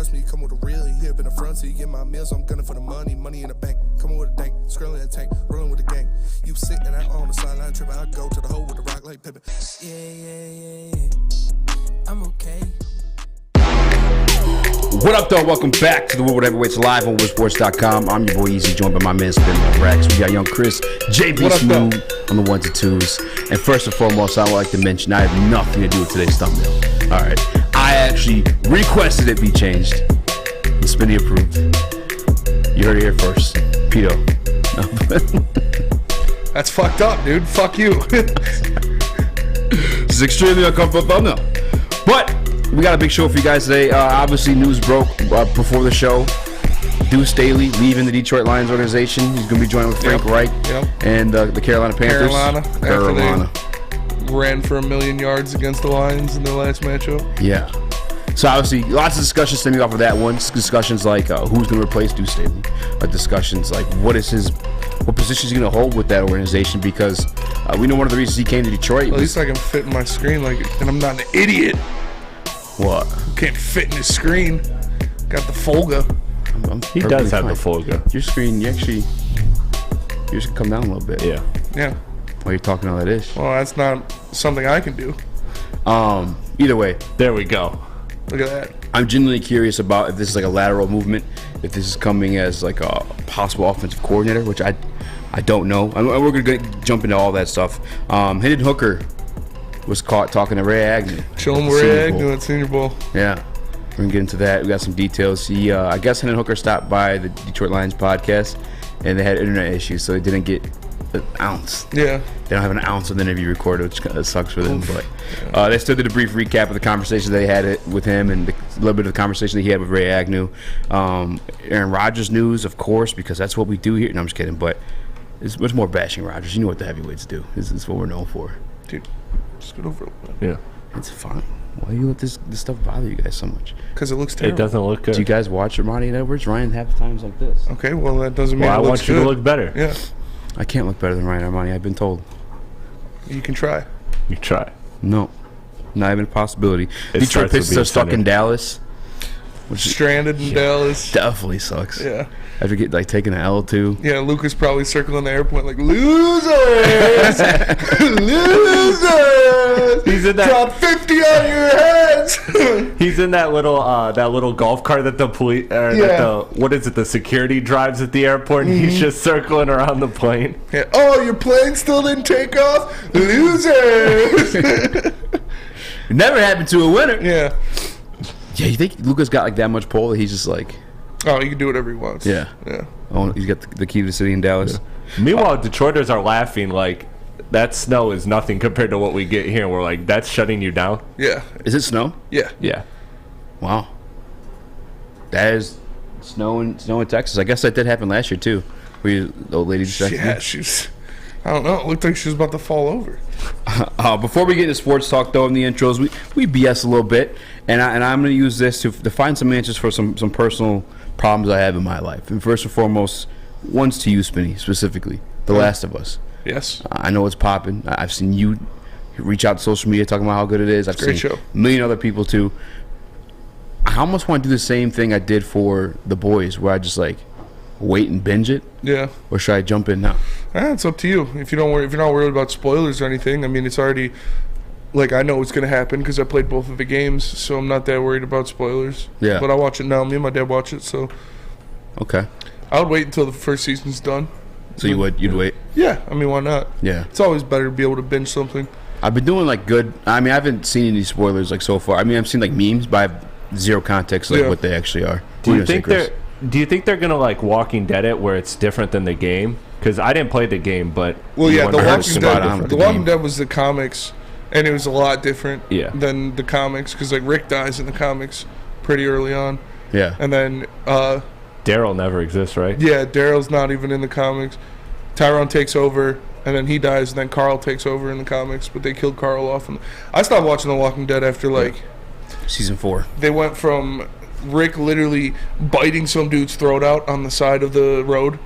trust me, come with a real. Here been a front seat, get my meals, I'm gunning for the money in the bank. Come with a dank, scrolling in the tank, rolling with the gang. You sitting out on the sideline tripping, I go to the hole with the rock like Pippin. Yeah. I'm okay. What up, though? Welcome back to the Woodward Heavyweights live on woodsports.com. I'm your boy Eazy, joined by my man Spin Rex. We got young Chris, JB Smooth on the ones and twos. And first and foremost, I would like to mention I have nothing to do with today's thumbnail. All right, I actually requested it be changed. And Spinny approved. You heard it here first, Pito. That's fucked up, dude. Fuck you. This is extremely uncomfortable thumbnail, but we got a big show for you guys today. Obviously, news broke before the show. Duce Staley leaving the Detroit Lions organization. He's going to be joining with Frank Reich and the Carolina Panthers. Carolina. Ran for 1,000,000 yards against the Lions in their last matchup. Yeah. So obviously, lots of discussions stemming off of that one. Discussions like who's going to replace Duce Staley. Discussions like what position is he going to hold with that organization, because we know one of the reasons he came to Detroit. At least I can fit in my screen, and I'm not an idiot. What? Can't fit in his screen. Got the folga. He does have the folga. Your screen, you should come down a little bit. Yeah. While you're talking all that ish. Well, that's not something I can do. Either way. There we go. Look at that. I'm genuinely curious about if this is like a lateral movement, if this is coming as like a possible offensive coordinator, which I don't know. We're going to jump into all that stuff. Hendon Hooker was caught talking to Ray Agnew. Chilling with Ray Agnew at Senior Bowl. Yeah. We're going to get into that. We got some details. I guess Hendon Hooker stopped by the Detroit Lions podcast, and they had internet issues, so they didn't get an ounce. Yeah. They don't have an ounce of the interview recorded, which kind of sucks for them. But they still did a brief recap of the conversation they had with him and a little bit of the conversation that he had with Ray Agnew. Aaron Rodgers news, of course, because that's what we do here. No, I'm just kidding. But it's much more bashing Rodgers. You know what the heavyweights do. This is what we're known for. Dude, just get over it. Yeah. It's fine. Why do you let this stuff bother you guys so much? Because it looks terrible. It doesn't look good. Do you guys watch Ermanni and Edwards? Ryan half the times like this. Okay, well, that doesn't mean I want you good. to look better. Yeah. I can't look better than Ryan Ermanni, I've been told. You can try. You try. No. Not even a possibility. It Detroit Pistons are stuck in Dallas. Stranded in Dallas. Definitely sucks. Yeah. After taking an L too. Yeah, Luca's probably circling the airport like, losers! Losers! He's in that. Drop 50 on your heads! He's in that little golf cart that the police, the security drives at the airport, and he's just circling around the plane. Yeah. Oh, your plane still didn't take off? Losers! It never happened to a winner. Yeah. Yeah, you think Luca's got that much pull that he's just like... Oh, he can do whatever he wants. Yeah. Oh, he's got the key to the city in Dallas. Yeah. Meanwhile, Detroiters are laughing like that snow is nothing compared to what we get here. We're like, that's shutting you down? Yeah. Is it snow? Yeah. Yeah. Wow. That is snow in Texas. I guess that did happen last year, too. Where the old lady distracted Yeah, me? she's... I don't know. It looked like she was about to fall over. Before we get into sports talk, though, in the intros, we BS a little bit. And I'm going to use this to find some answers for some personal problems I have in my life. And first and foremost, one's to you, Spinny, specifically. The Last of Us. Yes. I know it's popping. I've seen you reach out to social media talking about how good it is. I've seen show. a million other people, too. I almost want to do the same thing I did for The Boys, where I just, wait and binge it. Yeah. Or should I jump in now? It's up to you. If you're not worried about spoilers or anything, I mean, it's already... I know what's going to happen because I played both of the games, so I'm not that worried about spoilers. Yeah. But I watch it now. Me and my dad watch it, so... Okay. I would wait until the first season's done. So you'd wait? Yeah. I mean, why not? Yeah. It's always better to be able to binge something. I've been doing, good... I mean, I haven't seen any spoilers, so far. I mean, I've seen, memes, but I have zero context, what they actually are. Do you think they're going to, Walking Dead it where it's different than the game? Because I didn't play the game, but... Well, yeah, The The Walking Dead was the comics... And it was a lot different than the comics because Rick dies in the comics pretty early on. Yeah. And then Daryl never exists, right? Yeah, Daryl's not even in the comics. Tyrone takes over, and then he dies, and then Carl takes over in the comics, but they killed Carl off. I stopped watching The Walking Dead after Season 4. They went from Rick literally biting some dude's throat out on the side of the road.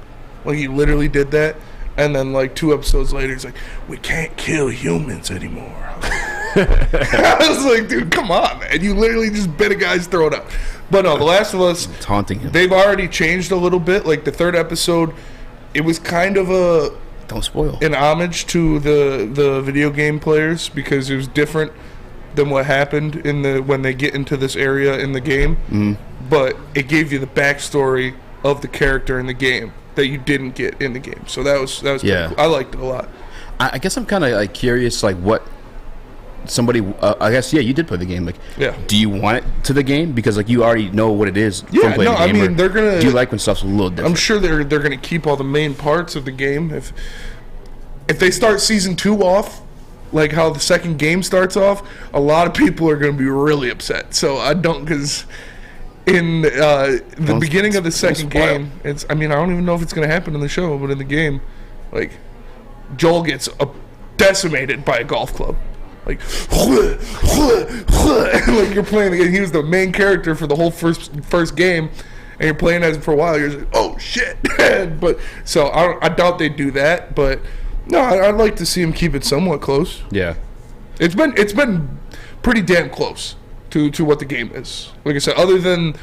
He literally did that. And then 2 episodes later, he's like, we can't kill humans anymore. I was like, dude, come on, man. You literally just bit a guy's throat out. But no, The Last of Us, It's haunting him. they've already changed a little bit. Like the third episode, it was kind of Don't spoil. an homage to the video game players because it was different than what happened when they get into this area in the game. But it gave you the backstory of the character in the game that you didn't get in the game. So that was Yeah. pretty cool. I liked it a lot. I guess I'm kind of like curious, like what somebody. I guess you did play the game. Like, Yeah. do you want it to the game because like you already know what it is? Yeah, from playing no, the game, I mean, or they're gonna- Do you like when stuff's a little different? I'm sure they're going to keep all the main parts of the game. If they start season 2 off like how the second game starts off, a lot of people are going to be really upset. So I don't, because in the beginning of the second spoil. game, I don't even know if it's going to happen in the show, but in the game, like Joel gets decimated by a golf club. Like, like you're playing the game. He was the main character for the whole first game, and you're playing as him for a while. You're just like, oh shit! But so I doubt they do that. But no, I'd like to see him keep it somewhat close. Yeah. It's been pretty damn close to what the game is. Like I said, other than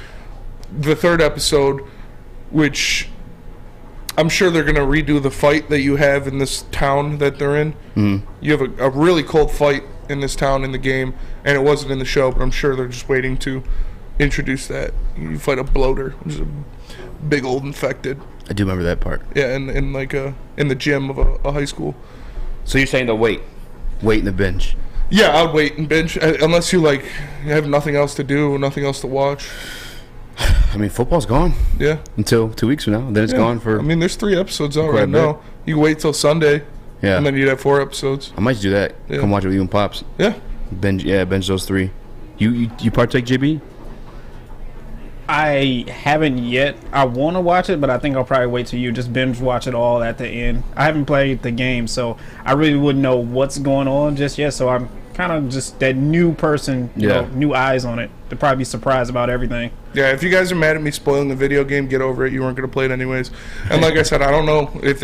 the third episode, which I'm sure they're going to redo the fight that you have in this town that they're in. You have a really cold fight in this town in the game, and it wasn't in the show, but I'm sure they're just waiting to introduce that. You fight a bloater, which is a big old infected. I do remember that part. Yeah, in the gym of a high school. So you're saying to wait in the bench. Yeah, I'd wait and binge unless you have nothing else to do, nothing else to watch. I mean, football's gone Yeah. until 2 weeks from now. Then it's gone for. I mean, there's 3 episodes out quite a right bit. now. You can wait till Sunday, yeah. and then you'd have 4 episodes. I might do that. Yeah. Come watch it with you and Pops. Yeah. Bench those 3. You partake, JB? I haven't yet. I want to watch it, but I think I'll probably wait till you just binge watch it all at the end. I haven't played the game, so I really wouldn't know what's going on just yet. So I'm kind of just that new person, you know, new eyes on it. To probably be surprised about everything. Yeah, if you guys are mad at me spoiling the video game, get over it. You weren't going to play it anyways. And like I said, I don't know if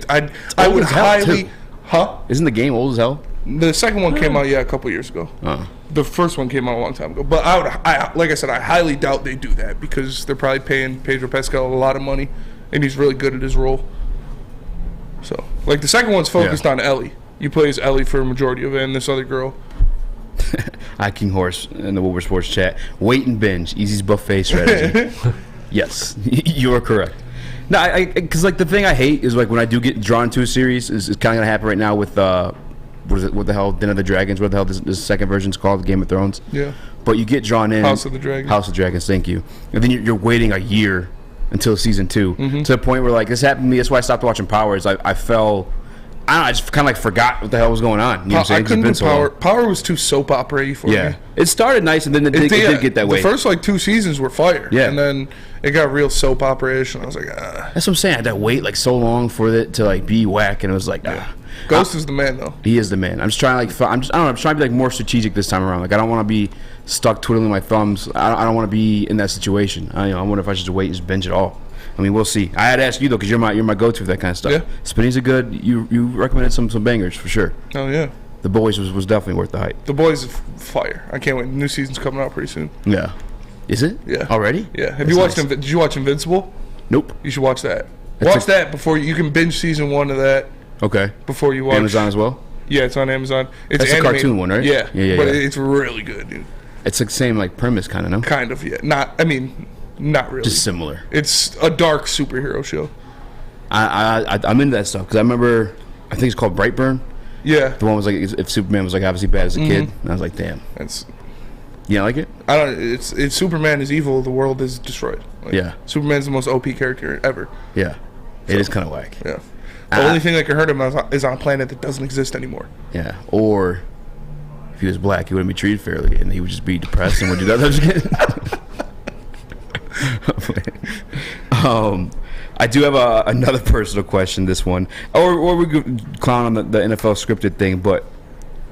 I would as hell, highly... too. Huh? Isn't the game old as hell? The second one came out, a couple years ago. The first one came out a long time ago. But like I said, I highly doubt they do that because they're probably paying Pedro Pascal a lot of money, and he's really good at his role. So, like the second one's focused on Ellie. You play as Ellie for a majority of it, and this other girl. King Horse in the Woodward Sports chat. Wait and binge. Easy's buffet strategy. Yes, you are correct. No, because like the thing I hate is like when I do get drawn to a series is kind of gonna happen right now with what the hell, Den of the Dragons, what the hell this second version's called, Game of Thrones. Yeah. But you get drawn in. House of the Dragons. House of Dragons, thank you. And then you're waiting a year until season 2 to the point where like this happened to me. That's why I stopped watching Powers. I fell. I just kind of like forgot what the hell was going on. You know what I'm saying? I couldn't do It's been so Power. long. Power was too soap opera-y for me. It started nice and then it did get that way. The first 2 seasons were fire. Yeah. And then it got real soap opera-ish, and I was like, ah. That's what I'm saying. I had to wait like so long for it to like be whack, and it was like, Ghost is the man, though. He is the man. I'm just trying to like, I'm trying to be like more strategic this time around. Like I don't want to be stuck twiddling my thumbs. I don't want to be in that situation. I wonder if I should just wait and just binge it all. I mean, we'll see. I had to ask you though, because you're my go-to for that kind of stuff. Yeah. Spinnies are good. You recommended some bangers for sure. Oh yeah. The Boys was definitely worth the hype. The Boys is fire. I can't wait. New season's coming out pretty soon. Yeah. Is it? Yeah. Already? Yeah. Have That's you watched? nice. Did you watch Invincible? Nope. You should watch that. That's Watch that before you can binge season 1 of that Okay. before you watch Amazon as well. Yeah, it's on Amazon. It's That's the animated. cartoon one, right? Yeah. Yeah. But it's really good, dude. It's like same like premise, kind of, no? Kind of. Yeah. Not really. Just similar. It's a dark superhero show. I'm into that stuff because I remember. I think it's called Brightburn. Yeah. The one was like if Superman was like obviously bad as a kid, and I was like, damn. It's. You don't like it? I don't. It's Superman is evil. The world is destroyed. Like, Yeah. Superman's the most OP character ever. Yeah. It is kind of whack. Yeah. The only thing that can hurt him is on a planet that doesn't exist anymore. Yeah. Or if he was black, he wouldn't be treated fairly, and he would just be depressed and would do that. I do have another personal question. This one, or we could clown on the NFL scripted thing. But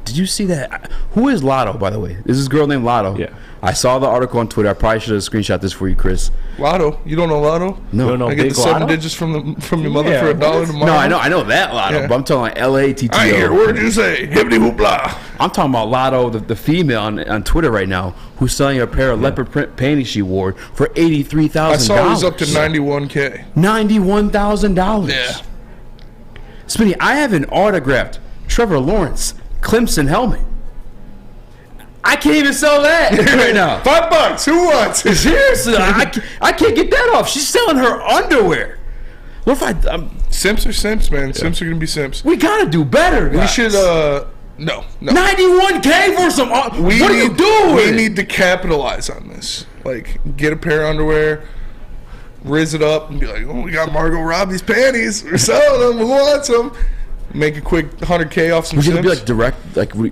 did you see that? Who is Lotto, by the way? This is a girl named Lotto. Yeah. I saw the article on Twitter. I probably should have screenshot this for you, Chris. Lotto. You don't know Lotto? No. You don't know I get Big the 7 Lotto? digits from your mother for $1 tomorrow. No, I know that Lotto, Yeah. but I'm talking like LATTO. I hear. What did you say? Hibbity hoopla. I'm talking about Lotto, the female on Twitter right now, who's selling a pair of leopard print panties she wore for $83,000. I saw it was up to $91K. $91,000. Yeah. Smitty, I have an autographed Trevor Lawrence Clemson helmet. I can't even sell that right now. $5. Who wants? Seriously, I can't get that off. She's selling her underwear. What if Simps are simps, man. Simps are gonna be simps. we gotta do better. We guys. should. No. 91K for some. What are you doing? We need to capitalize on this. Like, get a pair of underwear, rizz it up, and be like, "Oh, we got Margot Robbie's panties. We're selling them. Who wants them?" Make a quick $100K off some We're gonna simps. be like direct. Like we.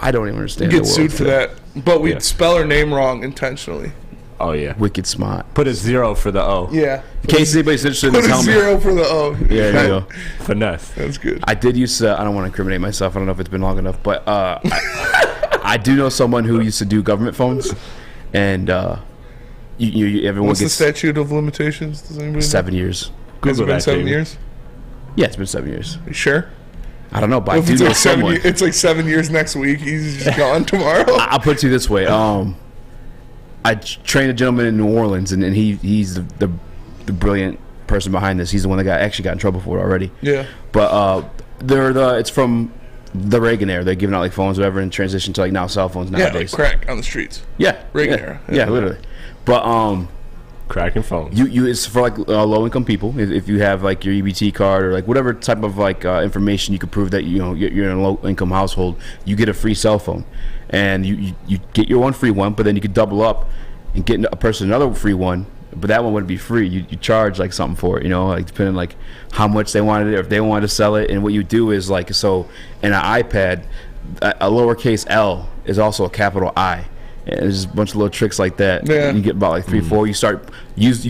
I don't even understand. Get the sued world for today. that. But we'd Yeah. spell her name wrong intentionally. Oh yeah. Wicked smart. Put a 0 for the O. Yeah. In case anybody's interested in Put this a helmet. 0 for the O. Yeah, there you go. Finesse. That's good. I did used to. I don't want to incriminate myself. I don't know if it's been long enough, but I do know someone who used to do government phones, and everyone What's the gets statute of limitations? Does anybody know? 7 years. Has it Google been that, 7 Jamie. years? Yeah, it's been 7 years. You sure? I don't know, but Well, I if do it's know like someone. it's like 7 years next week. He's just gone tomorrow. I'll put it to you this way. I trained a gentleman in New Orleans, and he's the brilliant person behind this. He's the one that actually got in trouble for it already. Yeah. But it's from the Reagan era. They're giving out like phones, or whatever, and transition to like now cell phones Yeah, like nowadays. crack on the streets. Yeah, Reagan yeah, era. Yeah, literally. But Cracking phones. you it's for like low income people. If you have like your EBT card or like whatever type of like information you could prove that you're in a low income household, you get a free cell phone, and you get your one free one, but then you could double up and get a person another free one. But that one wouldn't be free. You charge like something for it, like depending like how much they wanted it, or if they wanted to sell it. And what you do is like, so in an iPad, a lowercase L is also a capital I. And there's just a bunch of little tricks like that. Yeah. You get about like 3, 4. You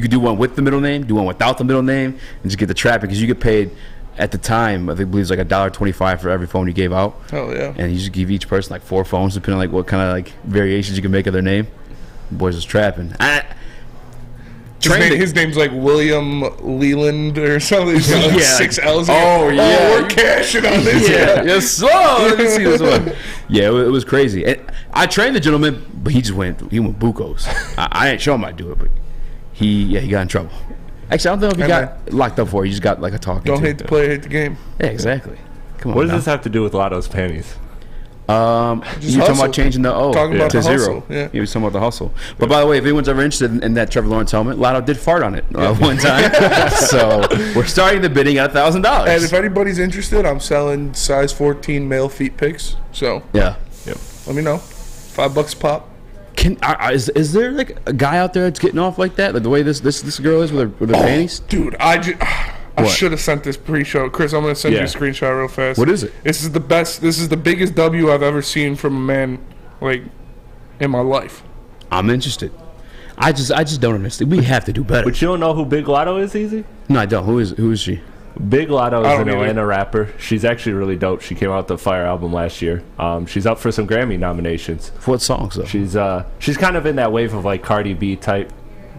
could do one with the middle name, do one without the middle name, and just get the traffic, because you get paid at the time. I think it's like $1.25 for every phone you gave out. Oh yeah. And you just give each person like 4 phones, depending on like what kind of like variations you can make of their name. Boys is trapping. His name's like William Leland or something. He's got like Yeah. 6 L's. Oh, yeah. We're cashing on this. Yeah, yes, sir. Let me see this one. Yeah, it was crazy. And I trained the gentleman, but he went bucos. I didn't show him how to do it, but he got in trouble. Actually, I don't know if he Hey, got locked up for it. He just got like a talking Don't to. hate the player, hate the game. Yeah, exactly. Come on. What does now. this have to do with Lotto's panties? You're talking hustle. about changing the O Talking about to the 0. hustle, yeah. He was talking about the hustle. But by the way, if anyone's ever interested in that Trevor Lawrence helmet, Lotto did fart on it one time. So we're starting the bidding at $1,000. And if anybody's interested, I'm selling size 14 male feet pics. So Yeah. Yep. let me know. $5 a pop. Is there like a guy out there that's getting off like that? Like the way this girl is with her panties? Dude, I What? should have sent this pre-show. Chris, I'm going to send you a Yeah. screenshot real fast. What is it? This is the best. This is the biggest W I've ever seen from a man, like, in my life. I'm interested. I just don't understand. We have to do better. But you don't know who Big Lotto is, Easy? No, I don't. Who is she? Big Lotto I is don't an either. Atlanta rapper. She's actually really dope. She came out with the Fire album last year. She's up for some Grammy nominations. For what songs though? She's kind of in that wave of like Cardi B type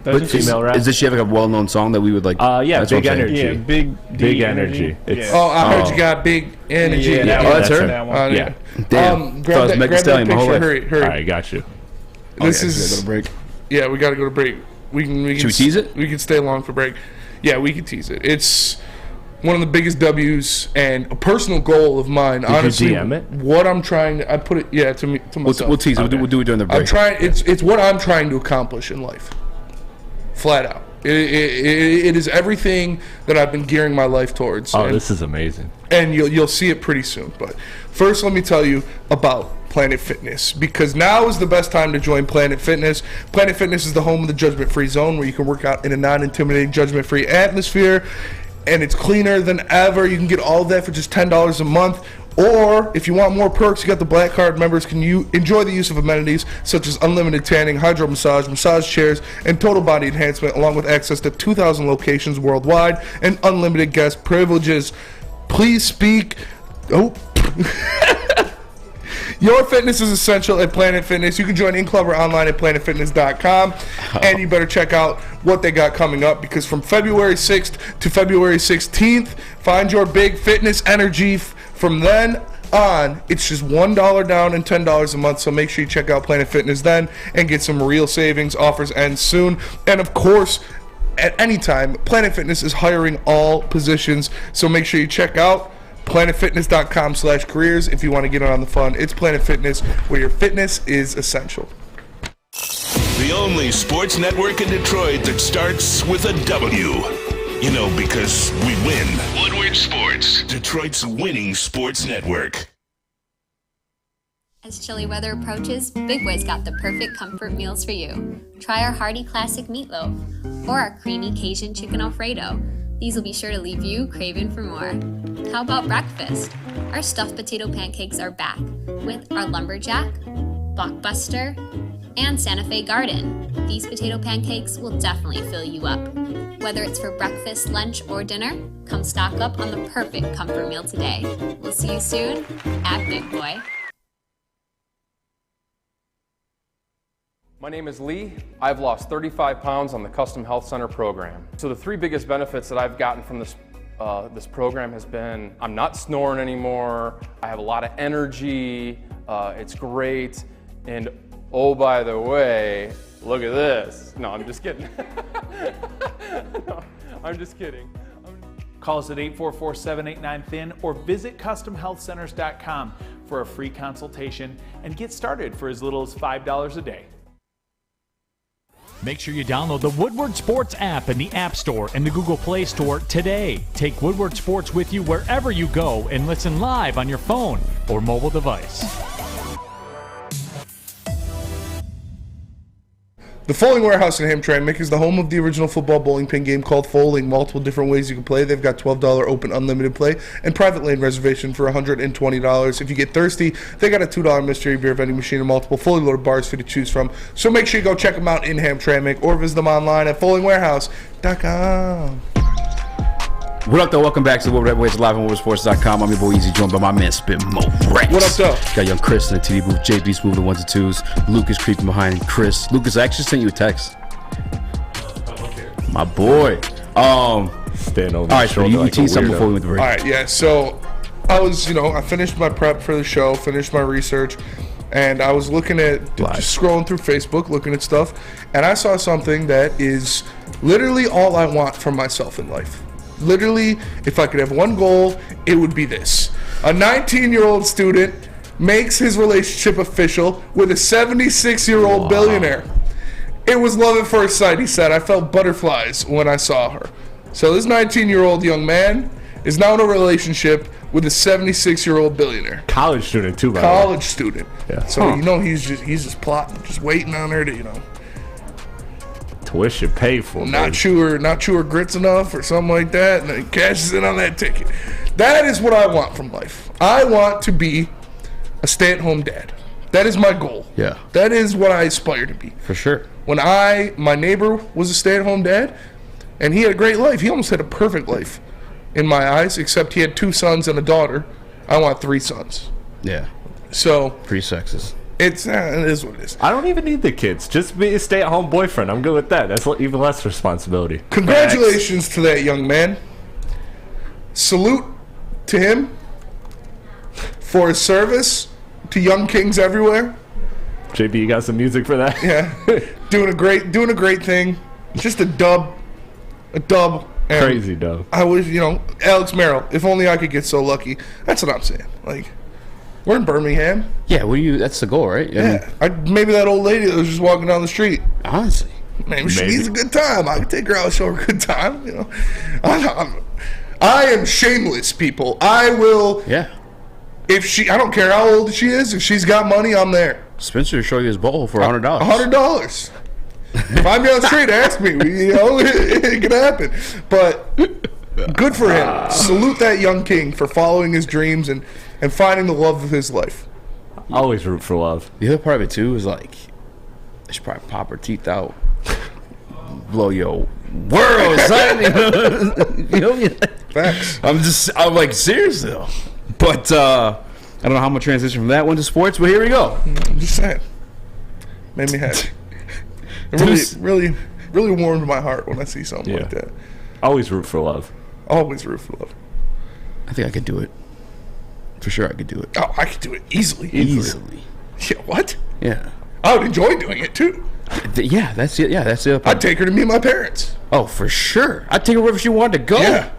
female rap. Does she have like a well-known song that we would like? Yeah, that's what Big I'm saying. Energy. Yeah, Big energy. It's- Oh, I heard Oh. you got big energy. Yeah, that Oh, one, that's her? that one. Yeah. Damn. Grab Thought it was that, Megan grab that Stallion my whole picture. life. Hurry. All right, got you. This Okay, is. so I gotta break. Yeah, we got to go to break. We can Should we tease it? We can stay long for break. Yeah, we can tease it. It's one of the biggest W's and a personal goal of mine. Honestly, you DM it? what I'm trying to, I put it, to me, to myself. We'll tease it. Okay. We'll do it during the break. I'm trying. It's what I'm trying to accomplish in life. Flat out, it is everything that I've been gearing my life towards. Oh, and, this is amazing. and you'll see it pretty soon. But first, let me tell you about Planet Fitness, because now is the best time to join Planet Fitness. Planet Fitness is the home of the judgment-free zone, where you can work out in a non-intimidating, judgment-free atmosphere, and it's cleaner than ever. You can get all of that for just $10 a month. Or if you want more perks, you got the Black Card members. Can you enjoy the use of amenities such as unlimited tanning, hydro massage chairs, and total body enhancement, along with access to 2,000 locations worldwide and unlimited guest privileges. Please speak. Oh. Your fitness is essential at Planet Fitness. You can join in club or online at planetfitness.com. And you better check out what they got coming up, because from February 6th to February 16th, find your big fitness energy. From then on, it's just $1 down and $10 a month. So make sure you check out Planet Fitness then and get some real savings. Offers end soon. And of course, at any time, Planet Fitness is hiring all positions. So make sure you check out planetfitness.com/careers if you want to get in on the fun. It's Planet Fitness, where your fitness is essential. The only sports network in Detroit that starts with a W. You know, because we win. Woodward Sports, Detroit's winning sports network. As chilly weather approaches, Big Boy's got the perfect comfort meals for you. Try our hearty classic meatloaf or our creamy Cajun chicken Alfredo. These will be sure to leave you craving for more. How about breakfast? Our stuffed potato pancakes are back with our lumberjack, blockbuster, and Santa Fe Garden. These potato pancakes will definitely fill you up. Whether it's for breakfast, lunch, or dinner, come stock up on the perfect comfort meal today. We'll see you soon at Big Boy. My name is Lee. I've lost 35 pounds on the Custom Health Center program. So the three biggest benefits that I've gotten from this program has been, I'm not snoring anymore, I have a lot of energy, it's great, and oh, by the way, look at this. No, I'm just kidding. No, I'm just kidding. Call us at 844-789-THIN or visit CustomHealthCenters.com for a free consultation and get started for as little as $5 a day. Make sure you download the Woodward Sports app in the App Store and the Google Play Store today. Take Woodward Sports with you wherever you go and listen live on your phone or mobile device. The Foaling Warehouse in Hamtramck is the home of the original football bowling pin game called Foaling. Multiple different ways you can play. They've got $12 open unlimited play and private lane reservation for $120. If you get thirsty, they got a $2 mystery beer vending machine and multiple fully loaded bars for you to choose from. So make sure you go check them out in Hamtramck or visit them online at foalingwarehouse.com. What up, though? Welcome back to the Woodward Heavyweights live on WoodwardSports.com. I'm your boy Eazy, joined by my man Spin Mo Rex. What up, though? Got young Chris in the TD booth, JB Smooth the ones and twos, Lucas creeping behind Chris. Lucas, I actually sent you a text. My boy. Stand over. All right, so you tease something before we went to break. All right, yeah. So I finished my prep for the show, finished my research, and I was looking at, just scrolling through Facebook, looking at stuff, and I saw something that is literally all I want from myself in life. Literally, if I could have one goal, it would be this. A 19-year-old student makes his relationship official with a 76-year-old billionaire. It was love at first sight, he said. I felt butterflies when I saw her. So this 19-year-old young man is now in a relationship with a 76-year-old billionaire. College student, too, by the way. College student. Yeah. So, he's just plotting, just waiting on her to, tuition paid for, not chew her grits enough or something like that, and then cashes in on that ticket. That is what I want from life. I want to be a stay-at-home dad. That is my goal. Yeah. That is what I aspire to be. For sure. When my neighbor was a stay-at-home dad, and he had a great life. He almost had a perfect life in my eyes, except he had 2 sons and a daughter. I want 3 sons. Yeah. So. Pretty sexist. It is what it is. I don't even need the kids. Just be a stay-at-home boyfriend. I'm good with that. That's even less responsibility. Congratulations to that young man. Salute to him for his service to young kings everywhere. JB, you got some music for that? Yeah, doing a great thing. Just a dub. And crazy dub. I was, Alex Merrill. If only I could get so lucky. That's what I'm saying. Like. We're in Birmingham. Yeah, that's the goal, right? Maybe that old lady that was just walking down the street. Honestly. Maybe she needs a good time. I can take her out and show her a good time. I am shameless, people. I will. Yeah. I don't care how old she is. If she's got money, I'm there. Spencer will show you his bowl for $100. $100. If I'm down the street, ask me. It can happen. But good for him. Salute that young king for following his dreams and finding the love of his life. Always root for love. The other part of it, too, is like, I should probably pop her teeth out. Blow your world, son. Facts. I'm like, serious, though. But, I don't know how I'm going to transition from that one to sports, but here we go. I'm just saying. Made me happy. It really warmed my heart when I see something like that. Always root for love. Always root for love. I think I could do it. For sure I could do it. Oh, I could do it easily. Yeah, what? Yeah. I would enjoy doing it, too. Yeah, that's it. Yeah, that's it. I'd take her to meet my parents. Oh, for sure. I'd take her wherever she wanted to go. Yeah.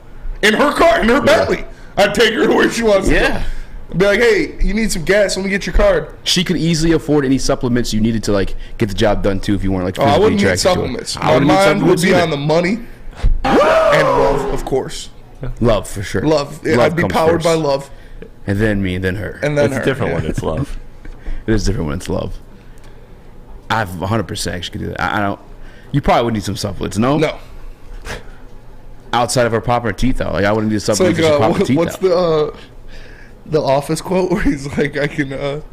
In her car, in her Bentley. I'd take her to where she wants to go. I'd be like, hey, you need some gas, let me get your card. She could easily afford any supplements you needed to, like, get the job done, too, if you weren't, like, physically I wouldn't need attracted supplements. to her. My mind would be on the money and love, of course. Love, for sure. Love. I'd be powered by love. And then me, and then her. And then it's different when it's love. It is different when it's love. I've 100% actually could do that. I don't. You probably would need some supplements, no? No. Outside of her popping her teeth out, like I wouldn't need supplements. It's like, pop her teeth what's out. the Office quote where he's like, I can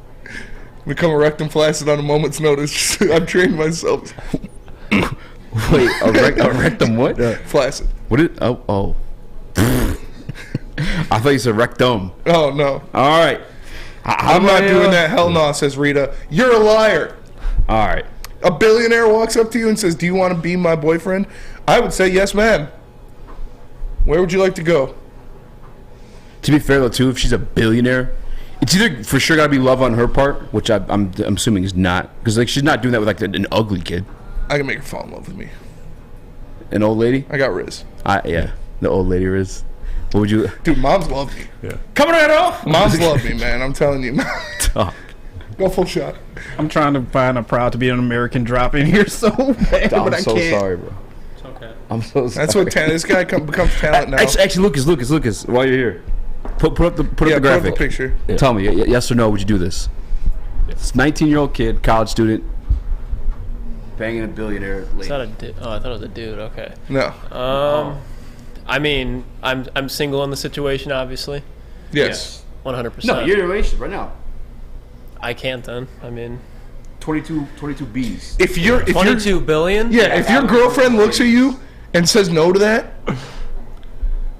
become a rectum flaccid on a moment's notice. I've trained myself. Wait, a rectum what? Flaccid. What is? Oh. I thought you said rectum. Oh no. All right. I'm not doing that. Hell no, says Rita. You're a liar. All right. A billionaire walks up to you and says, do you want to be my boyfriend? I would say, yes, ma'am. Where would you like to go? To be fair, though, too, if she's a billionaire, it's either for sure got to be love on her part, which I'm assuming is not. Because like she's not doing that with like an ugly kid. I can make her fall in love with me. An old lady? I got Riz. Yeah, the old lady Riz. What would you... Dude, moms love me. Yeah. Coming right off! Moms love me, man. I'm telling you. Talk. Go full shot. I'm trying to find a Proud to be an American drop in here so bad, but I so can't. sorry, bro. It's okay. I'm so sorry. That's what this guy becomes talent now. Actually, Lucas, while you're here, put up the graphic. Put up the picture. Yeah. Tell me, yes or no, would you do this? It's 19-year-old kid, college student, banging a billionaire lady. Is that a dude? Oh, I thought it was a dude. Okay. No. I mean, I'm single in the situation, obviously. Yes. 100%. No, you're in a relationship right now. I can't then. I mean, 22 Bs. If you're 22 billion? Yeah, if your girlfriend looks at you and says no to that,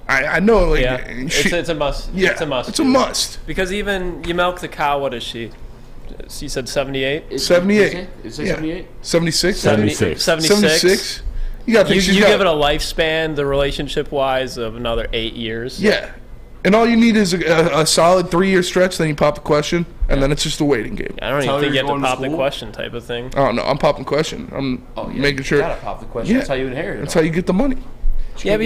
I know, like, yeah, it's a must. Yeah, it's a must. It's a must. Because even you milk the cow. What is she? She said 78. 78. Is it 78? 76. 76. 76. You got you give it a lifespan, the relationship wise, of another 8 years. Yeah. And all you need is a solid 3-year stretch, then you pop the question, and then it's just a waiting game. I don't even think you have to pop the question type of thing. Oh, no, I'm popping question. I'm making sure. You gotta pop the question. Yeah. That's how you inherit it. That's how you get the money. Yeah, but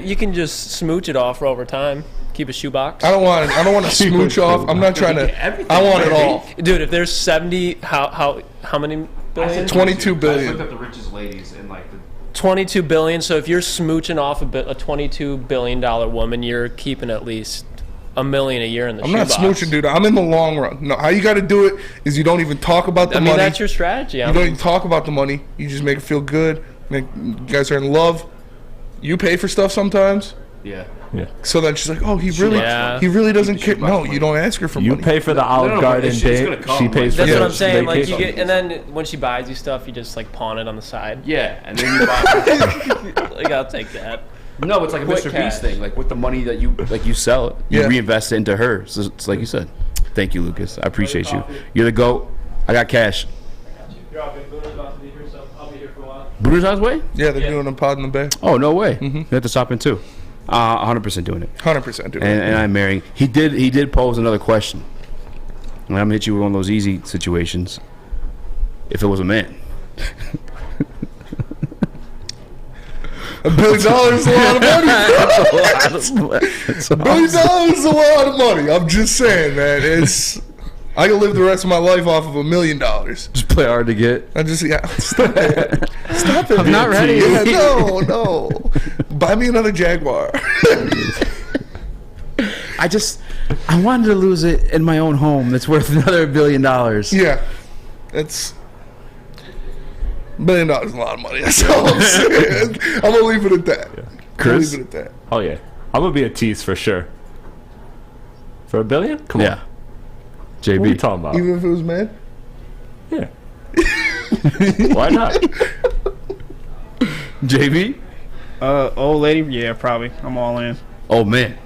you can just smooch it off over time. Keep a shoebox. I don't want to smooch off. I'm not trying to. I want it all. Dude, if there's 70, how many billion? 22 billion. I looked at the richest ladies in like the 22 billion. So if you're smooching off a $22 billion woman, you're keeping at least $1 million a year in the shoebox. I'm not smooching, dude. I'm in the long run. No, how you got to do it is you don't even talk about the money. I mean, that's your strategy. You don't even talk about the money. You just make it feel good. You guys are in love. You pay for stuff sometimes. Yeah. So then she's like, "Oh, he really doesn't care." No, you don't ask her for money. You pay for the Olive Garden date. She pays for That's the what I'm saying. Like vacation. you get, and then when she buys you stuff, you just like pawn it on the side. Yeah, and then you buy. Like I'll take that. No, it's like a Mr. Beast thing. Like with the money that you sell it, you reinvest it into her. So it's like you said. Thank you, Lucas. I appreciate you. You're the GOAT. I got cash. You're all good. Booner's about to be here, so I'll be here for a while. Booner's on his way? Yeah, they're doing a pod in the bay. Oh, no way. You have to stop in too. 100% doing it. 100% doing it. And I'm marrying. He did pose another question. And I'm gonna hit you with one of those easy situations. If it was a man. $1 billion is a lot of money. $1 billion is a lot of money. I'm just saying, man. I can live the rest of my life off of $1 million. Just play hard to get. Stop it. Stop it. I'm not ready. Yeah, no. Buy me another Jaguar. I wanted to lose it in my own home. That's worth another $1 billion. Yeah, it's $1 billion is a lot of money. That's all I'm saying. I'm gonna leave it at that. Yeah. Chris, leave it at that. Oh yeah, I'm gonna be a tease for sure. For $1 billion? Come on. JB. What are you talking about? Even if it was man? Yeah. Why not? JB? Old lady? Yeah, probably. I'm all in. Oh man.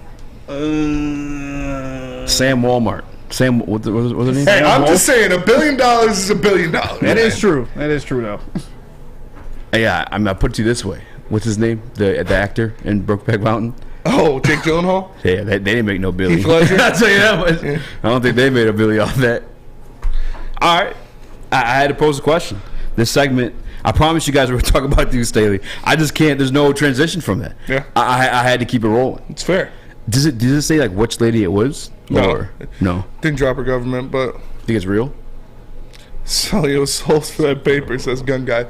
Sam Walmart. Sam, what's the name? Hey, I'm just saying, $1 billion is $1 billion. That is true. That is true, though. Yeah, I put it to you this way. What's his name? The actor in Brokeback Mountain? Oh, Jake Gyllenhaal? Yeah, they didn't make no billion. Heath Ledger? I'll tell you that much. Yeah. I don't think they made a billion off that. All right. I had to pose a question. This segment, I promise you guys we're going to talk about Duce Staley. I just can't. There's no transition from that. Yeah. I had to keep it rolling. It's fair. Does it say like which lady it was? No. Or, no. Didn't drop her government, but Think it's real? selling your souls for that paper, says gun guy.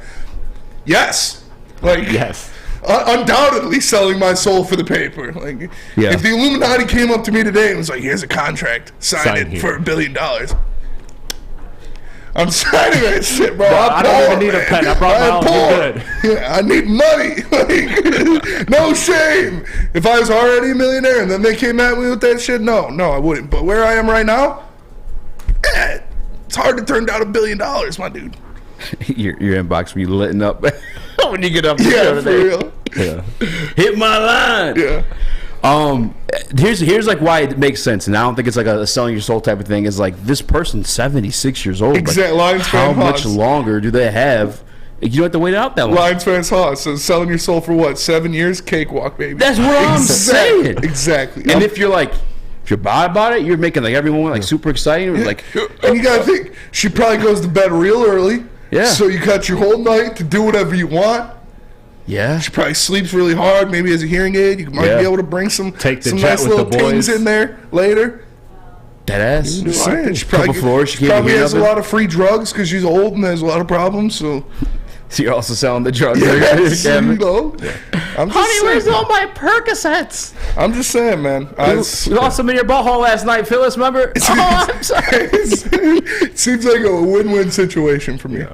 Yes. Like, Yes. Undoubtedly selling my soul for the paper. Like, Yeah. if the Illuminati came up to me today and was like, "Here's a contract, sign it for $1 billion," I'm signing that shit, bro. I don't even need a pen. I brought my own. You're good. Yeah, I need money. Like, no shame. If I was already a millionaire and then they came at me with that shit, no, I wouldn't. But where I am right now, it's hard to turn down $1 billion, my dude. your inbox when you letting up when you get up. Yeah, for real. Yeah. Hit my line. Yeah. Here's like why it makes sense, and I don't think it's like a selling your soul type of thing. Is like this person's 76 years old. Exact like, Lions how fan much Haas. longer do they have? You don't have to wait out that long. Lions fans Haas says selling your soul for what? 7 years? Cakewalk, baby. That's what I'm saying. Exactly. And if you're bad about it, you're making like everyone like super exciting. Like, and you gotta think, she probably goes to bed real early. Yeah. So you got your whole night to do whatever you want. yeah, She probably sleeps really hard. Maybe as a hearing aid, you might be able to bring some Take the some jet nice with little the boys. things in there later. that ass. Just saying, she Couple probably, floors, she she can't probably hear has a nothing. lot of free drugs because she's old and has a lot of problems. So So you're also selling the drugs. yes, Yeah. you know, I'm just saying. all my Percocets? I'm just saying, man. You lost some in your butthole last night, Phyllis. Remember? Oh, I'm sorry. It seems like a win-win situation for me.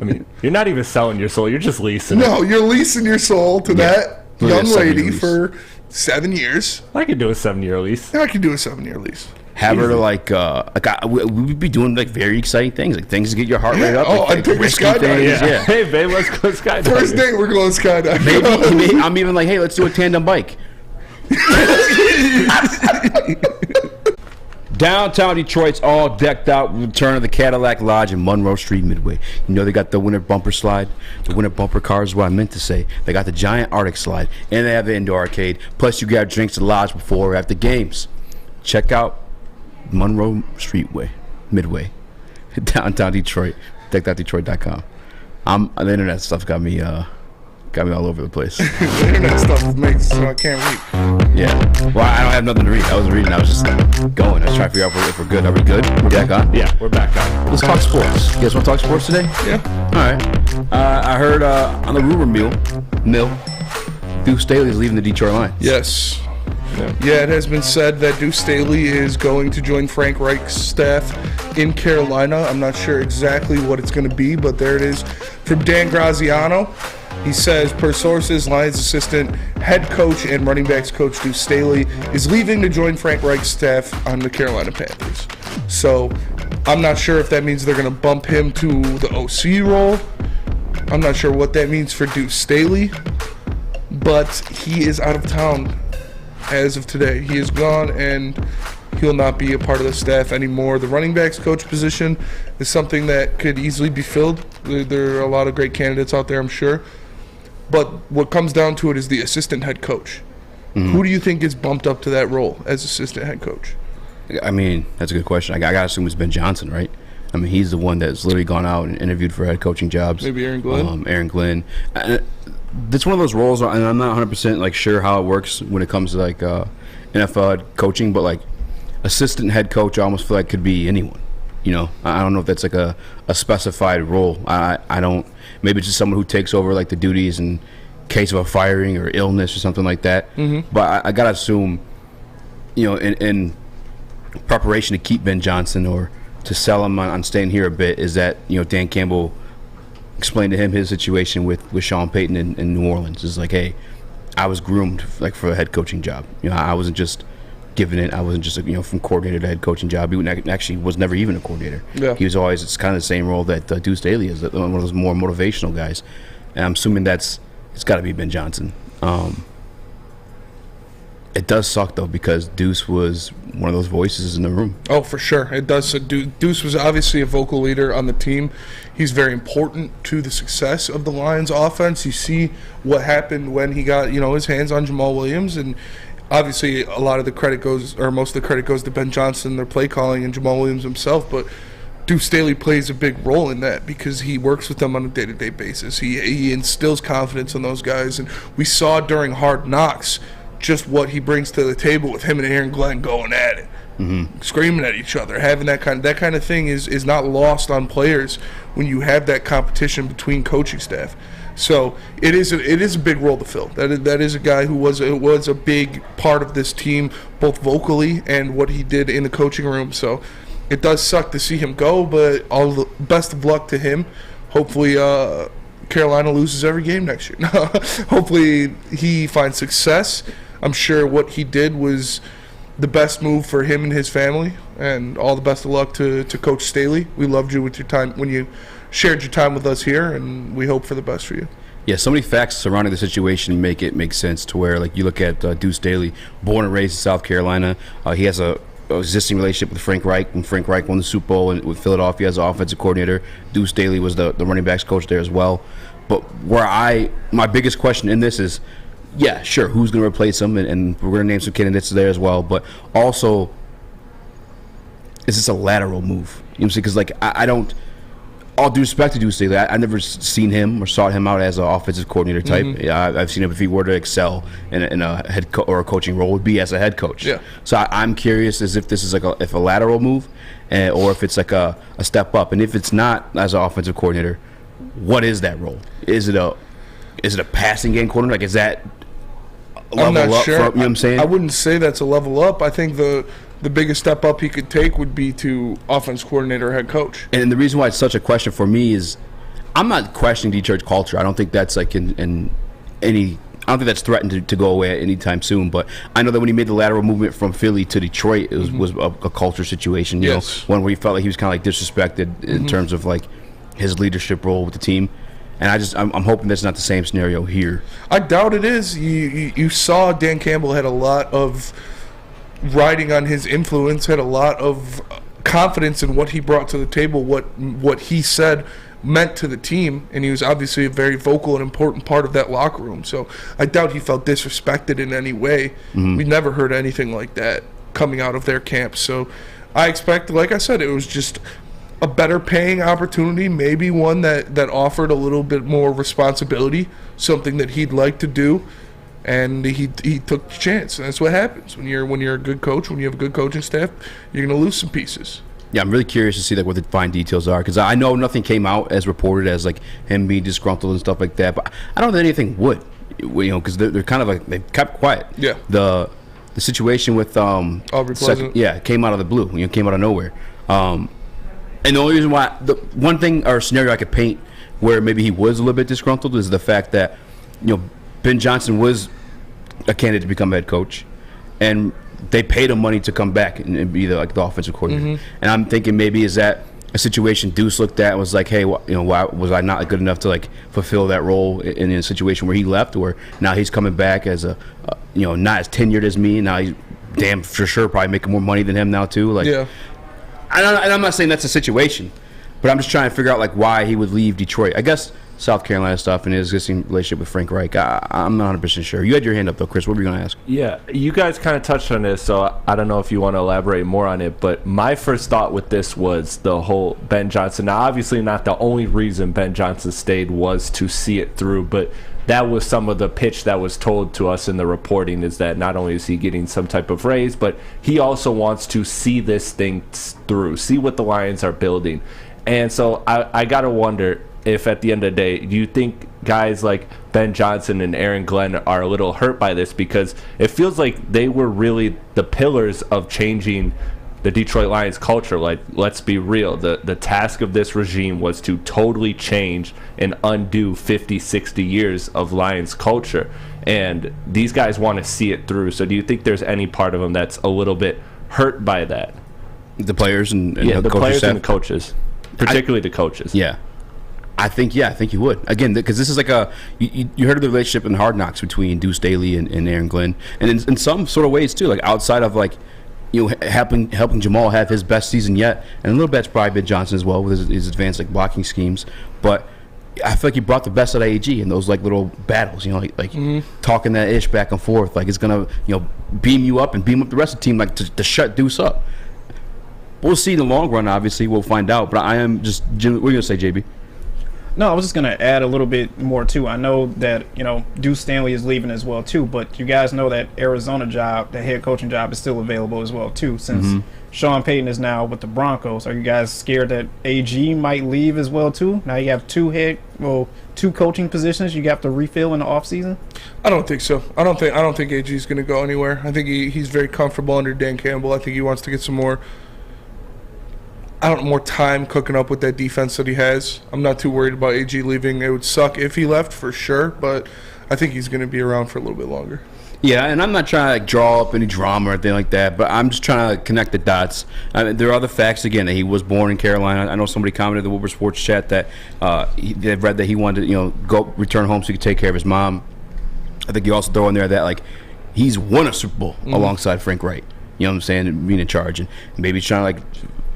I mean, you're not even selling your soul. You're just leasing it. No, you're leasing your soul to that Look at young that 7-year lady lease. for 7 years. I could do a 7-year lease. I could do a 7-year lease. Have her to we would be doing like very exciting things, like things to get your heart rate up. Oh, like, I'd take her risky skydiving. things, yeah. Hey, babe, let's go skydiving. First date, we're going skydiving. Maybe I'm even like, hey, let's do a tandem bike. Downtown Detroit's all decked out with the return of the Cadillac Lodge in Monroe Street Midway. You know they got the winter bumper slide, the winter bumper car is what I meant to say. They got the giant Arctic slide, and they have the indoor arcade. Plus, you got drinks at the lodge before or after games. Check out Monroe Street Midway, downtown Detroit. Deckoutdetroit.com. The internet stuff got me all over the place. The internet stuff makes so I can't read. Yeah. Well, I don't have nothing to read. I wasn't reading. I was just going. I was trying to figure out if we're good. Are we good? We're back on? Yeah, we're back on. Let's talk sports. You guys want to talk sports today? Yeah. All right. I heard on the rumor mill, Duce Staley is leaving the Detroit Lions. Yes. Yeah, it has been said that Duce Staley is going to join Frank Reich's staff in Carolina. I'm not sure exactly what it's going to be, but there it is from Dan Graziano. He says, per sources, Lions assistant head coach and running backs coach Duce Staley is leaving to join Frank Reich's staff on the Carolina Panthers. So I'm not sure if that means they're going to bump him to the OC role. I'm not sure what that means for Duce Staley, but he is out of town as of today. He is gone, and he'll not be a part of the staff anymore. The running backs coach position is something that could easily be filled. There are a lot of great candidates out there, I'm sure. But what comes down to it is the assistant head coach. Mm-hmm. Who do you think gets bumped up to that role as assistant head coach? I mean, that's a good question. I got to assume it's Ben Johnson, right? I mean, he's the one that's literally gone out and interviewed for head coaching jobs. Maybe Aaron Glenn? Aaron Glenn. It's one of those roles, and I'm not 100% like sure how it works when it comes to like NFL head coaching, but like assistant head coach, I almost feel like could be anyone. You know, I don't know if that's like a specified role. I don't. Maybe it's just someone who takes over like the duties in case of a firing or illness or something like that. Mm-hmm. But I gotta assume, you know, in preparation to keep Ben Johnson or to sell him on staying here a bit, is that, you know, Dan Campbell explained to him his situation with Sean Payton in New Orleans. It's like, hey, I was groomed like for a head coaching job. You know, I wasn't just given it. I wasn't just, you know, from coordinator to head coaching job. He actually was never even a coordinator. Yeah. He was always, it's kind of the same role that Duce Staley is, one of those more motivational guys. And I'm assuming it's got to be Ben Johnson. It does suck, though, because Duce was one of those voices in the room. Oh, for sure. It does. So Duce was obviously a vocal leader on the team. He's very important to the success of the Lions offense. You see what happened when he got, his hands on Jamal Williams, and obviously a lot of the credit goes, or most of the credit goes to Ben Johnson, their play calling, and Jamal Williams himself, but Duce Staley plays a big role in that because he works with them on a day-to-day basis. He instills confidence in those guys, and we saw during Hard Knocks just what he brings to the table with him and Aaron Glenn going at it, screaming at each other, having that kind of thing is not lost on players when you have that competition between coaching staff. So it is a big role to fill. That is a guy who was a big part of this team, both vocally and what he did in the coaching room. So it does suck to see him go, but all the best of luck to him. Hopefully Carolina loses every game next year. Hopefully he finds success. I'm sure what he did was the best move for him and his family, and all the best of luck to Coach Staley. We loved you with your time when you shared your time with us here, and we hope for the best for you. Yeah, so many facts surrounding the situation make it make sense to where, like, you look at Duce Staley, born and raised in South Carolina. He has a existing relationship with Frank Reich. When Frank Reich won the Super Bowl and with Philadelphia as an offensive coordinator, Duce Staley was the running backs coach there as well. But my biggest question in this is, yeah, sure, who's going to replace him? And we're going to name some candidates there as well. But also, is this a lateral move? You know what I'm saying? Because, like, I don't, all due respect to Duce Staley, I've never seen him or sought him out as an offensive coordinator type. Yeah, I've seen him if he were to excel in a head or a coaching role, would be as a head coach. Yeah. So I'm curious as if this is like a lateral move, or if it's like a step up. And if it's not as an offensive coordinator, what is that role? Is it a passing game coordinator? Like, is that I'm not sure. You know what I'm saying? I wouldn't say that's a level up. I think the biggest step up he could take would be to offense coordinator or head coach. And the reason why it's such a question for me is I'm not questioning Detroit's culture. I don't think that's like I don't think that's threatened to go away anytime soon. But I know that when he made the lateral movement from Philly to Detroit, it was a culture situation. You know, one where he felt like he was kind of like disrespected in terms of like his leadership role with the team. And I'm hoping that's not the same scenario here. I doubt it is. You saw Dan Campbell had a lot of riding on his influence, had a lot of confidence in what he brought to the table, what he said meant to the team, and he was obviously a very vocal and important part of that locker room. So I doubt he felt disrespected in any way. We never heard anything like that coming out of their camp. So I expect, like I said, it was just a better paying opportunity, maybe one that offered a little bit more responsibility, something that he'd like to do, and he took the chance. And that's what happens when you're a good coach, when you have a good coaching staff, you're going to lose some pieces. Yeah, I'm really curious to see like what the fine details are, because I know nothing came out as reported as like him being disgruntled and stuff like that, but I don't think anything would, because they're kind of like, they kept quiet. Yeah. The situation with Aubrey Pleasant. Came out of the blue, came out of nowhere. And the only reason why, the one thing or scenario I could paint where maybe he was a little bit disgruntled is the fact that, Ben Johnson was a candidate to become head coach, and they paid him money to come back and be the offensive coordinator. And I'm thinking maybe is that a situation Duce looked at and was like, hey, why was I not good enough to like fulfill that role in a situation where he left, or now he's coming back as not as tenured as me, now he's damn for sure probably making more money than him now too. Like, yeah. And I'm not saying that's a situation, but I'm just trying to figure out like why he would leave Detroit. I guess South Carolina stuff and his existing relationship with Frank Reich. I'm not 100% sure. You had your hand up though, Chris. What were you going to ask? Yeah, you guys kind of touched on this, so I don't know if you want to elaborate more on it. But my first thought with this was the whole Ben Johnson. Now, obviously, not the only reason Ben Johnson stayed was to see it through, but that was some of the pitch that was told to us in the reporting, is that not only is he getting some type of raise, but he also wants to see this thing through, see what the Lions are building. And so I got to wonder if at the end of the day, do you think guys like Ben Johnson and Aaron Glenn are a little hurt by this? Because it feels like they were really the pillars of changing the Detroit Lions culture. Like, let's be real. The task of this regime was to totally change and undo 50, 60 years of Lions culture. And these guys want to see it through. So do you think there's any part of them that's a little bit hurt by that? The players and the players and the coaches, particularly the coaches. Yeah. I think he would. Again, because this is like you heard of the relationship in Hard Knocks between Duce Staley and Aaron Glenn, and in some sort of ways too, like outside of like, helping Jamal have his best season yet, and a little bit it's probably Ben Johnson as well with his advanced like blocking schemes. But I feel like he brought the best out of AG in those like little battles, talking that ish back and forth, like it's gonna beam you up and beam up the rest of the team, like to shut Duce up. We'll see in the long run. Obviously, we'll find out. But I am just. What are you gonna say, JB? No, I was just going to add a little bit more, too. I know that, Duce Staley is leaving as well, too. But you guys know that Arizona job, the head coaching job, is still available as well, too. Since Sean Payton is now with the Broncos, are you guys scared that AG might leave as well, too? Now you have two coaching positions you have to refill in the offseason? I don't think so. I don't think AG is going to go anywhere. I think he's very comfortable under Dan Campbell. I think he wants to get some more time cooking up with that defense that he has. I'm not too worried about AG leaving. It would suck if he left for sure, but I think he's going to be around for a little bit longer. Yeah, and I'm not trying to draw up any drama or anything like that, but I'm just trying to connect the dots. I mean, there are other facts, again, that he was born in Carolina. I know somebody commented in the Woodward Sports chat that they read that he wanted to go return home so he could take care of his mom. I think you also throw in there that like he's won a Super Bowl alongside Frank Wright. You know what I'm saying? Being in charge, and maybe he's trying to like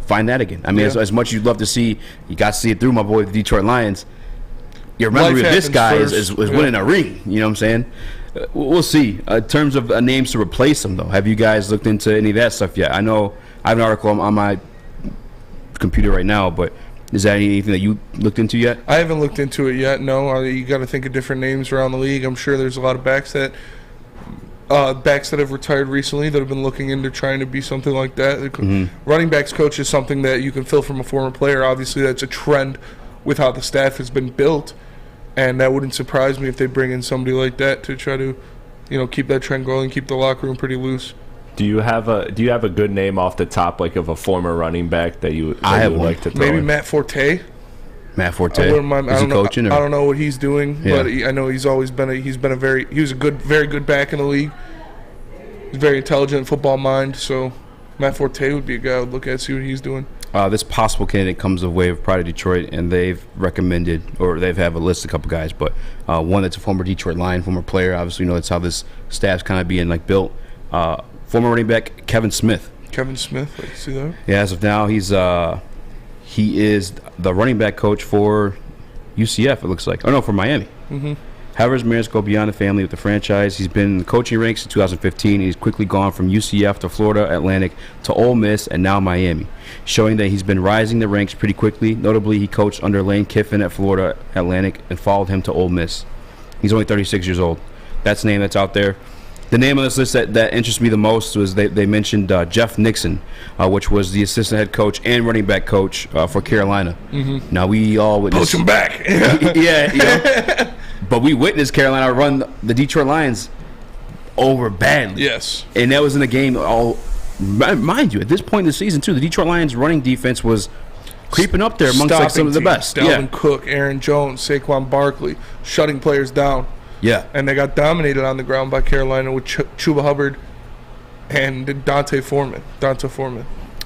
find that again. I mean, as much as you'd love to see, you got to see it through, my boy, the Detroit Lions. Your memory of this guy is winning a ring. You know what I'm saying? We'll see. In terms of names to replace him, though, have you guys looked into any of that stuff yet? I know I have an article on my computer right now, but is that anything that you looked into yet? I haven't looked into it yet, no. You got to think of different names around the league. I'm sure there's a lot of backs that have retired recently that have been looking into trying to be something like that. Running backs coach is something that you can fill from a former player. Obviously, that's a trend with how the staff has been built, and that wouldn't surprise me if they bring in somebody like that to try to, keep that trend going, keep the locker room pretty loose. Do you have a good name off the top, like of a former running back that you would like to throw maybe in? Matt Forte. Matt Forte. Is he coaching? I don't know what he's doing, but I know he's always been he was a very good back in the league. He's very intelligent football mind, so Matt Forte would be a guy I would look at, see what he's doing. This possible candidate comes of way of Pride of Detroit, and they've recommended, or they've have a list of a couple guys, but one that's a former Detroit Lion, former player. Obviously, that's how this staff's kind of being like built. Former running back Kevin Smith. Kevin Smith, I see that. Yeah, as of now, he is the running back coach for UCF, it looks like. Oh, no, for Miami. However, his merits go beyond the family with the franchise. He's been in the coaching ranks since 2015. He's quickly gone from UCF to Florida Atlantic to Ole Miss and now Miami, showing that he's been rising the ranks pretty quickly. Notably, he coached under Lane Kiffin at Florida Atlantic and followed him to Ole Miss. He's only 36 years old. That's the name that's out there. The name of this list that interests me the most was they mentioned Jeff Nixon, which was the assistant head coach and running back coach for Carolina. Now, we all witnessed... Poach him back! Yeah. But we witnessed Carolina run the Detroit Lions over badly. Yes. And that was in the game. Mind you, at this point in the season, too, the Detroit Lions running defense was creeping up there amongst some of the best. Dalvin Cook, Aaron Jones, Saquon Barkley, shutting players down. Yeah. And they got dominated on the ground by Carolina with Chuba Hubbard and Dante Foreman.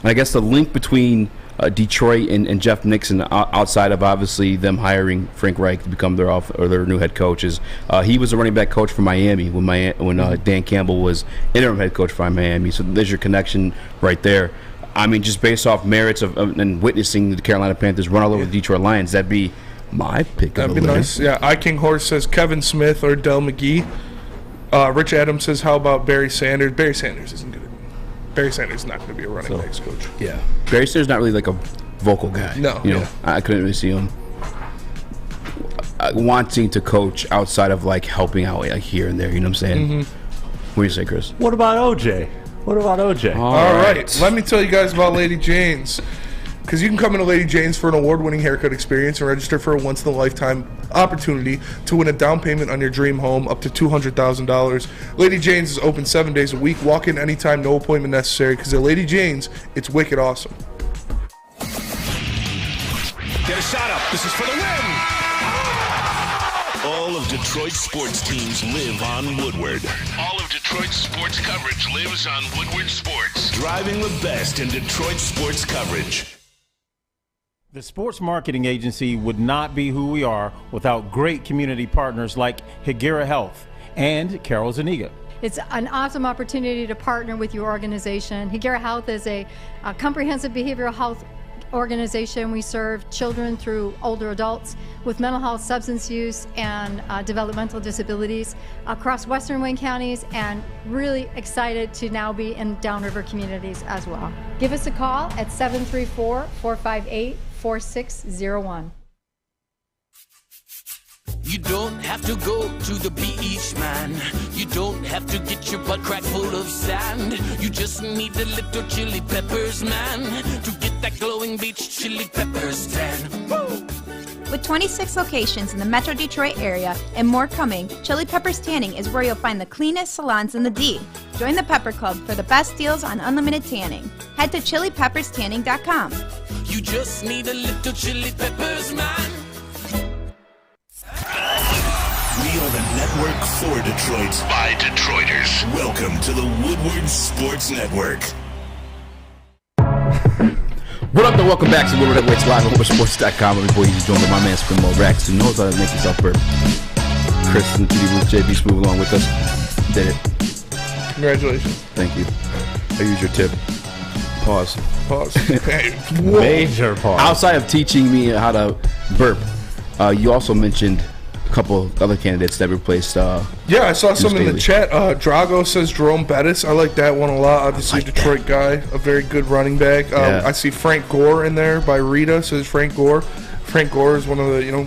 I guess the link between Detroit and Jeff Nixon, outside of obviously them hiring Frank Reich to become their new head coach, is he was a running back coach for Miami when Dan Campbell was interim head coach for Miami. So there's your connection right there. I mean, just based off merits of and witnessing the Carolina Panthers run all over the Detroit Lions, that'd be my pick. That'd be nice. Yeah, I King Horse says Kevin Smith or Del McGee. Rich Adams says, how about Barry Sanders? Barry Sanders isn't good. Barry Sanders is not going to be a running backs coach. Yeah. Barry Sanders not really like a vocal guy. No. I couldn't really see him wanting to coach outside of like helping out like here and there. You know what I'm saying? What do you say, Chris? What about OJ? All right. Let me tell you guys about Lady Jane's. Because you can come into Lady Jane's for an award-winning haircut experience and register for a once-in-a-lifetime opportunity to win a down payment on your dream home up to $200,000. Lady Jane's is open 7 days a week. Walk in anytime, no appointment necessary. Because at Lady Jane's, it's wicked awesome. Get a shot up. This is for the win. All of Detroit's sports teams live on Woodward. All of Detroit's sports coverage lives on Woodward Sports. Driving the best in Detroit sports coverage. The sports marketing agency would not be who we are without great community partners like Higuera Health and Carol Zuniga. It's an awesome opportunity to partner with your organization. Higuera Health is a comprehensive behavioral health organization. We serve children through older adults with mental health, substance use, and developmental disabilities across Western Wayne counties, and really excited to now be in downriver communities as well. Give us a call at 734-458-4601. You don't have to go to the beach, man. You don't have to get your butt crack full of sand. You just need a little chili peppers, man, to get that glowing beach chili peppers tan. Woo! With 26 locations in the Metro Detroit area and more coming, Chili Peppers Tanning is where you'll find the cleanest salons in the D. Join the Pepper Club for the best deals on unlimited tanning. Head to chilipepperstanning.com. You just need a little chili peppers, man. We are the network for Detroit by Detroiters. Welcome to the Woodward Sports Network. What up, though? Welcome back to Woodward Heavyweights Live on WoodwardSports.com. I'm your boy Eazy, joined by my man Spinball Rex, who knows how to make himself burp. Chris from the TV Booth, JB Smooth along with us. Did it. Congratulations. Thank you. I use your tip. Pause. Hey, Major pause. Outside of teaching me how to burp, you also mentioned a couple other candidates that replaced. Yeah, I saw some in the chat. Drago says Jerome Bettis. I like that one a lot. Obviously, Detroit guy, a very good running back. I see Frank Gore in there by Rita. Says Frank Gore. Frank Gore is one of the,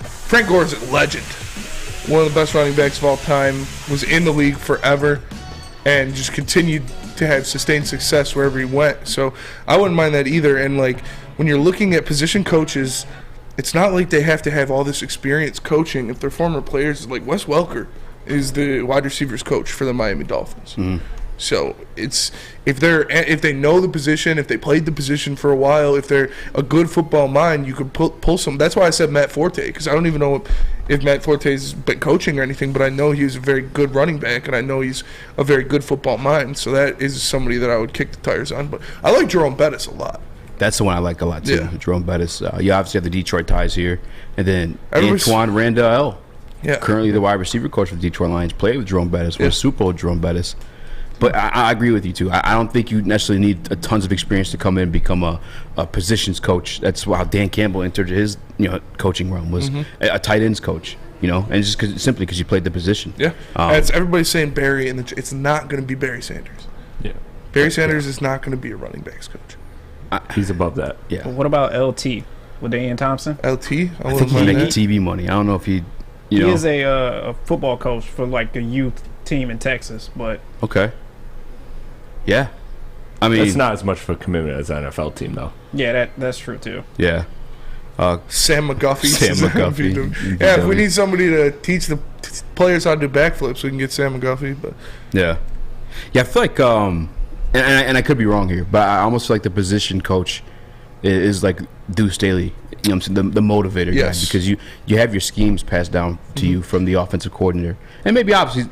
Frank Gore is a legend. One of the best running backs of all time. Was in the league forever, and just continued to have sustained success wherever he went. So I wouldn't mind that either. And when you're looking at position coaches, it's not like they have to have all this experience coaching. If they're former players, like Wes Welker is the wide receivers coach for the Miami Dolphins. Mm-hmm. So it's if they know the position, if they played the position for a while, if they're a good football mind, you could pull some. That's why I said Matt Forte, because I don't even know if Matt Forte's been coaching or anything, but I know he's a very good running back, and I know he's a very good football mind. So that is somebody that I would kick the tires on. But I like Jerome Bettis a lot. That's the one I like a lot, too. Yeah. Jerome Bettis. You obviously have the Detroit ties here. And then Antoine Randall, currently the wide receiver coach for the Detroit Lions, played with Jerome Bettis, with Super Bowl Jerome Bettis. But I agree with you, too. I don't think you necessarily need tons of experience to come in and become a positions coach. That's how Dan Campbell entered his coaching realm, was a tight ends coach. And just simply because you played the position. Yeah. Everybody's saying Barry, and it's not going to be Barry Sanders. Yeah. Barry Sanders is not going to be a running backs coach. He's above that. Yeah. Well, what about LT with Daniel Thompson? LT? I think he's making TV money. I don't know if he is a football coach for a youth team in Texas, but okay. Yeah. I mean, it's not as much of a commitment as an NFL team, though. Yeah, that's true too. Yeah. Sam McGuffey. Yeah, if we need somebody to teach the players how to do backflips, we can get Sam McGuffey. But yeah, I feel like and I could be wrong here, but I almost feel like the position coach is like Duce Staley, the motivator guy, because you have your schemes passed down to you from the offensive coordinator, and maybe obviously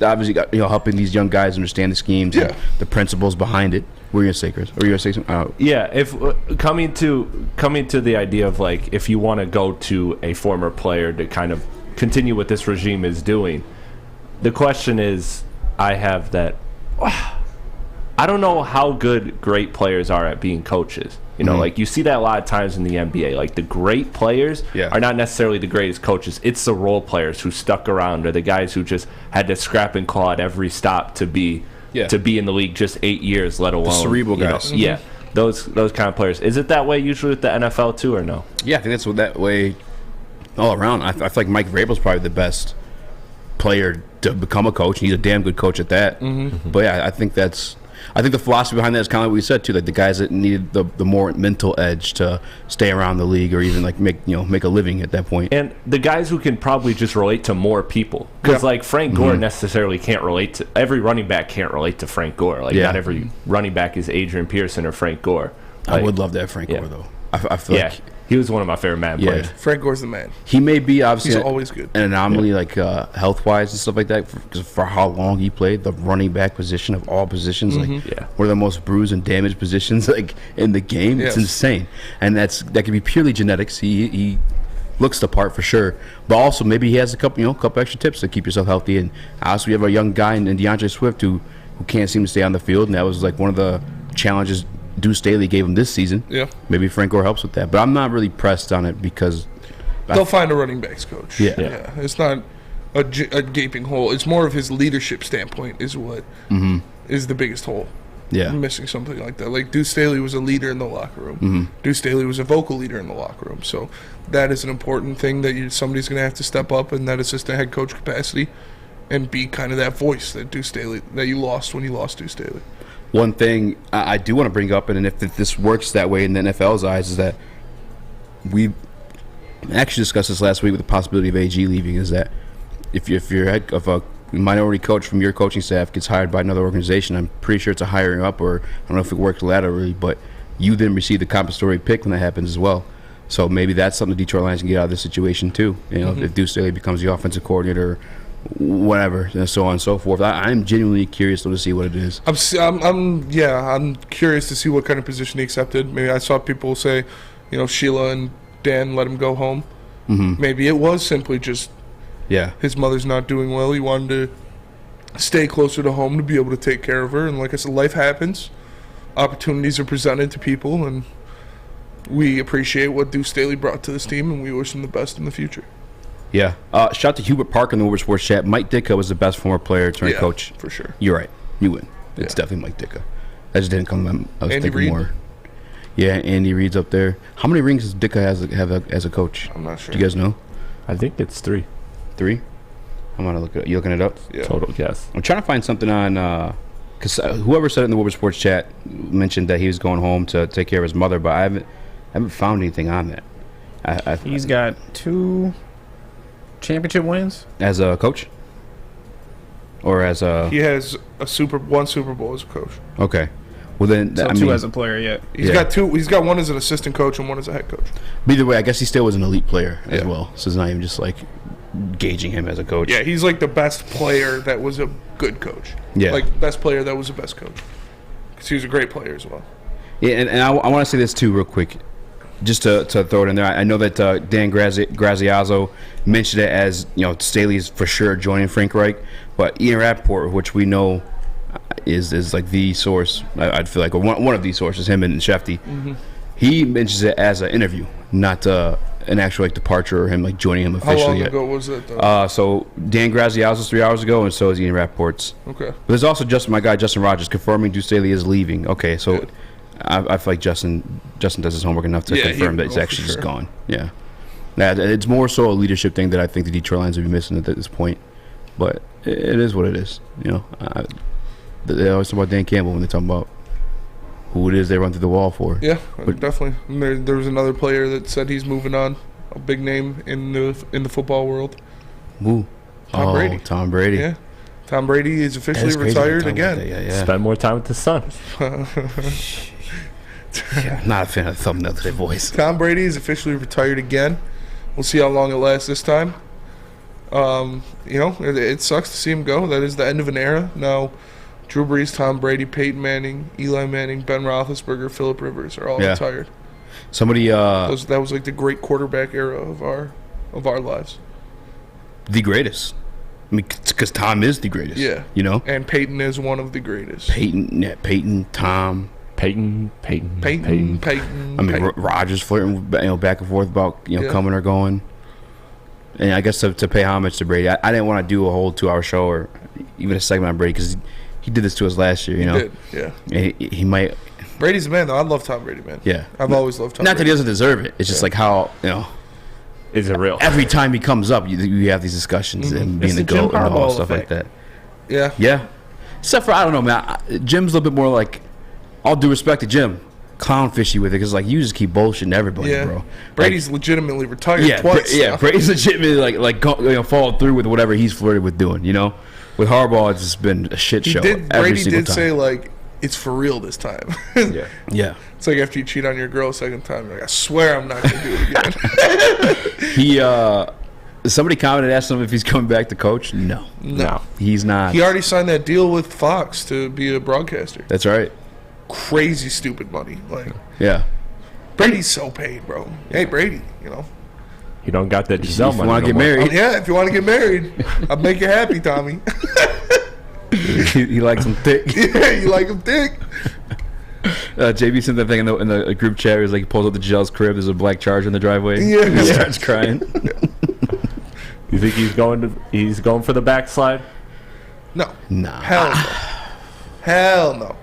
helping these young guys understand the schemes and the principles behind it. What were you gonna say, Chris? Or were you gonna say something? Yeah, if coming to the idea of if you want to go to a former player to kind of continue what this regime is doing, the question is, I have that. I don't know how good great players are at being coaches. You see that a lot of times in the NBA. The great players are not necessarily the greatest coaches. It's the role players who stuck around, or the guys who just had to scrap and claw at every stop to be in the league just 8 years, let alone the cerebral guys. Yeah, those kind of players. Is it that way usually with the NFL too, or no? Yeah, I think that's that way all around. I feel like Mike Vrabel's probably the best player to become a coach, and he's a damn good coach at that. Mm-hmm. But yeah, I think the philosophy behind that is kind of like what we said too, like the guys that needed the more mental edge to stay around the league, or even make a living at that point. And the guys who can probably just relate to more people, because Frank Gore necessarily can't relate to every running back. Can't relate to Frank Gore. Not every running back is Adrian Pearson or Frank Gore. I would love to have Frank Gore though. I feel like He was one of my favorite Madden players. Frank Gore's the man. He may be obviously He's always good. an anomaly, like health-wise and stuff like that, for how long he played the running back position of all positions, like one of the most bruised and damaged positions like in the game. It's insane, and that could be purely genetics. He looks the part for sure, but also maybe he has a couple extra tips to keep yourself healthy. And obviously, we have a young guy in DeAndre Swift who can't seem to stay on the field, and that was like one of the challenges Duce Staley gave him this season. Yeah. Maybe Frank Gore helps with that. But I'm not really pressed on it because they'll find a running backs coach. Yeah. It's not a gaping hole. It's more of his leadership standpoint is what is the biggest hole. Yeah. Missing something like that. Like Duce Staley was a leader in the locker room. Duce Staley was a vocal leader in the locker room. So that is an important thing that somebody's going to have to step up in that assistant head coach capacity and be kind of that voice that Duce Staley that you lost when you lost Duce Staley. One thing I do want to bring up, and if this works that way in the NFL's eyes, is that we actually discussed this last week with the possibility of AG leaving, is that if a minority coach from your coaching staff gets hired by another organization, I'm pretty sure it's a hiring up, or I don't know if it works laterally, but you then receive the compensatory pick when that happens as well. So maybe that's something the Detroit Lions can get out of this situation too. If Duce Staley becomes the offensive coordinator, whatever, and so on and so forth. I'm genuinely curious to see what it is. I'm curious to see what kind of position he accepted. Maybe I saw people say, Sheila and Dan let him go home. Maybe it was simply just his mother's not doing well. He wanted to stay closer to home to be able to take care of her. And like I said, life happens. Opportunities are presented to people, and we appreciate what Duce Staley brought to this team, and we wish him the best in the future. Yeah. Shout out to Hubert Park in the Woodward Sports chat. Mike Ditka was the best former player turned coach. For sure. You're right. You win. It's definitely Mike Ditka. That just didn't come. I was Andy thinking Reid. more. Yeah, Andy Reid's up there. How many rings does Ditka have as a coach? I'm not sure. Do you guys know? I think it's 3. 3? I'm gonna look it up. You looking it up? Yeah. Total guess. I'm trying to find something on because whoever said it in the Woodward Sports chat mentioned that he was going home to take care of his mother, but I haven't found anything on that. He's got 2 championship wins as a coach, or as a he has one Super Bowl as a coach. Okay, well then so 2 as a player yet. He's got 2. He's got 1 as an assistant coach and 1 as a head coach. But either way, I guess he still was an elite player as well. So it's not even just like gauging him as a coach. Yeah, he's like the best player that was a good coach. Yeah, like best player that was the best coach because he was a great player as well. Yeah, and I want to say this too real quick. Just to throw it in there, I know that Dan Graziazzo mentioned it as Staley's for sure joining Frank Reich, but Ian Rappaport, which we know is like the source, I'd feel like, or one of the sources, him and Shefty, he mentions it as an interview, not an actual departure or him joining him officially. How long ago was it though? So Dan Graziazzo's 3 hours ago, and so is Ian Rappaport's. Okay. But there's also my guy Justin Rogers confirming Duce Staley is leaving. Okay, so. Good. I feel like Justin does his homework enough to confirm that he's actually just gone. Yeah, it's more so a leadership thing that I think the Detroit Lions would be missing at this point. But it is what it is. They always talk about Dan Campbell when they talk about who it is they run through the wall for. Yeah, definitely. And there was another player that said he's moving on, a big name in the football world. Who? Brady. Tom Brady. Yeah. Tom Brady is officially retired again. Spend more time with his son. I'm not a fan of the thumbnail to their voice. Tom Brady is officially retired again. We'll see how long it lasts this time. It sucks to see him go. That is the end of an era. Now, Drew Brees, Tom Brady, Peyton Manning, Eli Manning, Ben Roethlisberger, Phillip Rivers are all retired. Somebody that was like the great quarterback era of our lives. The greatest. I mean, because Tom is the greatest. Yeah. And Peyton is one of the greatest. Peyton, Tom. Peyton. I mean, Rodgers flirting back and forth about coming or going. And I guess to pay homage to Brady, I didn't want to do a whole 2-hour show or even a segment on Brady because he did this to us last year. He did, yeah. And he might. Brady's the man, though. I love Tom Brady, man. Yeah, I've always loved Tom. Not that he doesn't deserve it. It's just like how is it real? Every time he comes up, you have these discussions and being the GOAT and all stuff like that. Yeah. Yeah. Except for, I don't know, man. Jim's a little bit more like, all due respect to Jim, clownfishy with it because you just keep bullshitting everybody, bro. Brady's legitimately retired twice. Brady's legitimately followed through with whatever he's flirted with doing. With Harbaugh, it's just been a shit show. Brady did say it's for real this time. Yeah. It's like after you cheat on your girl a second time, you're like, I swear I'm not going to do it again. Somebody commented, asked him if he's coming back to coach. No, he's not. He already signed that deal with Fox to be a broadcaster. That's right. Crazy stupid money. Like, yeah. Brady's so paid, bro. Hey, Brady, you know. You don't got that Giselle money. If you want to get married. Yeah, if you want to get married, I'll make you happy, Tommy. He likes them thick. Yeah, you like them thick. JB sent that thing in the group chat. He was like, he pulls up the Giselle's crib. There's a black Charger in the driveway. Yeah. He starts crying. You think he's going for the backslide? No. Nah. Hell no.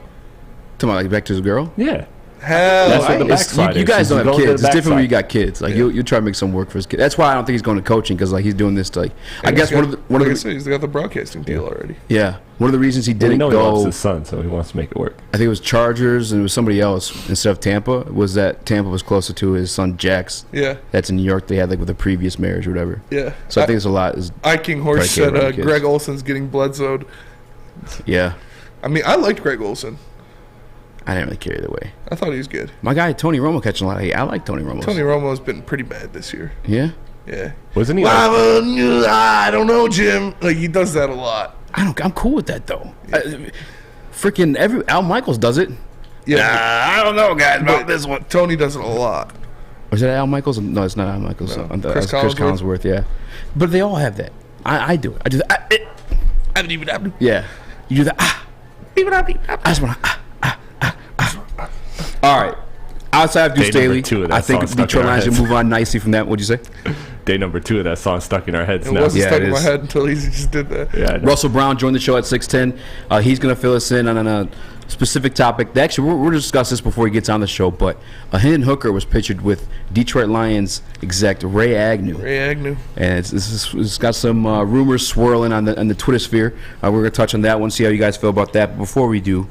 Talking about like back to his girl? Yeah. Hell That's what the backslide you guys is. don't have He's going kids. to the It's different when you backslide. got kids. Like you'll try to make some work for his kid. That's why I don't think he's going to coaching because like he's doing this to like. I guess one of the he's got the broadcasting deal already. Yeah, one of the reasons he Well, didn't we know go. he wants his son, so he wants to make it work. I think it was Chargers and it was somebody else instead of Tampa. Was that Tampa was closer to his son Jax? Yeah. That's in New York. They had like with a previous marriage or whatever. Yeah. So I think it's a lot. Is King Horse predicated around said kids. Greg Olson's getting Bledsoe'd. Yeah. I mean, I liked Greg Olson. I didn't really care either way. I thought he was good. My guy Tony Romo catching a lot of hate. I like Tony Romo. Tony Romo's been pretty bad this year. Yeah. Yeah. Wasn't he? I don't know, Jim. Like he does that a lot. I'm cool with that though. Freaking Al Michaels does it. Yeah. I don't know, guys, about this one. Tony does it a lot. Was that Al Michaels? No, it's not Al Michaels. No. Chris Collinsworth. Yeah. But they all have that. I do it. I do that. Yeah. You do that. I just want to. All right. Outside of Duce Staley, I think Detroit Lions should move on nicely from that. What'd you say? Day number 2 of that song stuck in our heads It now. wasn't stuck in my head until he just did that. Yeah, Russell Brown joined the show at 6:10. He's going to fill us in on a specific topic. Actually, we're going to discuss this before he gets on the show, but Hendon Hooker was pictured with Detroit Lions exec Ray Agnew. And it's got some rumors swirling on the Twitter sphere. We're going to touch on that one, see how you guys feel about that. But before we do,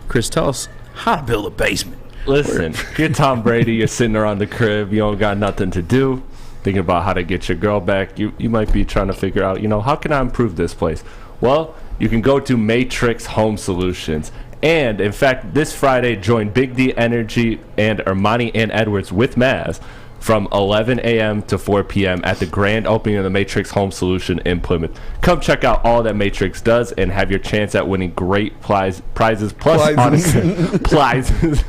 Chris, tell us how to build a basement. Listen, you're Tom Brady. You're sitting around the crib. You don't got nothing to do. Thinking about how to get your girl back. You might be trying to figure out, how can I improve this place? Well, you can go to Matrix Home Solutions. And, in fact, this Friday, join Big D Energy and Ermanni and Edwards with Maz from 11 a.m. to 4 p.m. at the grand opening of the Matrix Home Solution in Plymouth. Come check out all that Matrix does and have your chance at winning great prizes plus prizes.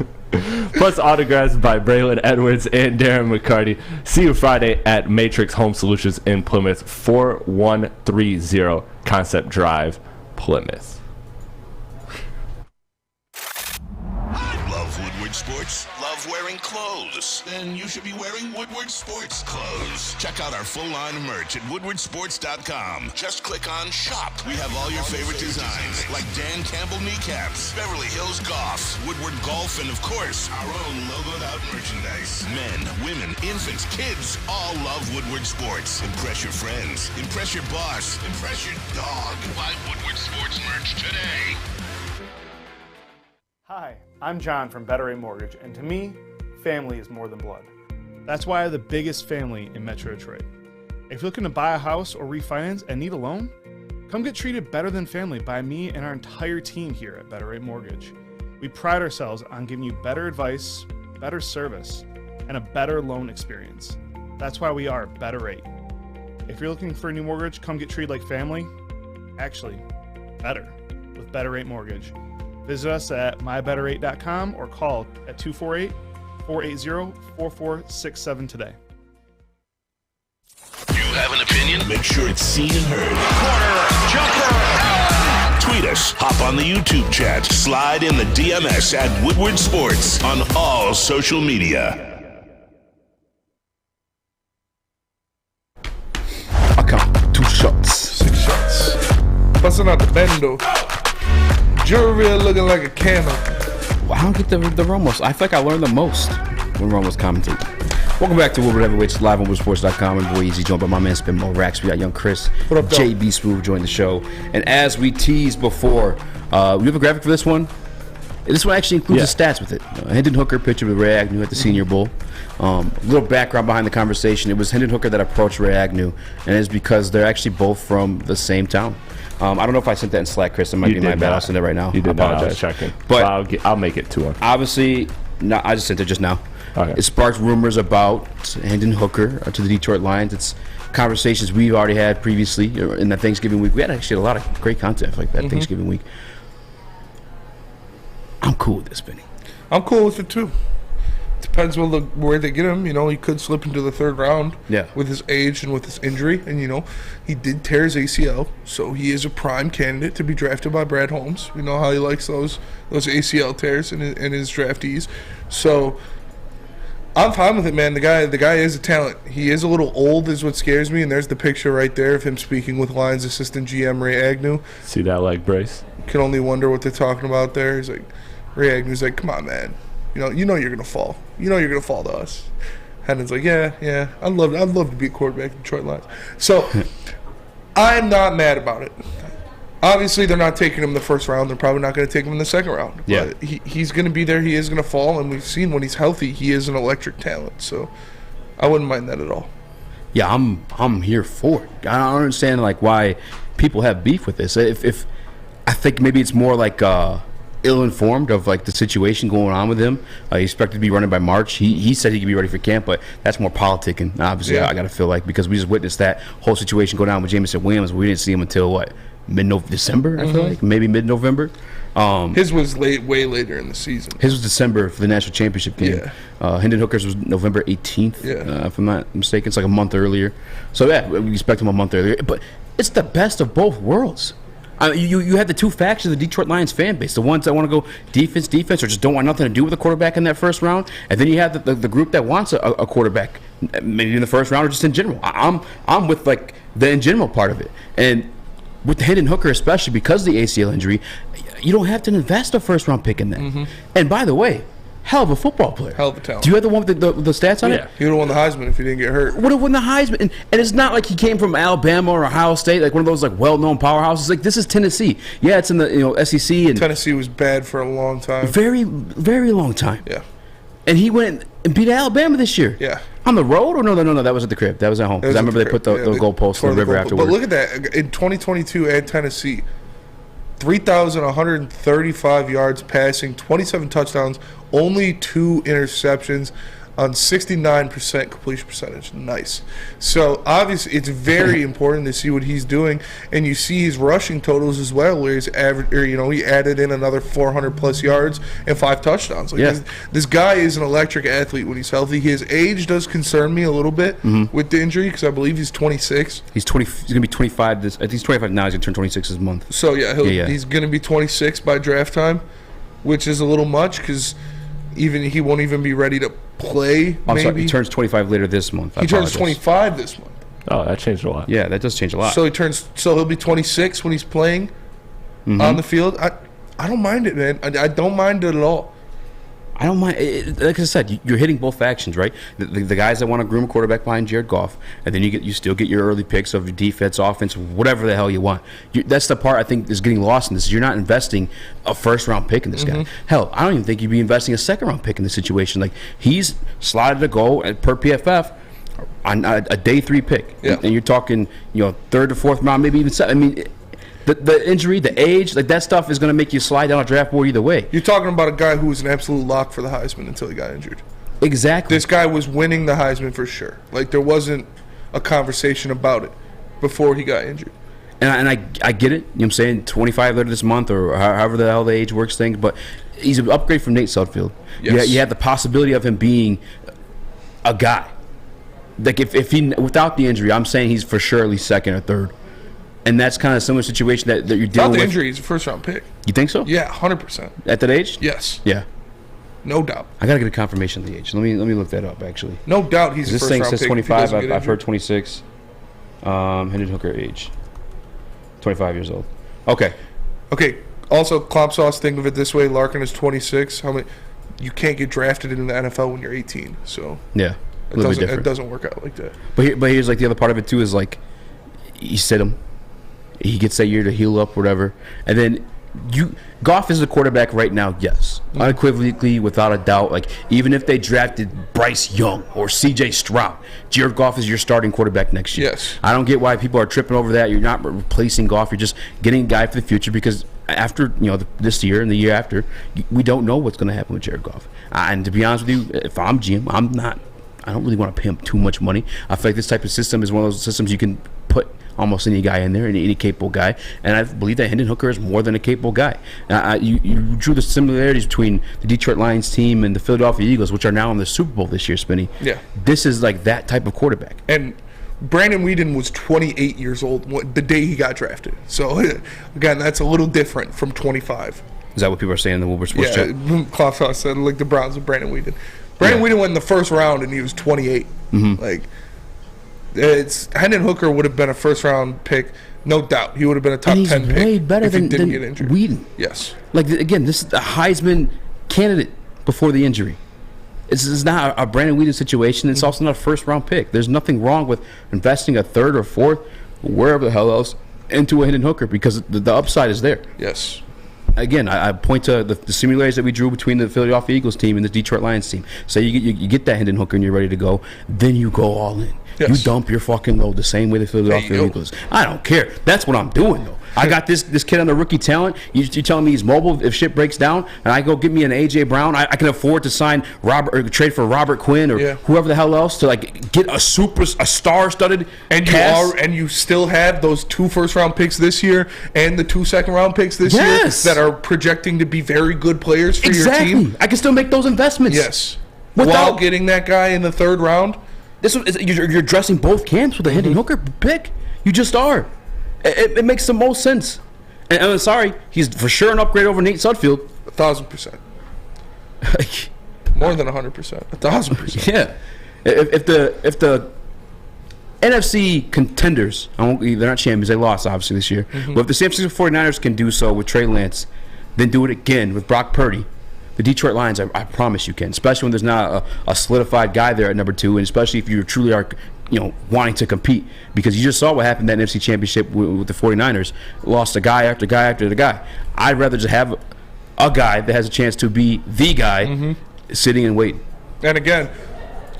Plus autographs by Braylon Edwards and Darren McCarty. See you Friday at Matrix Home Solutions in Plymouth, 4130 Concept Drive, Plymouth. Love Woodward Sports? Love wearing clothes? Then you should be wearing Woodward Sports clothes. Check out our full line of merch at woodwardsports.com. Just click on Shop. We have all your favorite designs, like Dan Campbell kneecaps, Beverly Hills Golf, Woodward Golf, and of course, our own logoed out merchandise. Men, women, infants, kids all love Woodward Sports. Impress your friends. Impress your boss. Impress your dog. Buy Woodward Sports merch today. Hi, I'm John from Better Rate Mortgage, and to me, family is more than blood. That's why I have the biggest family in Metro Detroit. If you're looking to buy a house or refinance and need a loan, come get treated better than family by me and our entire team here at Better Rate Mortgage. We pride ourselves on giving you better advice, better service, and a better loan experience. That's why we are Better Rate. If you're looking for a new mortgage, come get treated like family. Actually, better with Better Rate Mortgage. Visit us at mybetterrate.com or call at 248-480-4467 today. You have an opinion? Make sure it's seen and heard. Corner, jumper! Tweet us, hop on the YouTube chat, slide in the DMS at Woodward Sports on all social media. I count 2 shots. 6 shots. Busting out the bendo. Jewelry looking like a candle. I don't get the Romos. I feel like I learned the most when Romos commentate. Welcome back to Woodward Heavyweights live on woodsports.com. And boy, Eazy joined by my man Spin More Racks. We got young Chris. What up, JB Smooth joined the show. And as we teased before, we have a graphic for this one. This one actually includes the stats with it. Hendon Hooker pitched with Ray Agnew at the Senior Bowl. A little background behind the conversation. It was Hendon Hooker that approached Ray Agnew, and it's because they're actually both from the same town. I don't know if I sent that in Slack, Chris. It might be my bad. I'll send it right now. You did I apologize. Not. I was checking. But I'll make it to him. Obviously, I just sent it just now. Okay. It sparked rumors about Hendon Hooker to the Detroit Lions. It's conversations we've already had previously in the Thanksgiving week. We had actually a lot of great content like that Thanksgiving week. I'm cool with this, Benny. I'm cool with it too. Depends where they get him. He could slip into the third round with his age and with his injury. And, he did tear his ACL, so he is a prime candidate to be drafted by Brad Holmes. We know how he likes those ACL tears in his draftees. So I'm fine with it, man. The guy is a talent. He is a little old is what scares me, and there's the picture right there of him speaking with Lions assistant GM Ray Agnew. See that leg brace? Can only wonder what they're talking about there. He's like, Ray Agnew's like, come on, man. You know you're gonna fall. You know you're gonna fall to us. Hendon's like, yeah. I'd love to be a quarterback in Detroit Lions. So I'm not mad about it. Obviously, they're not taking him in the first round. They're probably not going to take him in the second round. Yeah. But he's going to be there. He is going to fall, and we've seen when he's healthy, he is an electric talent. So I wouldn't mind that at all. Yeah, I'm here for it. I don't understand why people have beef with this. If I think maybe it's more ill-informed of the situation going on with him. He expected to be running by March. He said he could be ready for camp, but that's more politicking. Obviously, I got to feel because we just witnessed that whole situation go down with Jameson Williams. We didn't see him until mid-December, I feel like, maybe mid-November. His was way later in the season. His was December for the national championship game. Yeah. Hendon Hooker's was November 18th, if I'm not mistaken. It's a month earlier. So, we expect him a month earlier. But it's the best of both worlds. You have the two factions of the Detroit Lions fan base. The ones that want to go defense, or just don't want nothing to do with a quarterback in that first round. And then you have the group that wants a quarterback, maybe in the first round or just in general. I'm with the in general part of it. And with Hendon Hooker, especially because of the ACL injury, you don't have to invest a first-round pick in that. And by the way, hell of a football player. Hell of a talent. Do you have the one with the stats on it? He would have won the Heisman if he didn't get hurt. Would have won the Heisman. And it's not like he came from Alabama or Ohio State, one of those well-known powerhouses. This is Tennessee. Yeah, it's in the SEC. And Tennessee was bad for a long time. Very, very long time. Yeah. And he went and beat Alabama this year. Yeah. On the road? Or no, that was at the crib. That was at home. Because I remember they put the goalpost in the river afterwards. But look at that. In 2022 at Tennessee, 3,135 yards passing, 27 touchdowns, only 2 interceptions on 69% completion percentage. Nice. So, obviously, it's very important to see what he's doing. And you see his rushing totals as well, where he's he added in another 400-plus yards and 5 touchdowns. This guy is an electric athlete when he's healthy. His age does concern me a little bit with the injury because I believe he's 26. He's 20. He's going to be 25. I think he's 25 now. He's going to turn 26 this month. So, he's going to be 26 by draft time, which is a little much because he won't even be ready to play. I'm sorry, he turns 25 later this month. He turns 25 this month. Oh, that changed a lot. Yeah, that does change a lot. So he'll be 26 when he's playing on the field. I don't mind it, man. I don't mind it at all. I don't mind. Like I said, you're hitting both factions, right? The guys that want to groom a quarterback behind Jared Goff, and then you still get your early picks of your defense, offense, whatever the hell you want. That's the part I think is getting lost in this. You're not investing a first-round pick in this guy. Hell, I don't even think you'd be investing a second-round pick in this situation. He's slotted to go per PFF on a day 3 pick, and you're talking, third to fourth round, maybe even second. I mean. The injury, the age, that stuff is going to make you slide down a draft board either way. You're talking about a guy who was an absolute lock for the Heisman until he got injured. Exactly. This guy was winning the Heisman for sure. There wasn't a conversation about it before he got injured. And I get it. I'm saying 25 later this month or however the hell the age works things, but he's an upgrade from Nate Sudfeld. Yes. You have the possibility of him being a guy. If he without the injury, I'm saying he's for sure at least second or third. And that's kind of a similar situation that you're dealing with. Without the injury, he's a first-round pick. You think so? Yeah, 100%. At that age? Yes. Yeah. No doubt. I got to get a confirmation of the age. Let me look that up, actually. No doubt he's a first-round pick. This thing says 25. I've heard 26. Hendon Hooker age. 25 years old. Okay. Also, Clop Sauce, think of it this way. Larkin is 26. You can't get drafted in the NFL when you're 18. So yeah, it doesn't work out like that. But here's the other part of it, too, is you sit him. He gets that year to heal up, whatever. And then Goff is a quarterback right now, yes. Unequivocally, without a doubt, like even if they drafted Bryce Young or C.J. Stroud, Jared Goff is your starting quarterback next year. Yes. I don't get why people are tripping over that. You're not replacing Goff. You're just getting a guy for the future because after this year and the year after, we don't know what's going to happen with Jared Goff. And to be honest with you, if I'm GM, I don't really want to pay him too much money. I feel like this type of system is one of those systems you can put almost any guy in there, any capable guy, and I believe that Hendon Hooker is more than a capable guy. You drew the similarities between the Detroit Lions team and the Philadelphia Eagles, which are now in the Super Bowl this year, Spinny. Yeah. This is like that type of quarterback. And Brandon Weeden was 28 years old the day he got drafted. So, again, that's a little different from 25. Is that what people are saying in the Woodward Sports chat? Yeah, Klaus said, like the Browns with Brandon Weeden. Brandon Weeden went in the first round, and he was 28. Like, Hendon Hooker would have been a first-round pick, no doubt. He would have been a top 10 pick way better if than, he didn't than get injured. Weeden. Yes. Like, again, this is a Heisman candidate before the injury. This is not a Brandon Weeden situation. It's also not a first-round pick. There's nothing wrong with investing a third or fourth, wherever the hell else, into a Hendon Hooker because the upside is there. Yes. Again, I point to the similarities that we drew between the Philadelphia Eagles team and the Detroit Lions team. So you get that Hendon Hooker and you're ready to go. Then you go all in. Yes. You dump your fucking load the same way the Philadelphia Eagles. I don't care. That's what I'm doing, though. I got this kid on the rookie talent. You're telling me he's mobile if shit breaks down, and I go get me an A.J. Brown. I can afford to sign Robert or trade for Robert Quinn or whoever the hell else to like get a star-studded cast. And you still have those 2 first-round picks this year and the 2 second-round picks this year that are projecting to be very good players for your team. I can still make those investments. Yes. While getting that guy in the 3rd round. You're addressing both camps with a Hendon Hooker pick. You just are. It makes the most sense. And I'm sorry, he's for sure an upgrade over Nate Sudfeld. 1,000%. More than 100%. 1,000%. Yeah. If the NFC contenders, they're not champions, they lost obviously this year. But if the San Francisco 49ers can do so with Trey Lance, then do it again with Brock Purdy. The Detroit Lions, I promise you can, especially when there's not a solidified guy there at number 2, and especially if you truly are, wanting to compete, because you just saw what happened in that NFC Championship with the 49ers. Lost a guy after guy after the guy. I'd rather just have a guy that has a chance to be the guy sitting and waiting. And again,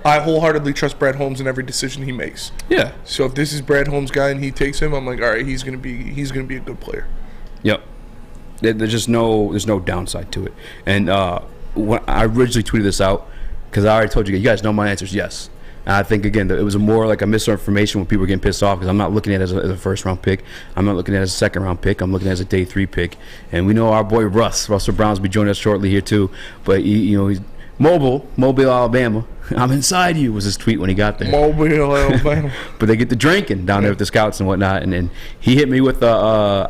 I wholeheartedly trust Brad Holmes in every decision he makes. Yeah. So if this is Brad Holmes' guy and he takes him, I'm like, all right, he's gonna be a good player. Yep. There's no downside to it. And when I originally tweeted this out, because I already told you guys know my answer is yes. And I think, again, that it was more like a misinformation when people were getting pissed off, because I'm not looking at it as a first-round pick. I'm not looking at it as a second-round pick. I'm looking at it as a day 3 pick. And we know our boy Russell Brown's will be joining us shortly here too. But he's Mobile, Alabama. I'm inside you was his tweet when he got there. Mobile, Alabama. But they get to drinking down there with the scouts and whatnot, and he hit me with I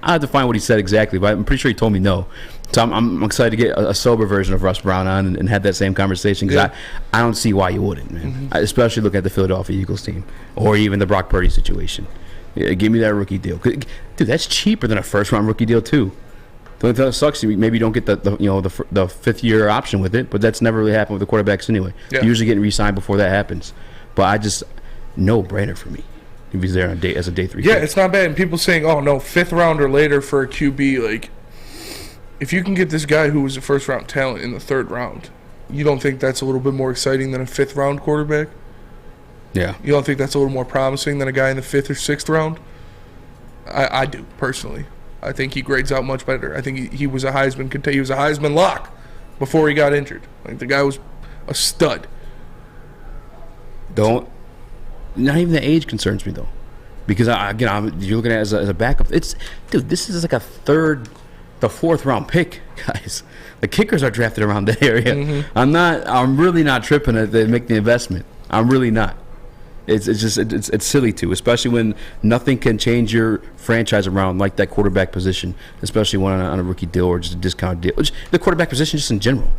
have to find what he said exactly, but I'm pretty sure he told me no. So I'm excited to get a sober version of Russ Brown on and have that same conversation, because I don't see why you wouldn't, man. I especially look at the Philadelphia Eagles team or even the Brock Purdy situation. Give me that rookie deal, dude. That's cheaper than a first round rookie deal too. The only thing that sucks, maybe you don't get the 5th year option with it, but that's never really happened with the quarterbacks anyway. Yeah. You're usually getting re-signed before that happens. But no brainer for me if he's there as a day 3. Yeah, it's not bad. And people saying, oh no, 5th round or later for a QB, like if you can get this guy who was a 1st round talent in the 3rd round, you don't think that's a little bit more exciting than a 5th round quarterback? Yeah. You don't think that's a little more promising than a guy in the 5th or 6th round? I do, personally. I think he grades out much better. I think he was a Heisman contender. He was a Heisman lock before he got injured. Like, the guy was a stud. Not even the age concerns me though, because you're looking at it as a backup. This is like the 4th round pick, guys. The kickers are drafted around that area. I'm really not tripping that they make the investment. I'm really not. It's silly too, especially when nothing can change your franchise around like that quarterback position, especially when on a rookie deal or just a discount deal. The quarterback position just in general.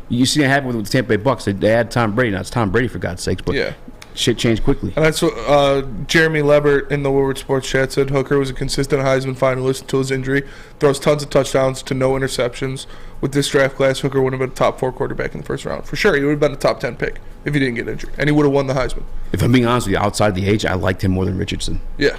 You see that happen with the Tampa Bay Bucks. They had Tom Brady. Now it's Tom Brady for God's sakes, but shit changed quickly. And that's what Jeremy Lebert in the Woodward Sports chat said. Hooker was a consistent Heisman finalist until his injury. Throws tons of touchdowns to no interceptions. With this draft class, Hooker would have been a top 4 quarterback in the 1st round. For sure, he would have been a top 10 pick if he didn't get injured. And he would have won the Heisman. If I'm being honest with you, outside the age, I liked him more than Richardson. Yeah.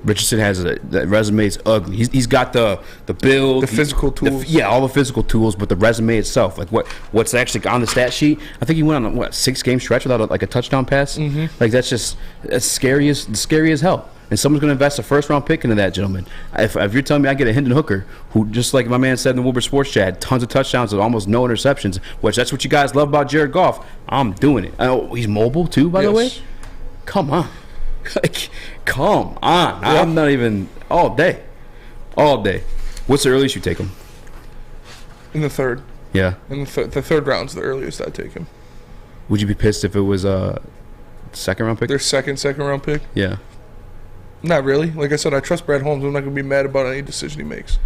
Richardson has the resume is ugly. He's got the build, the physical tools. All the physical tools, but the resume itself, like what's actually on the stat sheet. I think he went on a 6-game stretch without a touchdown pass. Like that's scary as hell. And someone's going to invest a first-round pick into that gentleman. If you're telling me I get a Hendon hooker, who, just like my man said in the Woodward Sports Chat, had tons of touchdowns with almost no interceptions, which that's what you guys love about Jared Goff, I'm doing it. Oh, he's mobile too, by the way? Come on. Like, come on. Yeah. I'm not even all day. What's the earliest you take him? In the third. Yeah. In the third round's the earliest I'd take him. Would you be pissed if it was a second-round pick? Their second-round pick? Yeah. Not really. Like I said, I trust Brad Holmes. I'm not going to be mad about any decision he makes.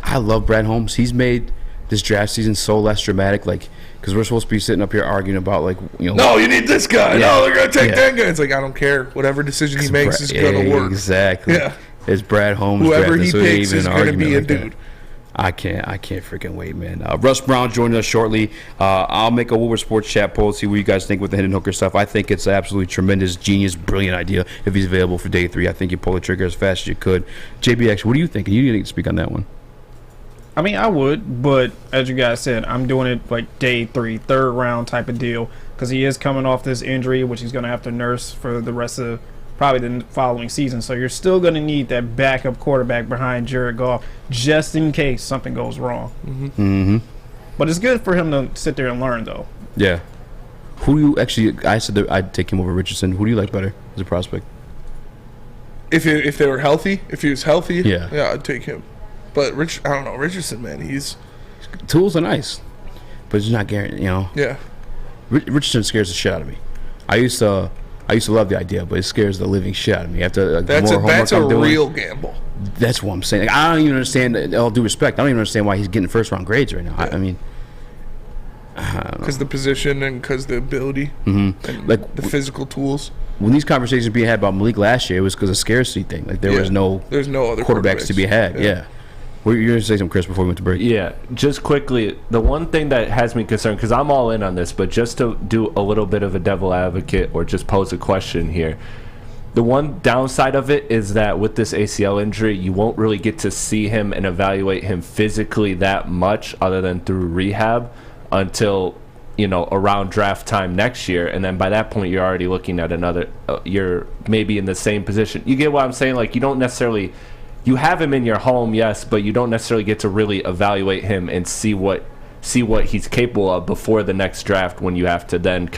I love Brad Holmes. He's made this draft season so less dramatic, like, because we're supposed to be sitting up here arguing about, like, no, you need this guy. No, they're going to take that guy. It's like, I don't care. Whatever decision he makes is going to work. Exactly. Yeah. It's Brad Holmes. Whoever he picks is going to be a dude. I can't freaking wait, man. Russ Brown joining us shortly. I'll make a Woodward Sports Chat poll, see what you guys think with the Hendon Hooker stuff. I think it's absolutely tremendous, genius, brilliant idea. If he's available for day 3, I think you pull the trigger as fast as you could. JBX, what do you think? You need to speak on that one. I mean, I would, but as you guys said, I'm doing it like day 3, third round type of deal, because he is coming off this injury, which he's going to have to nurse for the rest of probably the following season. So you're still going to need that backup quarterback behind Jared Goff just in case something goes wrong. But it's good for him to sit there and learn, though. Yeah. Who do you actually? I said that I'd take him over Richardson. Who do you like better as a prospect? If they were healthy, if he was healthy, yeah, I'd take him. But I don't know, Richardson, man, he's tools are nice, but it's not guaranteed. Yeah. Richardson scares the shit out of me. I used to love the idea, but it scares the living shit out of me. After that's a real gamble. That's what I'm saying. Like, I don't even understand. All due respect, I don't even understand why he's getting first-round grades right now. Yeah. I mean, because the position and because the ability, and like the physical tools. When these conversations being had about Malik last year, it was because of scarcity thing. Like there's no other quarterbacks to be had. Yeah. You're going to say something, Chris, before we went to break? Yeah, just quickly, the one thing that has me concerned, because I'm all in on this, but just to do a little bit of a devil advocate or just pose a question here, the one downside of it is that with this ACL injury, you won't really get to see him and evaluate him physically that much other than through rehab until, around draft time next year. And then by that point, you're already looking at another, you're maybe in the same position. You get what I'm saying? Like, you don't necessarily... You have him in your home, yes, but you don't necessarily get to really evaluate him and see what he's capable of before the next draft, when you have to then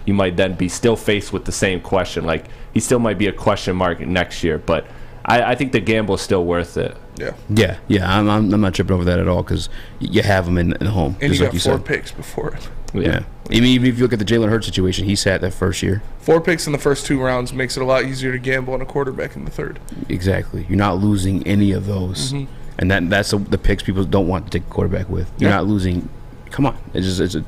you might then be still faced with the same question. Like, he still might be a question mark next year, but I think the gamble is still worth it. Yeah. I'm not tripping over that at all, because you have him in the home. And you got 4 picks before it. Yeah. Even if you look at the Jalen Hurts situation, he sat that first year. 4 picks in the first 2 rounds makes it a lot easier to gamble on a quarterback in the third. Exactly. You're not losing any of those. And that's the picks people don't want to take a quarterback with. You're not losing. Come on. It's a,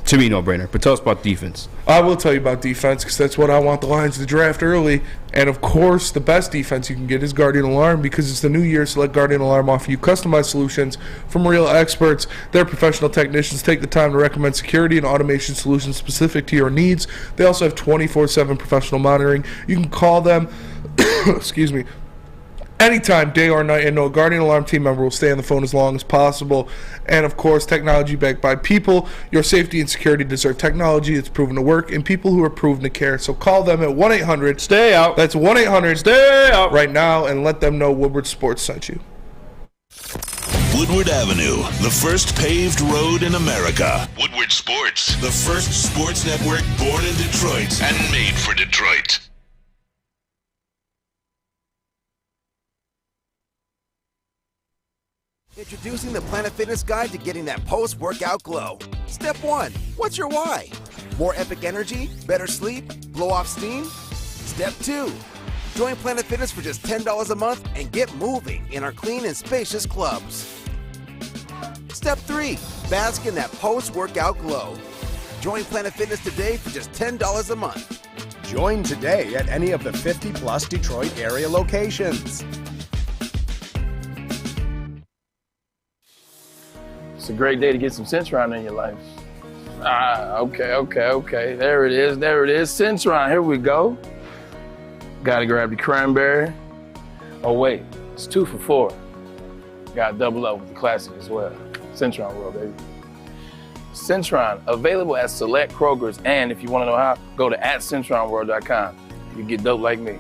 to me, no-brainer. But tell us about defense. I will tell you about defense, because that's what I want the Lions to draft early. And, of course, the best defense you can get is Guardian Alarm, because it's the new year, so let Guardian Alarm offer you customized solutions from real experts. Their professional technicians take the time to recommend security and automation solutions specific to your needs. They also have 24/7 professional monitoring. You can call them, excuse me, anytime, day or night, and no Guardian Alarm team member will stay on the phone as long as possible. And, of course, technology backed by people. Your safety and security deserve technology that's proven to work and people who are proven to care. So call them at 1-800-STAY-OUT. That's 1-800-STAY-OUT right now, and let them know Woodward Sports sent you. Woodward Avenue, the first paved road in America. Woodward Sports, the first sports network born in Detroit and made for Detroit. Introducing the Planet Fitness Guide to getting that post-workout glow. Step 1, what's your why? More epic energy, better sleep, blow off steam? Step 2, join Planet Fitness for just $10 a month and get moving in our clean and spacious clubs. Step 3, bask in that post-workout glow. Join Planet Fitness today for just $10 a month. Join today at any of the 50-plus Detroit area locations. It's a great day to get some Sensoron in your life. Okay. There it is. Sensoron, here we go. Gotta grab the cranberry, Oh wait, it's 2 for $4. Got to double up with the classic as well. Centron World, baby. Centron, available at select Krogers, and if you want to know how, go to @centronworld.com. You get dope like me.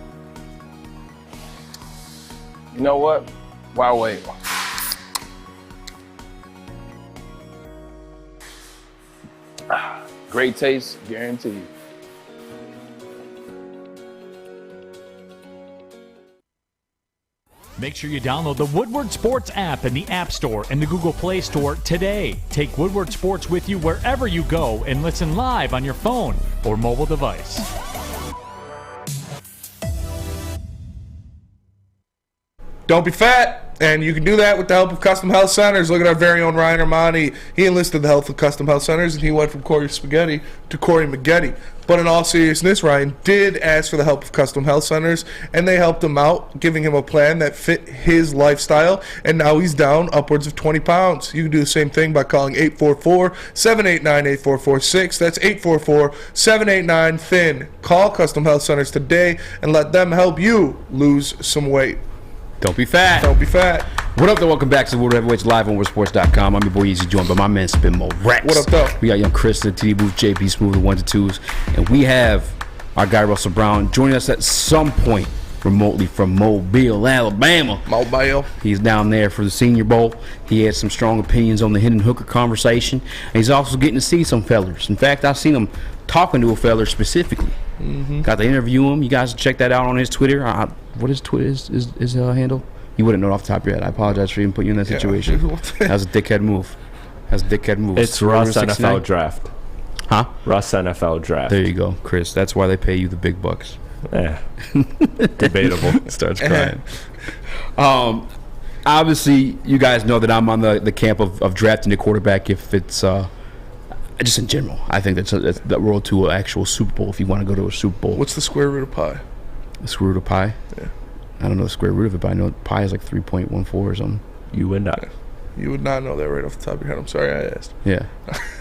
You know what? Why wait? Great taste, guaranteed. Make sure you download the Woodward Sports app in the App Store and the Google Play Store today. Take Woodward Sports with you wherever you go and listen live on your phone or mobile device. Don't be fat. And you can do that with the help of Custom Health Centers. Look at our very own Ryan Ermanni. He enlisted the help of Custom Health Centers, and he went from Corey Spaghetti to Corey Maggette. But in all seriousness, Ryan did ask for the help of Custom Health Centers, and they helped him out, giving him a plan that fit his lifestyle, and now he's down upwards of 20 pounds. You can do the same thing by calling 844-789-8446. That's 844-789-THIN. Call Custom Health Centers today and let them help you lose some weight. Don't be fat. Don't be fat. What up, though? Welcome back to the World Heavyweights live on WoodsportsCom. I'm your boy Eazy, joined by my man Spin Mo Rex. What up, though? We got young Chris, the TD Booth, JP Smooth, the 1s and 2s, and we have our guy Russell Brown joining us at some point remotely from Mobile, Alabama. Mobile. He's down there for the Senior Bowl. He has some strong opinions on the Hendon Hooker conversation, and he's also getting to see some fellers. In fact, I've seen him talking to a feller specifically. Got to interview him. You guys check that out on his Twitter. What is Twitter? His handle? You wouldn't know it off the top of your head. I apologize for even putting you in that situation. That was a dickhead move. It's Russ NFL Draft. Huh? Russ NFL Draft. There you go, Chris. That's why they pay you the big bucks. Yeah. Debatable. Starts crying. Obviously, you guys know that I'm on the camp of drafting a quarterback if it's just in general. I think that's the road to an actual Super Bowl if you want to go to a Super Bowl. What's the square root of pi? The square root of pi? Yeah. I don't know the square root of it, but I know pi is like 3.14 or something. You would not. Yeah. You would not know that right off the top of your head. I'm sorry I asked. Yeah.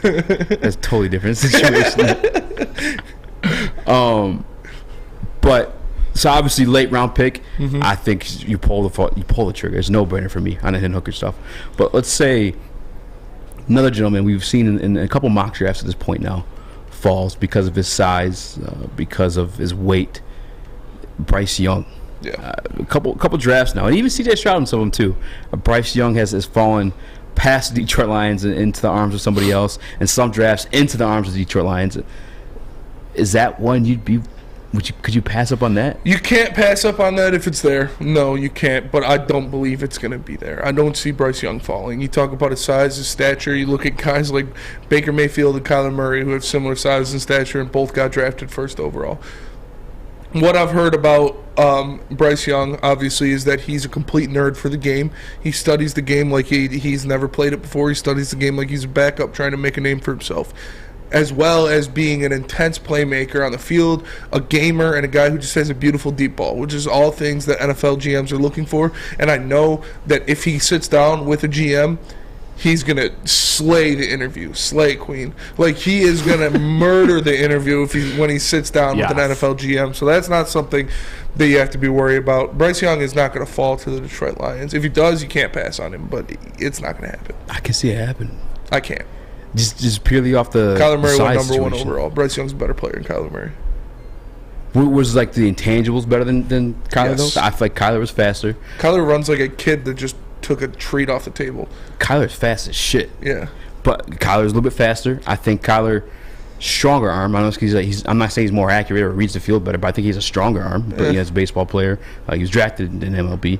That's a totally different situation. But so obviously late round pick, I think you pull the trigger. It's no brainer for me on the Hendon Hooker stuff. But let's say another gentleman we've seen in a couple mock drafts at this point now falls because of his size, because of his weight. Bryce Young. Yeah. A couple drafts now, and even CJ Stroud in some of them too. Bryce Young has fallen past the Detroit Lions and into the arms of somebody else, and some drafts into the arms of the Detroit Lions. Is that one could you pass up on that? You can't pass up on that if it's there. No, you can't, but I don't believe it's going to be there. I don't see Bryce Young falling. You talk about his size, his stature. You look at guys like Baker Mayfield and Kyler Murray who have similar size and stature and both got drafted first overall. What I've heard about Bryce Young, obviously, is that he's a complete nerd for the game. He studies the game like he's never played it before. He studies the game like he's a backup trying to make a name for himself, as well as being an intense playmaker on the field, a gamer, and a guy who just has a beautiful deep ball, which is all things that NFL GMs are looking for. And I know that if he sits down with a GM, he's going to slay the interview. Slay Queen. Like, he is going to murder the interview when he sits down with an NFL GM. So that's not something that you have to be worried about. Bryce Young is not going to fall to the Detroit Lions. If he does, you can't pass on him, but it's not going to happen. I can see it happen. I can't. Just purely off the Kyler Murray went size number one situation. overall. Bryce Young's a better player than Kyler Murray. Was like the intangibles better than Kyler Yes. though? I feel like Kyler was faster. Kyler runs like a kid that just took a treat off the table. Kyler's fast as shit. Yeah. But Kyler's a little bit faster. I think Kyler stronger arm. I don't know if I'm not saying he's more accurate or reads the field better, but I think he's a stronger arm. But he has a baseball player. He was drafted in MLB.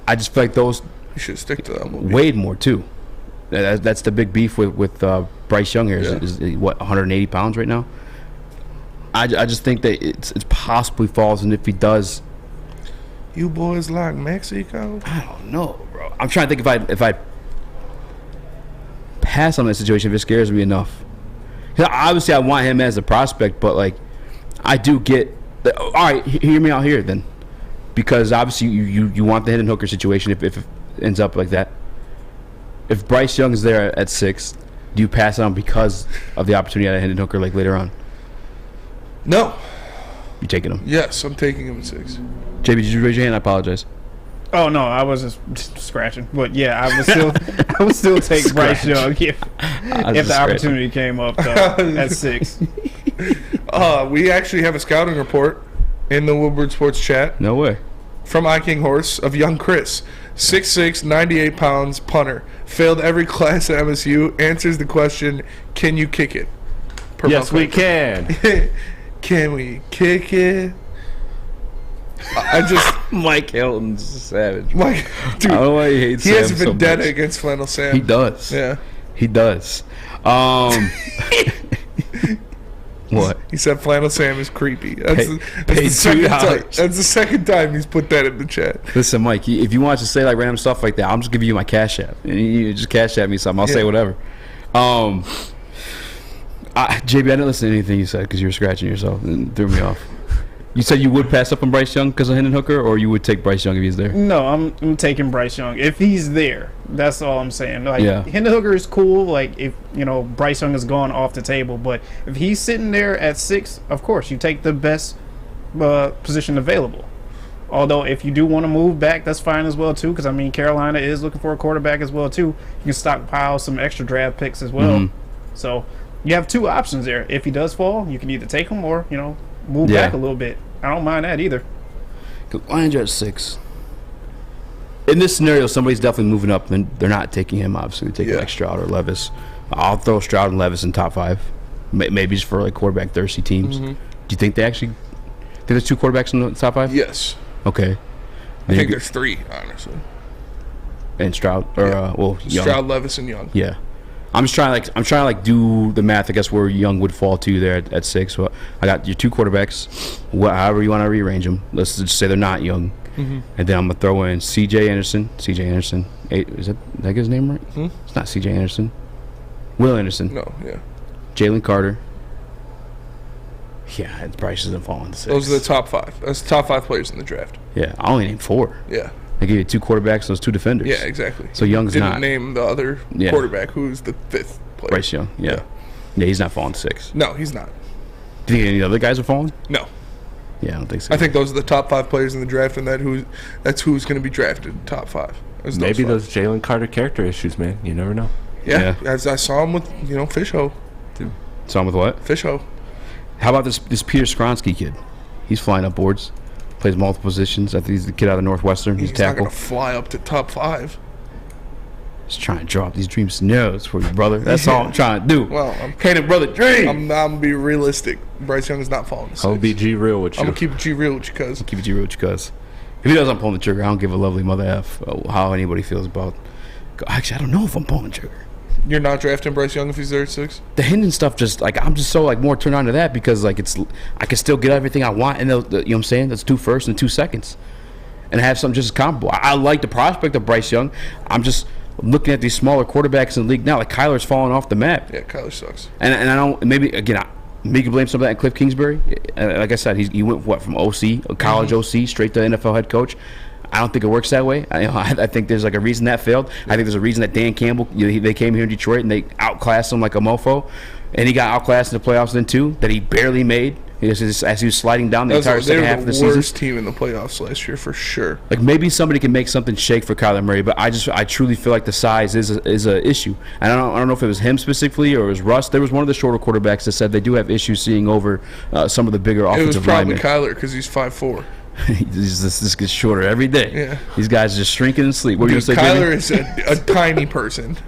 I just feel like those You should stick to that. weighed more too. That's the big beef with Bryce Young here. Is what, 180 pounds right now? I just think that it's possibly falls, and if he does, you boys like Mexico? I don't know, bro. I'm trying to think if I pass on that situation, if it scares me enough. 'Cause obviously I want him as a prospect, but like I do get. All right, hear me out here then, because obviously you want the Hendon Hooker situation if it ends up like that. If Bryce Young is there at 6, do you pass on because of the opportunity at Hendon Hooker like later on? No. You taking him? Yes, I'm taking him at 6. JB, did you raise your hand? I apologize. Oh no, I was just scratching, but yeah, I would still take Bryce Young if the opportunity came up at 6. We actually have a scouting report in the Woodward Sports chat. No way. From iKing Horse of young Chris, 6'6", 98 pounds, punter, failed every class at MSU. Answers the question, "Can you kick it?" Yes, we can. Can we kick it? I just Mike Hilton's savage. Mike, dude, I don't know why he hates he Sam has a so vendetta much. against Flannel Sam. He does. Yeah, he does. What? He said Flannel Sam is creepy. That's Pay $2. That's the second time he's put that in the chat. Listen, Mike, if you want to say like random stuff like that, I'm just giving you my Cash App. And you just Cash App me something. I'll say whatever. JB, I didn't listen to anything you said because you were scratching yourself and threw me off. You said you would pass up on Bryce Young because of Hendon Hooker, or you would take Bryce Young if he's there? No, I'm taking Bryce Young if he's there. That's all I'm saying. Like, Yeah. Hendon Hooker is cool. Like, if Bryce Young is gone off the table, but if he's sitting there at 6, of course you take the best position available. Although if you do want to move back, that's fine as well too. Because I mean, Carolina is looking for a quarterback as well too. You can stockpile some extra draft picks as well. Mm-hmm. So you have 2 options there. If he does fall, you can either take him or move back a little bit. I don't mind that either. Lions are at 6. In this scenario, somebody's definitely moving up, and they're not taking him. Obviously, they're taking like Stroud or Levis. I'll throw Stroud and Levis in top 5, maybe just for like quarterback thirsty teams. Mm-hmm. Do you think they actually? Think there's 2 quarterbacks in the top 5? Yes. Okay. I think there's 3, honestly. And Stroud or Young. Stroud, Levis, and Young. Yeah. I'm trying to do the math. I guess where Young would fall to there at 6. So I got your 2 quarterbacks. However you want to rearrange them. Let's just say they're not Young, and then I'm gonna throw in C.J. Anderson. Is that his name right? Hmm? It's not C.J. Anderson. Will Anderson. No, yeah. Jalen Carter. Yeah, Bryce isn't falling to 6. Those are the top 5. That's the top 5 players in the draft. Yeah, I only named 4. Yeah. I gave you 2 quarterbacks and those 2 defenders. Yeah, exactly. So Young's Didn't not. name the other quarterback, who's the 5th player. Bryce Young. Yeah, he's not falling to 6. No, he's not. Do you think any other guys are falling? No. Yeah, I don't think so. I think those are the top 5 players in the draft, and that's who's going to be drafted in top 5. Maybe those Jalen Carter character issues, man. You never know. Yeah. As I saw him with Fishhoe. Saw him with what? Fishhoe. How about this Peter Skronsky kid? He's flying up boards. Plays multiple positions. I think he's the kid out of Northwestern. He's not tackle. going to fly up to top 5. Just trying to drop these dream scenarios for you, brother. That's all I'm trying to do. Well, Hated brother dream. I'm going to be realistic. Bryce Young is not falling to 6. I'll be G real with you. I'm going to keep it G real with you, cuz. Keep it G real with you, cuz. If he does, I'm pulling the trigger. I don't give a lovely mother F how anybody feels about. Actually, I don't know if I'm pulling the trigger. You're not drafting Bryce Young if he's there at 6? The Hendon stuff, I'm just so more turned on to that because I can still get everything I want, and you know what I'm saying? That's 2 firsts and 2 seconds, and have something just as comparable. I like the prospect of Bryce Young. I'm just looking at these smaller quarterbacks in the league now. Like Kyler's falling off the map. Yeah, Kyler sucks. And I don't maybe you can blame some of that on Cliff Kingsbury. Like I said, he went from OC, college OC, straight to NFL head coach. I don't think it works that way. I think there's a reason that failed. I think there's a reason that Dan Campbell, they came here in Detroit and they outclassed him like a mofo, and he got outclassed in the playoffs then too. That he barely made as he was sliding down the entire second half of the season. They were the worst team in the playoffs last year for sure. Like maybe somebody can make something shake for Kyler Murray, but I truly feel like the size is a issue. And I don't know if it was him specifically or it was Russ. There was one of the shorter quarterbacks that said they do have issues seeing over some of the bigger offensive linemen. It was probably Kyler because he's 5'4". This gets shorter every day. Yeah. These guys are just shrinking and sleep. What Dude, are you say, Kyler Jimmy? is a tiny person.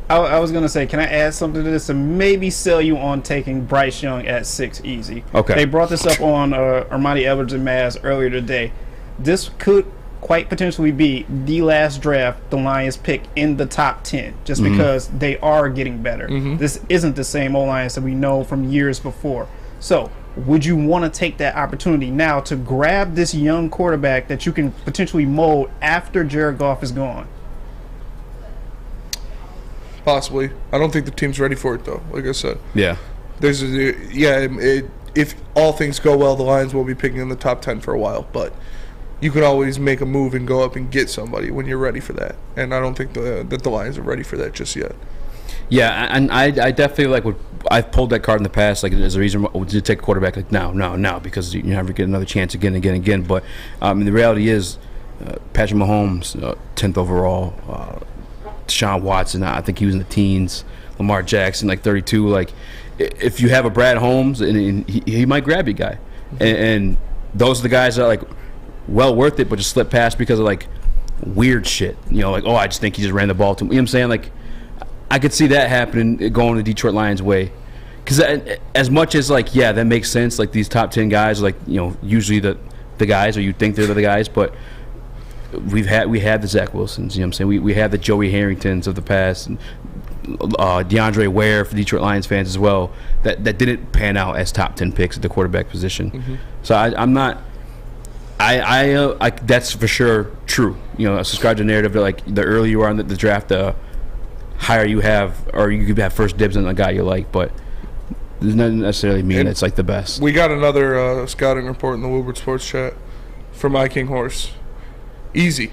I was gonna say, can I add something to this to maybe sell you on taking Bryce Young at 6 easy? Okay. They brought this up on Ermanni Edwards and Maz earlier today. This could quite potentially be the last draft the Lions pick in the top 10, just because they are getting better. This isn't the same old Lions that we know from years before. So, would you want to take that opportunity now to grab this young quarterback that you can potentially mold after Jared Goff is gone? Possibly. I don't think the team's ready for it, though, like I said. Yeah. If all things go well, the Lions will be picking in the top 10 for a while, but you can always make a move and go up and get somebody when you're ready for that. And I don't think that the Lions are ready for that just yet. Yeah, and I definitely I've pulled that card in the past, like as a reason to take a quarterback, like now, because you never get another chance again. But the reality is, Patrick Mahomes, 10th overall. Deshaun Watson, I think he was in the teens. Lamar Jackson, like 32. Like, if you have a Brad Holmes, and he might grab you, guy. And those are the guys that are, like, well worth it, but just slip past because of, like, weird shit. You know, like, I just think he just ran the ball to me. You know what I'm saying? Like, I could see that happening, going the Detroit Lions way. Because as much as, like, yeah, that makes sense. Like, these top 10 guys, like, you know, usually the guys, or you think they're the guys, but we had the Zach Wilsons. You know what I'm saying? We had the Joey Harringtons of the past, and DeAndre Ware for Detroit Lions fans as well. That didn't pan out as top 10 picks at the quarterback position. Mm-hmm. So I'm not. I that's for sure true. You know, I subscribe to the narrative that, like, the earlier you are in the draft, the higher you have, or you could have first dibs on a guy you like, but it doesn't necessarily mean it's like the best. We got another scouting report in the Woodward Sports chat from My King Horse. Eazy,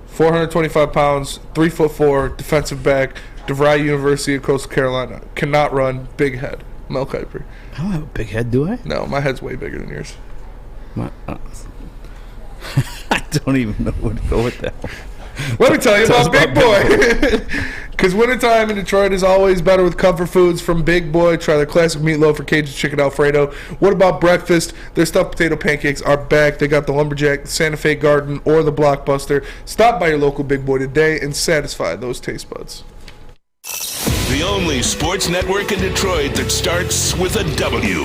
425 pounds, 3'4", defensive back, DeVry University of Coastal Carolina. Cannot run, big head. Mel Kiper. I don't have a big head, do I? No, my head's way bigger than yours. I don't even know where to go with that one. Let me tell you about Big Boy. Because wintertime in Detroit is always better with comfort foods from Big Boy. Try their classic meatloaf or Cajun chicken Alfredo. What about breakfast? Their stuffed potato pancakes are back. They got the Lumberjack, the Santa Fe Garden, or the Blockbuster. Stop by your local Big Boy today and satisfy those taste buds. The only sports network in Detroit that starts with a W.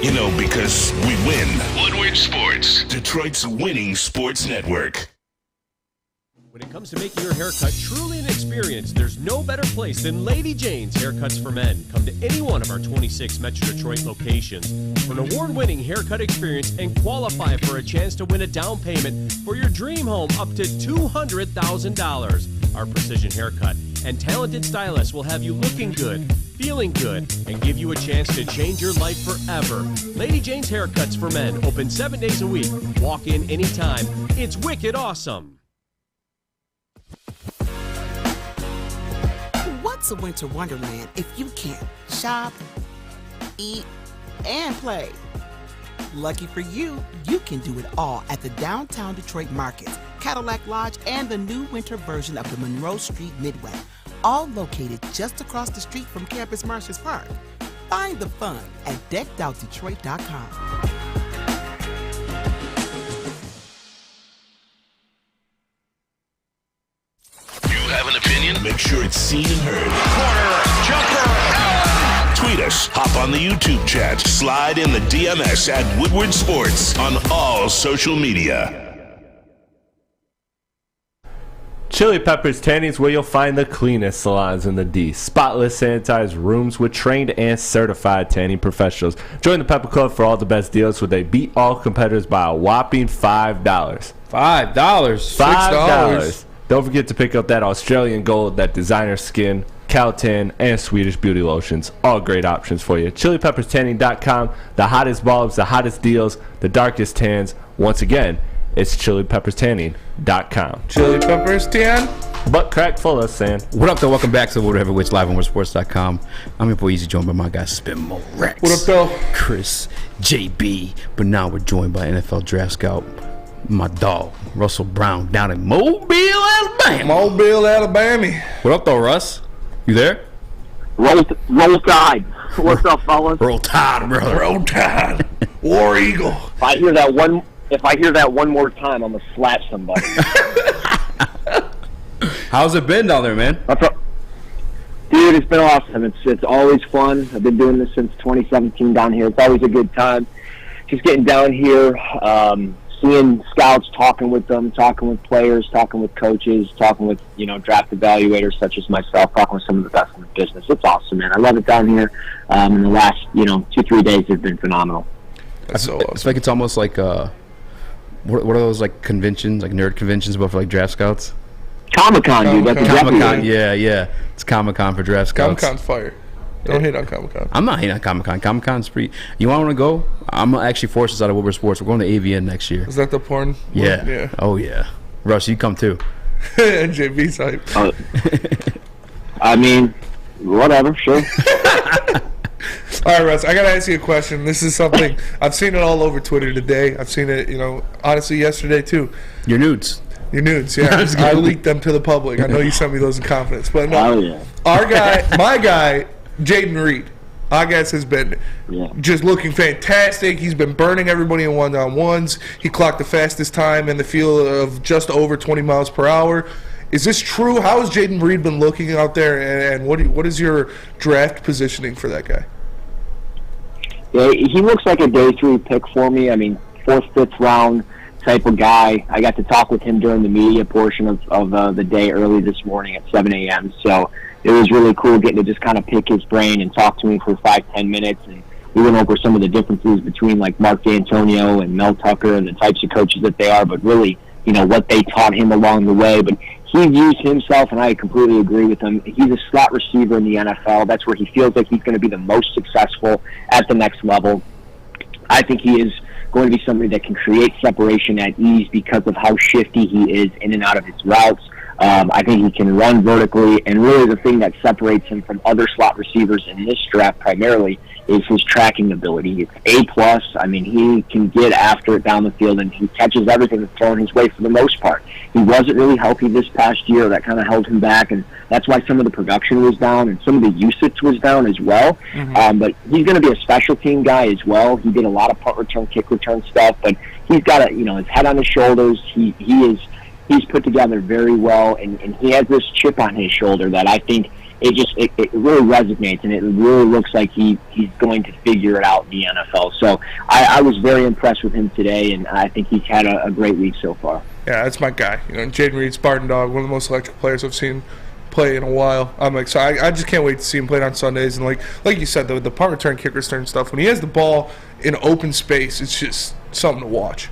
You know, because we win. Woodward Sports, Detroit's winning sports network. When it comes to making your haircut truly an experience, there's no better place than Lady Jane's Haircuts for Men. Come to any one of our 26 Metro Detroit locations for an award-winning haircut experience and qualify for a chance to win a down payment for your dream home up to $200,000. Our precision haircut and talented stylists will have you looking good, feeling good, and give you a chance to change your life forever. Lady Jane's Haircuts for Men, open 7 days a week. Walk in anytime. It's wicked awesome. What's a winter wonderland if you can't shop, eat, and play? Lucky for you, you can do it all at the Downtown Detroit Markets, Cadillac Lodge, and the new winter version of the Monroe Street Midway, all located just across the street from Campus Martius Park. Find the fun at deckedoutdetroit.com. Have an opinion? Make sure it's seen and heard. Corner, jumper, tweet us, hop on the YouTube chat, slide in the DMS at Woodward Sports on all social media. Chili Peppers Tanning is where you'll find the cleanest salons in the D. Spotless, sanitized rooms with trained and certified tanning professionals. Join the Pepper Club for all the best deals where they beat all competitors by a whopping $5. $5? $6. Don't forget to pick up that Australian Gold, that designer skin, cow tan, and Swedish beauty lotions. All great options for you. ChiliPeppersTanning.com. The hottest bulbs, the hottest deals, the darkest tans. Once again, it's ChiliPeppersTanning.com. Chili Peppers Tan. Butt crack full of sand. What up, though? Welcome back to the Woodward Heavyweights live on WoodSports.com. I'm your boy Eazy, joined by my guy Spin Rex. What up, though? Chris, JB. But now we're joined by NFL draft scout, my dog, Russell Brown, down in Mobile, Alabama. What up, though, Russ? You there? Roll Tide. What's up, fellas? Roll Tide, brother. Roll Tide. War Eagle. If I hear that one more time, I'm gonna slap somebody. How's it been down there, man? Dude, it's been awesome. It's always fun. I've been doing this since 2017 down here. It's always a good time. Just getting down here, seeing scouts, talking with them, talking with players, talking with coaches, talking with, draft evaluators such as myself, talking with some of the best in the business. It's awesome, man. I love it down here. In the last, 2-3 days have been phenomenal. That's so awesome. It's like it's almost like what are those like conventions, like nerd conventions, but for like draft scouts? Comic-Con, dude. That's exactly Comic-Con, yeah. It's Comic-Con for draft scouts. Comic-Con's fire. Don't hate on Comic-Con. I'm not hating on Comic-Con. Comic-Con's pretty. You want to go? I'm actually forced us out of Woodward Sports. We're going to AVN next year. Is that the porn? Yeah. Yeah. Oh, yeah. Russ, you come too. And JB's hype. I mean, whatever, sure. All right, Russ, I got to ask you a question. This is something, I've seen it all over Twitter today. I've seen it, honestly, yesterday too. Your nudes. Your nudes, yeah. I leaked them to the public. I know you sent me those in confidence. But no, Oh, yeah. my guy, Jaden Reed, I guess has been just looking fantastic. He's been burning everybody in one-on-ones. He clocked the fastest time in the field of just over 20 miles per hour. Is this true? How has Jaden Reed been looking out there, and what is your draft positioning for that guy? Yeah, he looks like a day 3 pick for me. I mean, 4th, 5th round type of guy. I got to talk with him during the media portion of the day early this morning at 7 a.m. So it was really cool getting to just kind of pick his brain and talk to him for 5-10 minutes. And we went over some of the differences between like Mark D'Antonio and Mel Tucker and the types of coaches that they are, but really, what they taught him along the way. But he views himself, and I completely agree with him, he's a slot receiver in the NFL. That's where he feels like he's going to be the most successful at the next level. I think he is going to be somebody that can create separation at ease because of how shifty he is in and out of his routes. I think he can run vertically, and really the thing that separates him from other slot receivers in this draft primarily is his tracking ability. It's A+. I mean, he can get after it down the field, and he catches everything that's thrown his way for the most part. He wasn't really healthy this past year. That kind of held him back, and that's why some of the production was down and some of the usage was down as well. But he's going to be a special team guy as well. He did a lot of punt return, kick return stuff, but he's got his head on his shoulders. He's put together very well, and he has this chip on his shoulder that I think it really resonates, and it really looks like he's going to figure it out in the NFL. So I was very impressed with him today, and I think he's had a great week so far. Yeah, that's my guy. Jaden Reed, Spartan Dog, one of the most electric players I've seen play in a while. I'm excited. I just can't wait to see him play on Sundays. And like you said, the punt return, kick return stuff, when he has the ball in open space, it's just something to watch.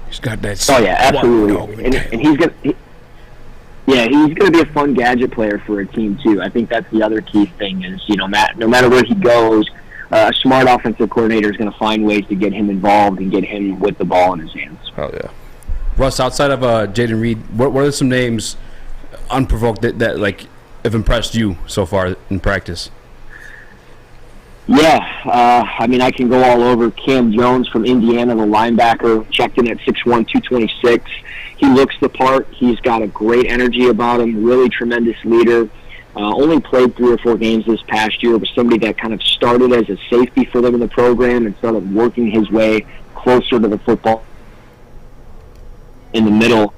He's got that. Oh yeah, absolutely. And he's gonna. He's going to be a fun gadget player for a team too. I think that's the other key thing is, no matter where he goes, a smart offensive coordinator is going to find ways to get him involved and get him with the ball in his hands. Oh yeah. Russ, outside of Jaden Reed, what are some names unprovoked that like have impressed you so far in practice? Yeah, I can go all over. Cam Jones from Indiana, the linebacker, checked in at 6'1", 226. He looks the part. He's got a great energy about him, really tremendous leader. Only played 3 or 4 games this past year. Was somebody that kind of started as a safety for them in the program and started working his way closer to the football in the middle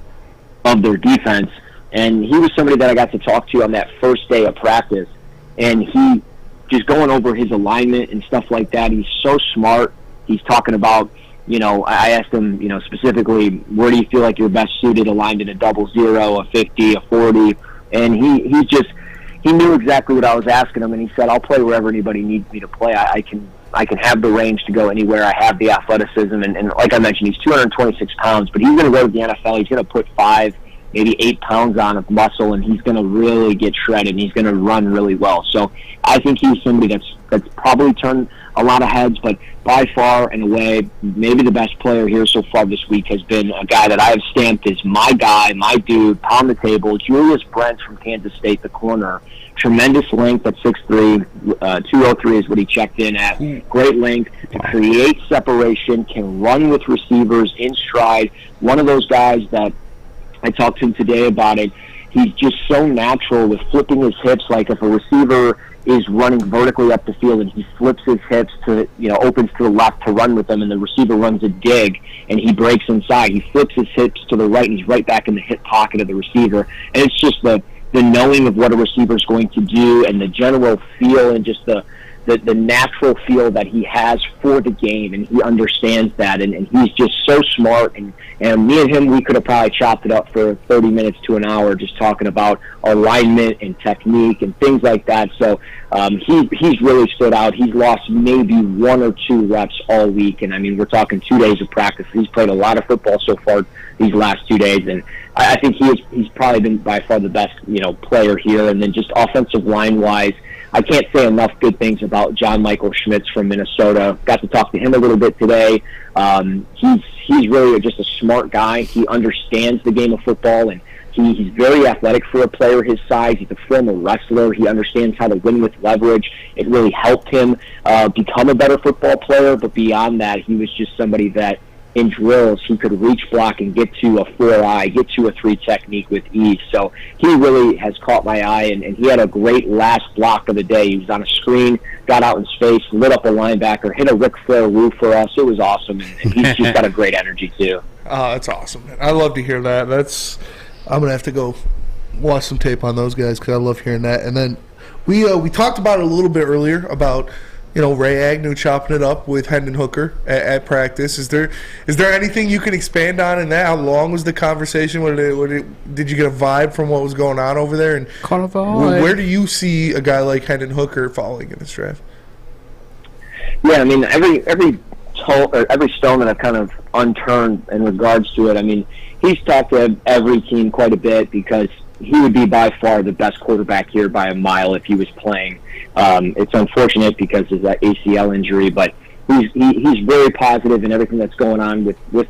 of their defense. And he was somebody that I got to talk to on that first day of practice. And he just going over his alignment and stuff like that. He's so smart. He's talking about, I asked him, specifically, where do you feel like you're best suited, aligned in a 00, a 50, a 40? And he knew exactly what I was asking him, and he said, I'll play wherever anybody needs me to play. I can have the range to go anywhere. I have the athleticism, and like I mentioned, he's 226 pounds, but he's going to go to the NFL. He's going to put 5, maybe 8 pounds on of muscle, and he's going to really get shredded, and he's going to run really well. So I think he's somebody that's probably turned a lot of heads, but by far and away, maybe the best player here so far this week has been a guy that I have stamped as my guy, my dude, pound the table, Julius Brents from Kansas State, the corner. Tremendous length at 6'3", 203 is what he checked in at. Great length to create separation, can run with receivers in stride. One of those guys that I talked to him today about it. He's just so natural with flipping his hips. Like if a receiver is running vertically up the field and he flips his hips to, opens to the left to run with them, and the receiver runs a dig and he breaks inside, he flips his hips to the right and he's right back in the hip pocket of the receiver. And it's just the knowing of what a receiver is going to do and the general feel and just the natural feel that he has for the game, and he understands that, and he's just so smart, and me and him, we could have probably chopped it up for 30 minutes to an hour just talking about alignment and technique and things like that. So he's really stood out. He's lost maybe 1 or 2 reps all week, and we're talking 2 days of practice. He's played a lot of football so far these last 2 days, and I think he's probably been by far the best player here. And then just offensive line wise, I can't say enough good things about John Michael Schmitz from Minnesota. Got to talk to him a little bit today. He's really just a smart guy. He understands the game of football, and he's very athletic for a player his size. He's a former wrestler. He understands how to win with leverage. It really helped him become a better football player. But beyond that, he was just somebody that in drills, he could reach block and get to a 4-eye, get to a 3 technique with ease. So he really has caught my eye, and he had a great last block of the day. He was on a screen, got out in space, lit up a linebacker, hit a Ric Flair roof for us. It was awesome, and he's just got a great energy too. Oh, that's awesome, man. I love to hear that. I'm going to have to go watch some tape on those guys because I love hearing that. And then we talked about it a little bit earlier about, Ray Agnew chopping it up with Hendon Hooker at practice. Is there anything you can expand on in that? How long was the conversation? Did you get a vibe from what was going on over there? And where do you see a guy like Hendon Hooker falling in this draft? Yeah, I mean, every stone that I've kind of unturned in regards to it, I mean, he's talked to every team quite a bit because he would be by far the best quarterback here by a mile if he was playing. It's unfortunate because of that ACL injury, but he's very positive in everything that's going on with what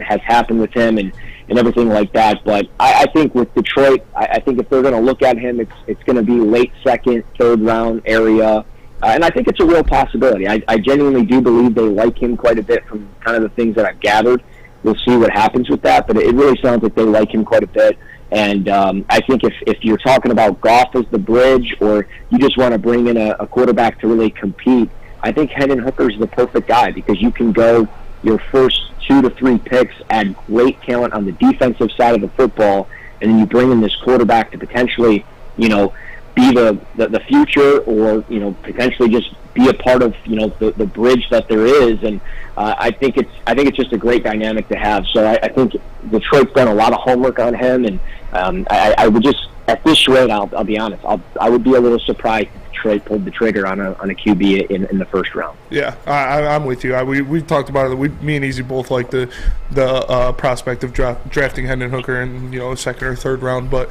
has happened with him and everything like that. But I think with Detroit, I think if they're going to look at him, it's going to be late second, third round area. And I think it's a real possibility. I genuinely do believe they like him quite a bit from kind of the things that I've gathered. We'll see what happens with that, but it really sounds like they like him quite a bit. And I think if you're talking about Goff as the bridge, or you just want to bring in a quarterback to really compete, I think Hendon Hooker's the perfect guy because you can go your first 2 to 3 picks, add great talent on the defensive side of the football, and then you bring in this quarterback to potentially, be the future, or potentially just be a part of the bridge that there is. And I think it's just a great dynamic to have. So I think Detroit's done a lot of homework on him, and I would just, at this rate, I'll be honest, I would be a little surprised if Detroit pulled the trigger on a QB in the first round. Yeah, I'm with you. We talked about it. Me and Eazy both like the prospect of drafting Hendon Hooker in second or third round, but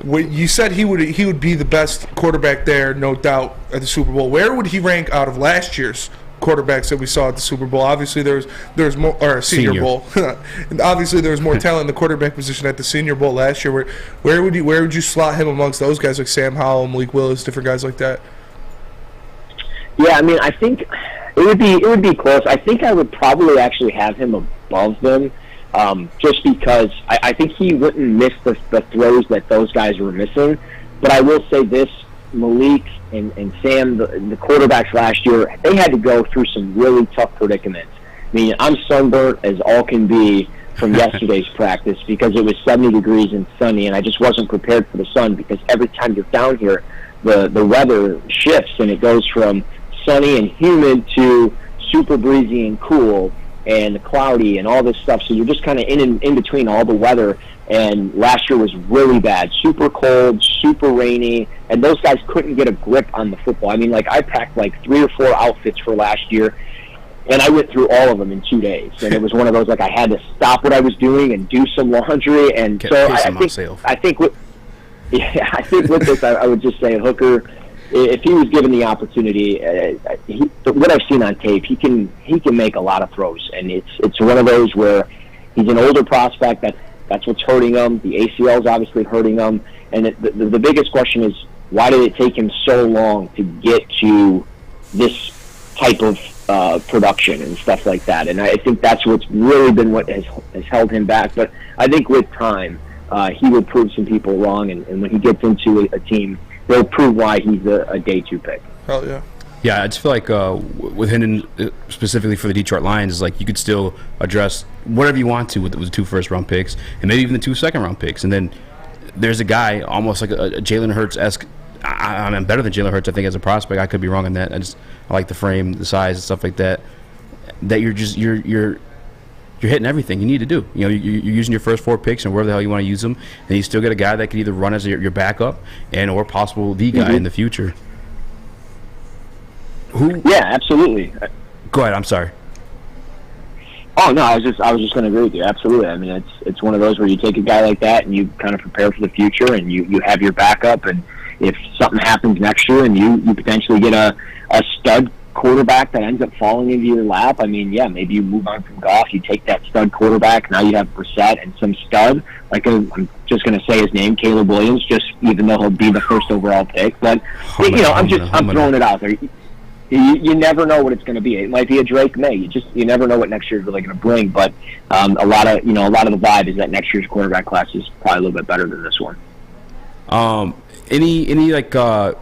you said he would be the best quarterback there, no doubt, at the Super Bowl. Where would he rank out of last year's quarterbacks that we saw at the Super Bowl? Obviously, there's more, or Senior Bowl. And obviously, there was more talent in the quarterback position at the Senior Bowl last year. Where would you slot him amongst those guys like Sam Howell, Malik Willis, different guys like that? Yeah, I mean, I think it would be close. I think I would probably actually have him above them. Just because I think he wouldn't miss the throws that those guys were missing. But I will say this, Malik and Sam, the quarterbacks last year, they had to go through some really tough predicaments. I mean, I'm sunburnt as all can be from yesterday's practice because it was 70 degrees and sunny, and I just wasn't prepared for the sun because every time you're down here, the weather shifts, and it goes from sunny and humid to super breezy and cool and cloudy and all this stuff. So you're just kind of in between all the weather. And last year was really bad, super cold, super rainy, and those guys couldn't get a grip on the football. I mean, like, I packed like 3 or 4 outfits for last year, and I went through all of them in 2 days. And it was one of those, like, I had to stop what I was doing and do some laundry. And so I think with this, I would just say Hooker, if he was given the opportunity, what I've seen on tape, he can make a lot of throws, and it's one of those where he's an older prospect. That's what's hurting him. The ACL is obviously hurting him, and the biggest question is, why did it take him so long to get to this type of production and stuff like that? And I think that's what's really been what has held him back. But I think with time, he will prove some people wrong, and when he gets into a team, they'll prove why he's a day 2 pick. Hell yeah. Yeah, I just feel like with Hendon, specifically for the Detroit Lions, is like you could still address whatever you want to with the 2 first-round picks and maybe even the 2 second-round picks. And then there's a guy almost like a Jalen Hurts-esque. I'm better than Jalen Hurts, I think, as a prospect. I could be wrong on that. I like the frame, the size, and stuff like that. That you're hitting everything you need to do. You're using your first 4 picks and where the hell you want to use them, and you still get a guy that can either run as your backup and or possible the guy in the future. Yeah, absolutely. Go ahead. I'm sorry. Oh no, I was just going to agree with you. Absolutely. I mean, it's one of those where you take a guy like that and you kind of prepare for the future, and you have your backup, and if something happens next year and you potentially get a stud quarterback that ends up falling into your lap, I mean, yeah, maybe you move on from Goff, you take that stud quarterback, now you have Brissett and some stud, like I'm just going to say his name, Caleb Williams, just even though he'll be the first overall pick, but I'm throwing it out there. You never know what it's going to be. It might be a Drake May. You never know what next year's really going to bring. But a lot of the vibe is that next year's quarterback class is probably a little bit better than this one. Any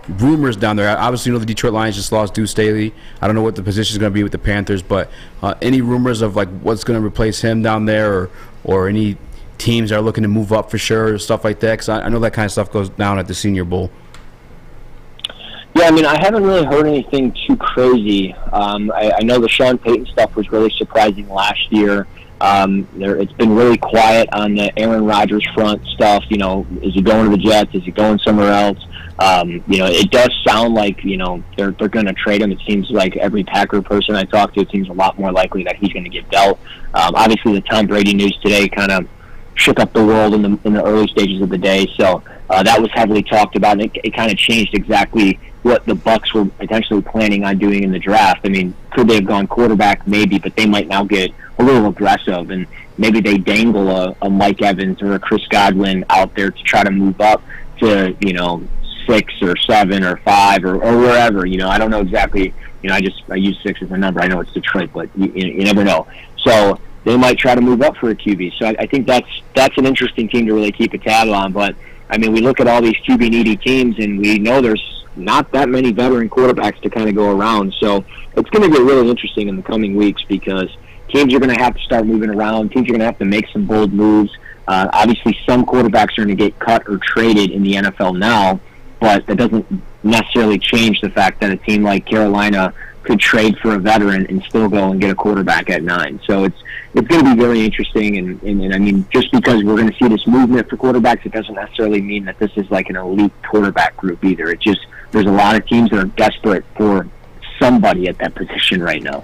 rumors down there? Obviously, the Detroit Lions just lost Duce Staley. I don't know what the position is going to be with the Panthers, but any rumors of what's going to replace him down there, or any teams that are looking to move up for sure, or stuff like that? Because I know that kind of stuff goes down at the Senior Bowl. Yeah, I haven't really heard anything too crazy. I know the Sean Payton stuff was really surprising last year. It's been really quiet on the Aaron Rodgers front stuff. Is he going to the Jets? Is he going somewhere else? It does sound like they're going to trade him. It seems like every Packer person I talk to, it seems a lot more likely that he's going to get dealt. Obviously, the Tom Brady news today kind of shook up the world in the early stages of the day. So that was heavily talked about, and it kind of changed exactly what the Bucs were potentially planning on doing in the draft. Could they have gone quarterback? Maybe, but they might now get a little aggressive, and maybe they dangle a Mike Evans or a Chris Godwin out there to try to move up to 6 or 7 or 5 or wherever. I don't know exactly. I use 6 as a number. I know it's Detroit, but you never know. So they might try to move up for a QB. So I think that's an interesting team to really keep a tab on. But we look at all these QB needy teams, and we know there's not that many veteran quarterbacks to kind of go around. So it's going to get really interesting in the coming weeks, because teams are going to have to start moving around. Teams are going to have to make some bold moves. Obviously, some quarterbacks are going to get cut or traded in the NFL now, but that doesn't necessarily change the fact that a team like Carolina could trade for a veteran and still go and get a quarterback at 9. So it's going to be very interesting. And just because we're going to see this movement for quarterbacks, it doesn't necessarily mean that this is like an elite quarterback group either. It's just there's a lot of teams that are desperate for somebody at that position right now.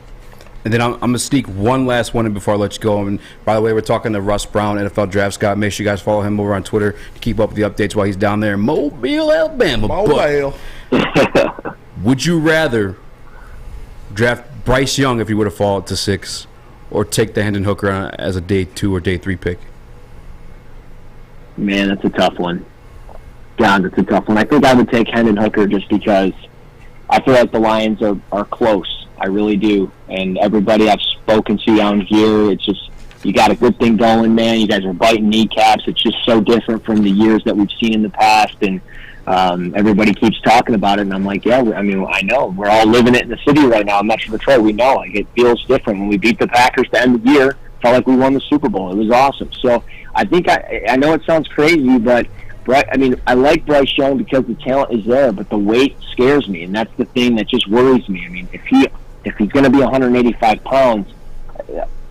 And then I'm going to sneak one last one in before I let you go. And by the way, we're talking to Russ Brown, NFL Draft Scout. Make sure you guys follow him over on Twitter to keep up with the updates while he's down there in Mobile, Alabama. But would you rather draft Bryce Young if he would have fallen to 6, or take the Hendon Hooker as a day 2 or day 3 pick? Man, that's a tough one. God, that's a tough one. I think I would take Hendon Hooker just because I feel like the Lions are close. I really do. And everybody I've spoken to down here, it's just, you got a good thing going, man. You guys are biting kneecaps. It's just so different from the years that we've seen in the past. And everybody keeps talking about it. And I'm like, yeah, I know. We're all living it in the city right now in Metro Detroit. We know. It feels different. When we beat the Packers to end the year, felt like we won the Super Bowl. It was awesome. So I think I know it sounds crazy, but I like Bryce Young because the talent is there, but the weight scares me, and that's the thing that just worries me. If he's going to be 185 pounds,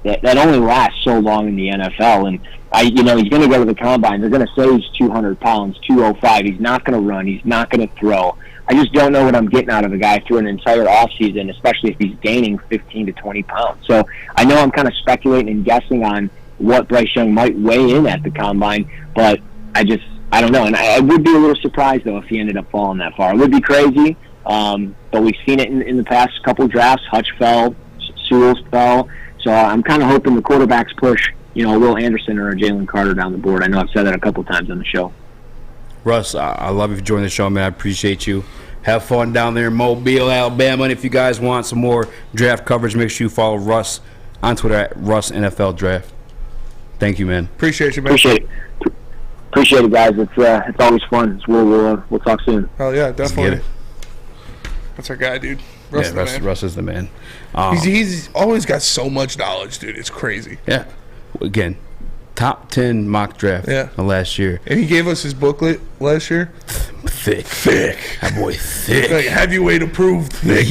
that only lasts so long in the NFL. And he's going to go to the combine. They're going to say he's 200 pounds, 205. He's not going to run. He's not going to throw. I just don't know what I'm getting out of a guy through an entire offseason, especially if he's gaining 15 to 20 pounds. So I know I'm kind of speculating and guessing on what Bryce Young might weigh in at the combine, but I don't know. And I would be a little surprised, though, if he ended up falling that far. It would be crazy, but we've seen it in the past couple drafts. Hutch fell, Sewell fell. So I'm kind of hoping the quarterbacks push, Will Anderson or Jalen Carter down the board. I know I've said that a couple times on the show. Russ, I love you for joining the show, man. I appreciate you. Have fun down there in Mobile, Alabama. And if you guys want some more draft coverage, make sure you follow Russ on Twitter at Russ NFL Draft. Thank you, man. Appreciate you, man. Appreciate it, guys. It's always fun. We'll talk soon. Oh yeah, definitely. That's our guy, dude. Russ is the man. He's always got so much knowledge, dude. It's crazy. Yeah. Again, top 10 mock draft last year. And he gave us his booklet last year. Thick. That boy thick. Like heavyweight approved thick.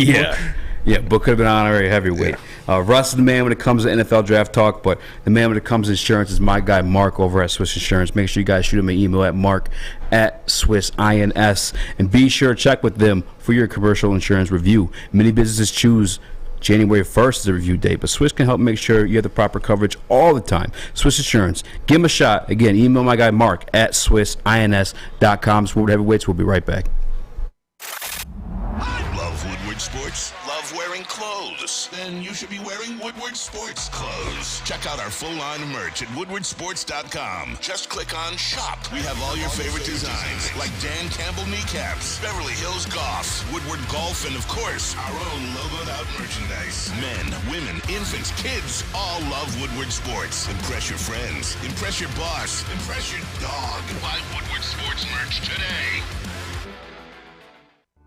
Yeah, book could have been honorary heavyweight. Russ is the man when it comes to NFL draft talk, but the man when it comes to insurance is my guy Mark over at Swiss Insurance. Make sure you guys shoot him an email at mark@swissins, and be sure to check with them for your commercial insurance review. Many businesses choose January 1st is a review date, but Swiss can help make sure you have the proper coverage all the time. Swiss Insurance. Give him a shot. Again, email my guy Mark at swissins.com. Woodward Heavyweights. We'll be right back. Love Woodward Sports? Love wearing clothes? then you should be wearing Woodward sports clothes. Check out our full line of merch at woodwardsports.com. Just click on shop. We have all your favorite designs, like Dan Campbell kneecaps, Beverly Hills Golf, Woodward Golf, and of course, our own logoed out merchandise. Men, women, infants, kids all love Woodward Sports. Impress your friends, impress your boss, impress your dog. Buy Woodward Sports merch today.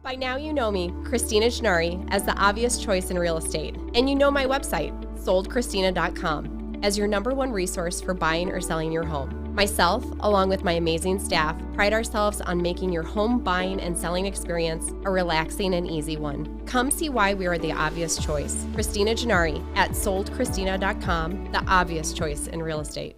By now you know me, Christina Gennari, as the obvious choice in real estate. And you know my website, soldchristina.com, as your #1 resource for buying or selling your home. Myself, along with my amazing staff, pride ourselves on making your home buying and selling experience a relaxing and easy one. Come see why we are the obvious choice. Christina Gennari at soldchristina.com, the obvious choice in real estate.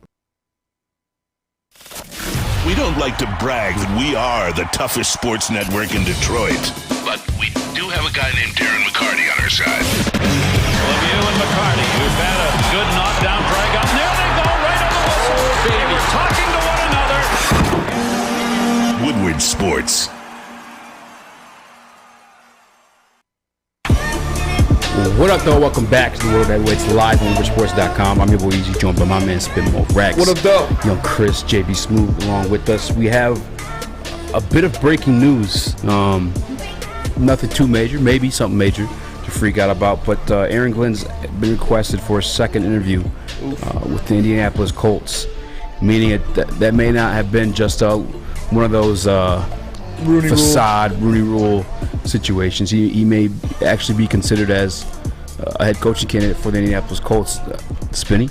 We don't like to brag that we are the toughest sports network in Detroit, but we do have a guy named Darren McCarty on our side. Lemieux and McCarty, who've had a good knockdown drag up. There they go, right on the whistle. They were talking to one another. Woodward Sports. What up, though? Welcome back to the World Heavyweights live on WoodwardSports.com. I'm your boy Eazy, joined by my man Spin Mo Rex. What up, though? Young Chris, JB Smooth, along with us. We have a bit of breaking news. Nothing too major, maybe something major to freak out about, but Aaron Glenn's been requested for a second interview with the Indianapolis Colts, meaning that may not have been just one of those Rooney Rule situations. He may actually be considered as a head coaching candidate for the Indianapolis Colts. Spinny,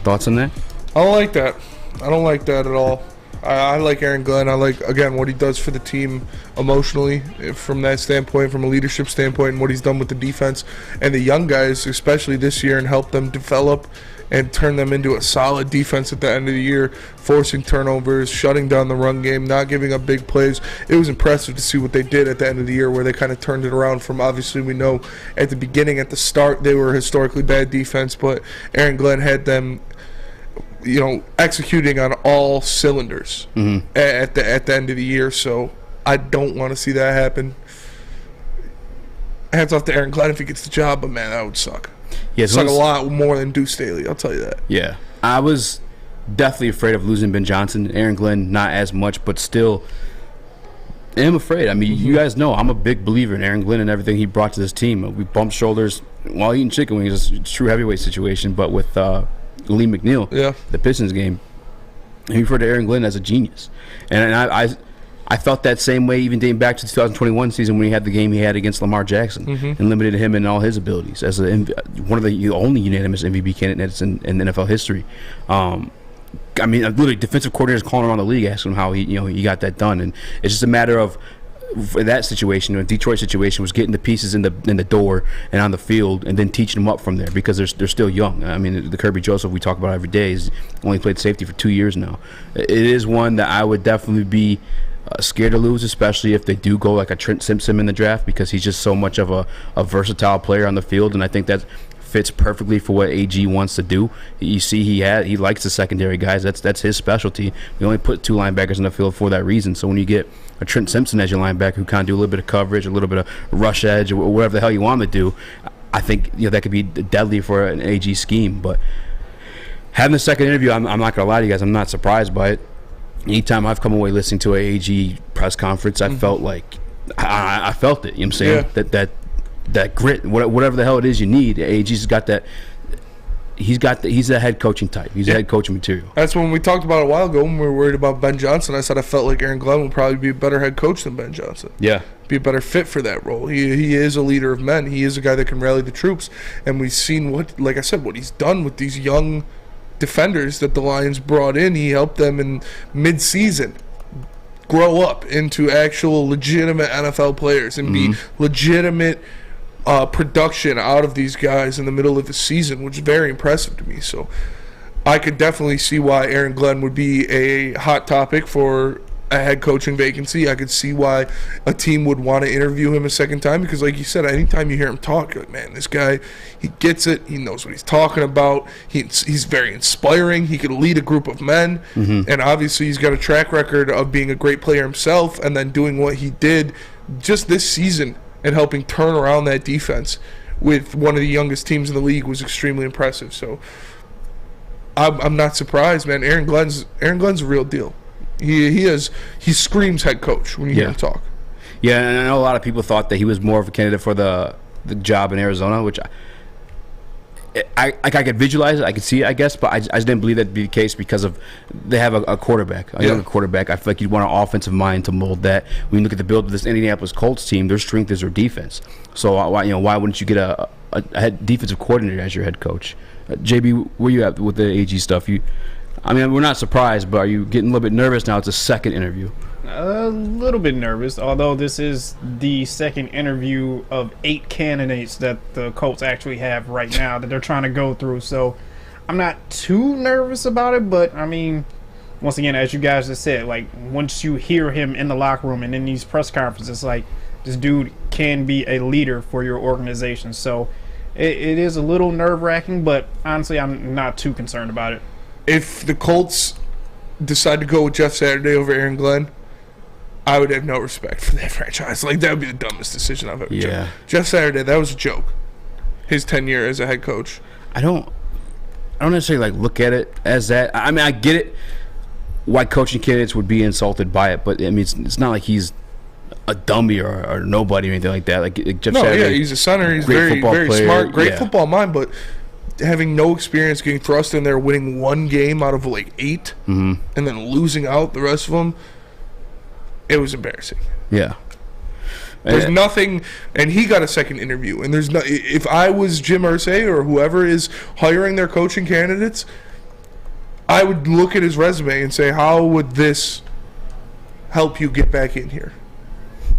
thoughts on that? I don't like that. I don't like that at all. I like Aaron Glenn. I like, again, what he does for the team emotionally from that standpoint, from a leadership standpoint, and what he's done with the defense and the young guys, especially this year, and help them develop and turn them into a solid defense at the end of the year, forcing turnovers, shutting down the run game, not giving up big plays. It was impressive to see what they did at the end of the year, where they kind of turned it around from, obviously we know at the beginning, at the start, they were a historically bad defense, but Aaron Glenn had them, executing on all cylinders at the end of the year. So I don't want to see that happen. Hands off to Aaron Glenn if he gets the job, but man, that would suck. Yeah, it's like a lot more than Duce Staley, I'll tell you that. Yeah, I was definitely afraid of losing Ben Johnson. Aaron Glenn, not as much, but still am afraid. I mean, you guys know I'm a big believer in Aaron Glenn and everything he brought to this team. We bumped shoulders while eating chicken wings. It's a true heavyweight situation, but with Lee McNeil, the Pistons game, he referred to Aaron Glenn as a genius. And I felt that same way even dating back to the 2021 season when he had the game he had against Lamar Jackson and limited him in all his abilities as one of the only unanimous MVP candidates in NFL history. I mean, literally defensive coordinators calling around the league asking him how he got that done, and it's just a matter of that situation, the Detroit situation, was getting the pieces in the door and on the field, and then teaching them up from there because they're still young. I mean, the Kirby Joseph we talk about every day is only played safety for 2 years now. It is one that I would definitely be scared to lose, especially if they do go like a Trent Simpson in the draft, because he's just so much of a versatile player on the field, and I think that fits perfectly for what AG wants to do. You see, he likes the secondary guys. That's his specialty. We only put 2 linebackers in the field for that reason. So when you get a Trent Simpson as your linebacker who kind of do a little bit of coverage, a little bit of rush edge, or whatever the hell you want him to do, I think that could be deadly for an AG scheme. But having the second interview, I'm not gonna lie to you guys, I'm not surprised by it. Anytime I've come away listening to an AG press conference, I felt like I felt it. You know what I'm saying? That grit, whatever the hell it is you need. AG's got that. He's a head coaching type. He's a head coaching material. That's when we talked about it a while ago when we were worried about Ben Johnson. I said I felt like Aaron Glenn would probably be a better head coach than Ben Johnson. Yeah. Be a better fit for that role. He is a leader of men. He is a guy that can rally the troops. And we've seen what he's done with these young defenders that the Lions brought in. He helped them in mid-season grow up into actual legitimate NFL players and be legitimate production out of these guys in the middle of the season, which is very impressive to me. So I could definitely see why Aaron Glenn would be a hot topic for a head coaching vacancy. I could see why a team would want to interview him a second time, because like you said, anytime you hear him talk, you're like, man, this guy, he gets it. He knows what he's talking about. He's very inspiring. He could lead a group of men, and obviously he's got a track record of being a great player himself and then doing what he did just this season and helping turn around that defense with one of the youngest teams in the league was extremely impressive. So I'm not surprised, man. Aaron Glenn's a real deal. He screams head coach when you hear him talk. Yeah, and I know a lot of people thought that he was more of a candidate for the job in Arizona, which I could visualize it, I could see it, I guess, but I just didn't believe that to be the case because they have a quarterback, a younger quarterback. I feel like you'd want an offensive mind to mold that. When you look at the build of this Indianapolis Colts team, their strength is their defense. So why wouldn't you get a head defensive coordinator as your head coach? JB, where you at with the AG stuff? We're not surprised, but are you getting a little bit nervous now? It's a second interview. A little bit nervous, although this is the second interview of 8 candidates that the Colts actually have right now that they're trying to go through. So I'm not too nervous about it, but once again, as you guys just said, like once you hear him in the locker room and in these press conferences, like this dude can be a leader for your organization. So it is a little nerve-wracking, but honestly, I'm not too concerned about it. If the Colts decide to go with Jeff Saturday over Aaron Glenn, I would have no respect for that franchise. Like, that would be the dumbest decision I've ever done. Jeff Saturday, that was a joke. His tenure as a head coach. I don't necessarily look at it as that. I get it why coaching candidates would be insulted by it, but it's not like he's a dummy or nobody or anything like that. Like Jeff Saturday, he's a center. He's very smart, great football mind, but having no experience, getting thrust in there, winning one game out of 8, and then losing out the rest of them, it was embarrassing. Yeah. There's nothing, and he got a second interview, and there's no. If I was Jim Irsay or whoever is hiring their coaching candidates, I would look at his resume and say, how would this help you get back in here?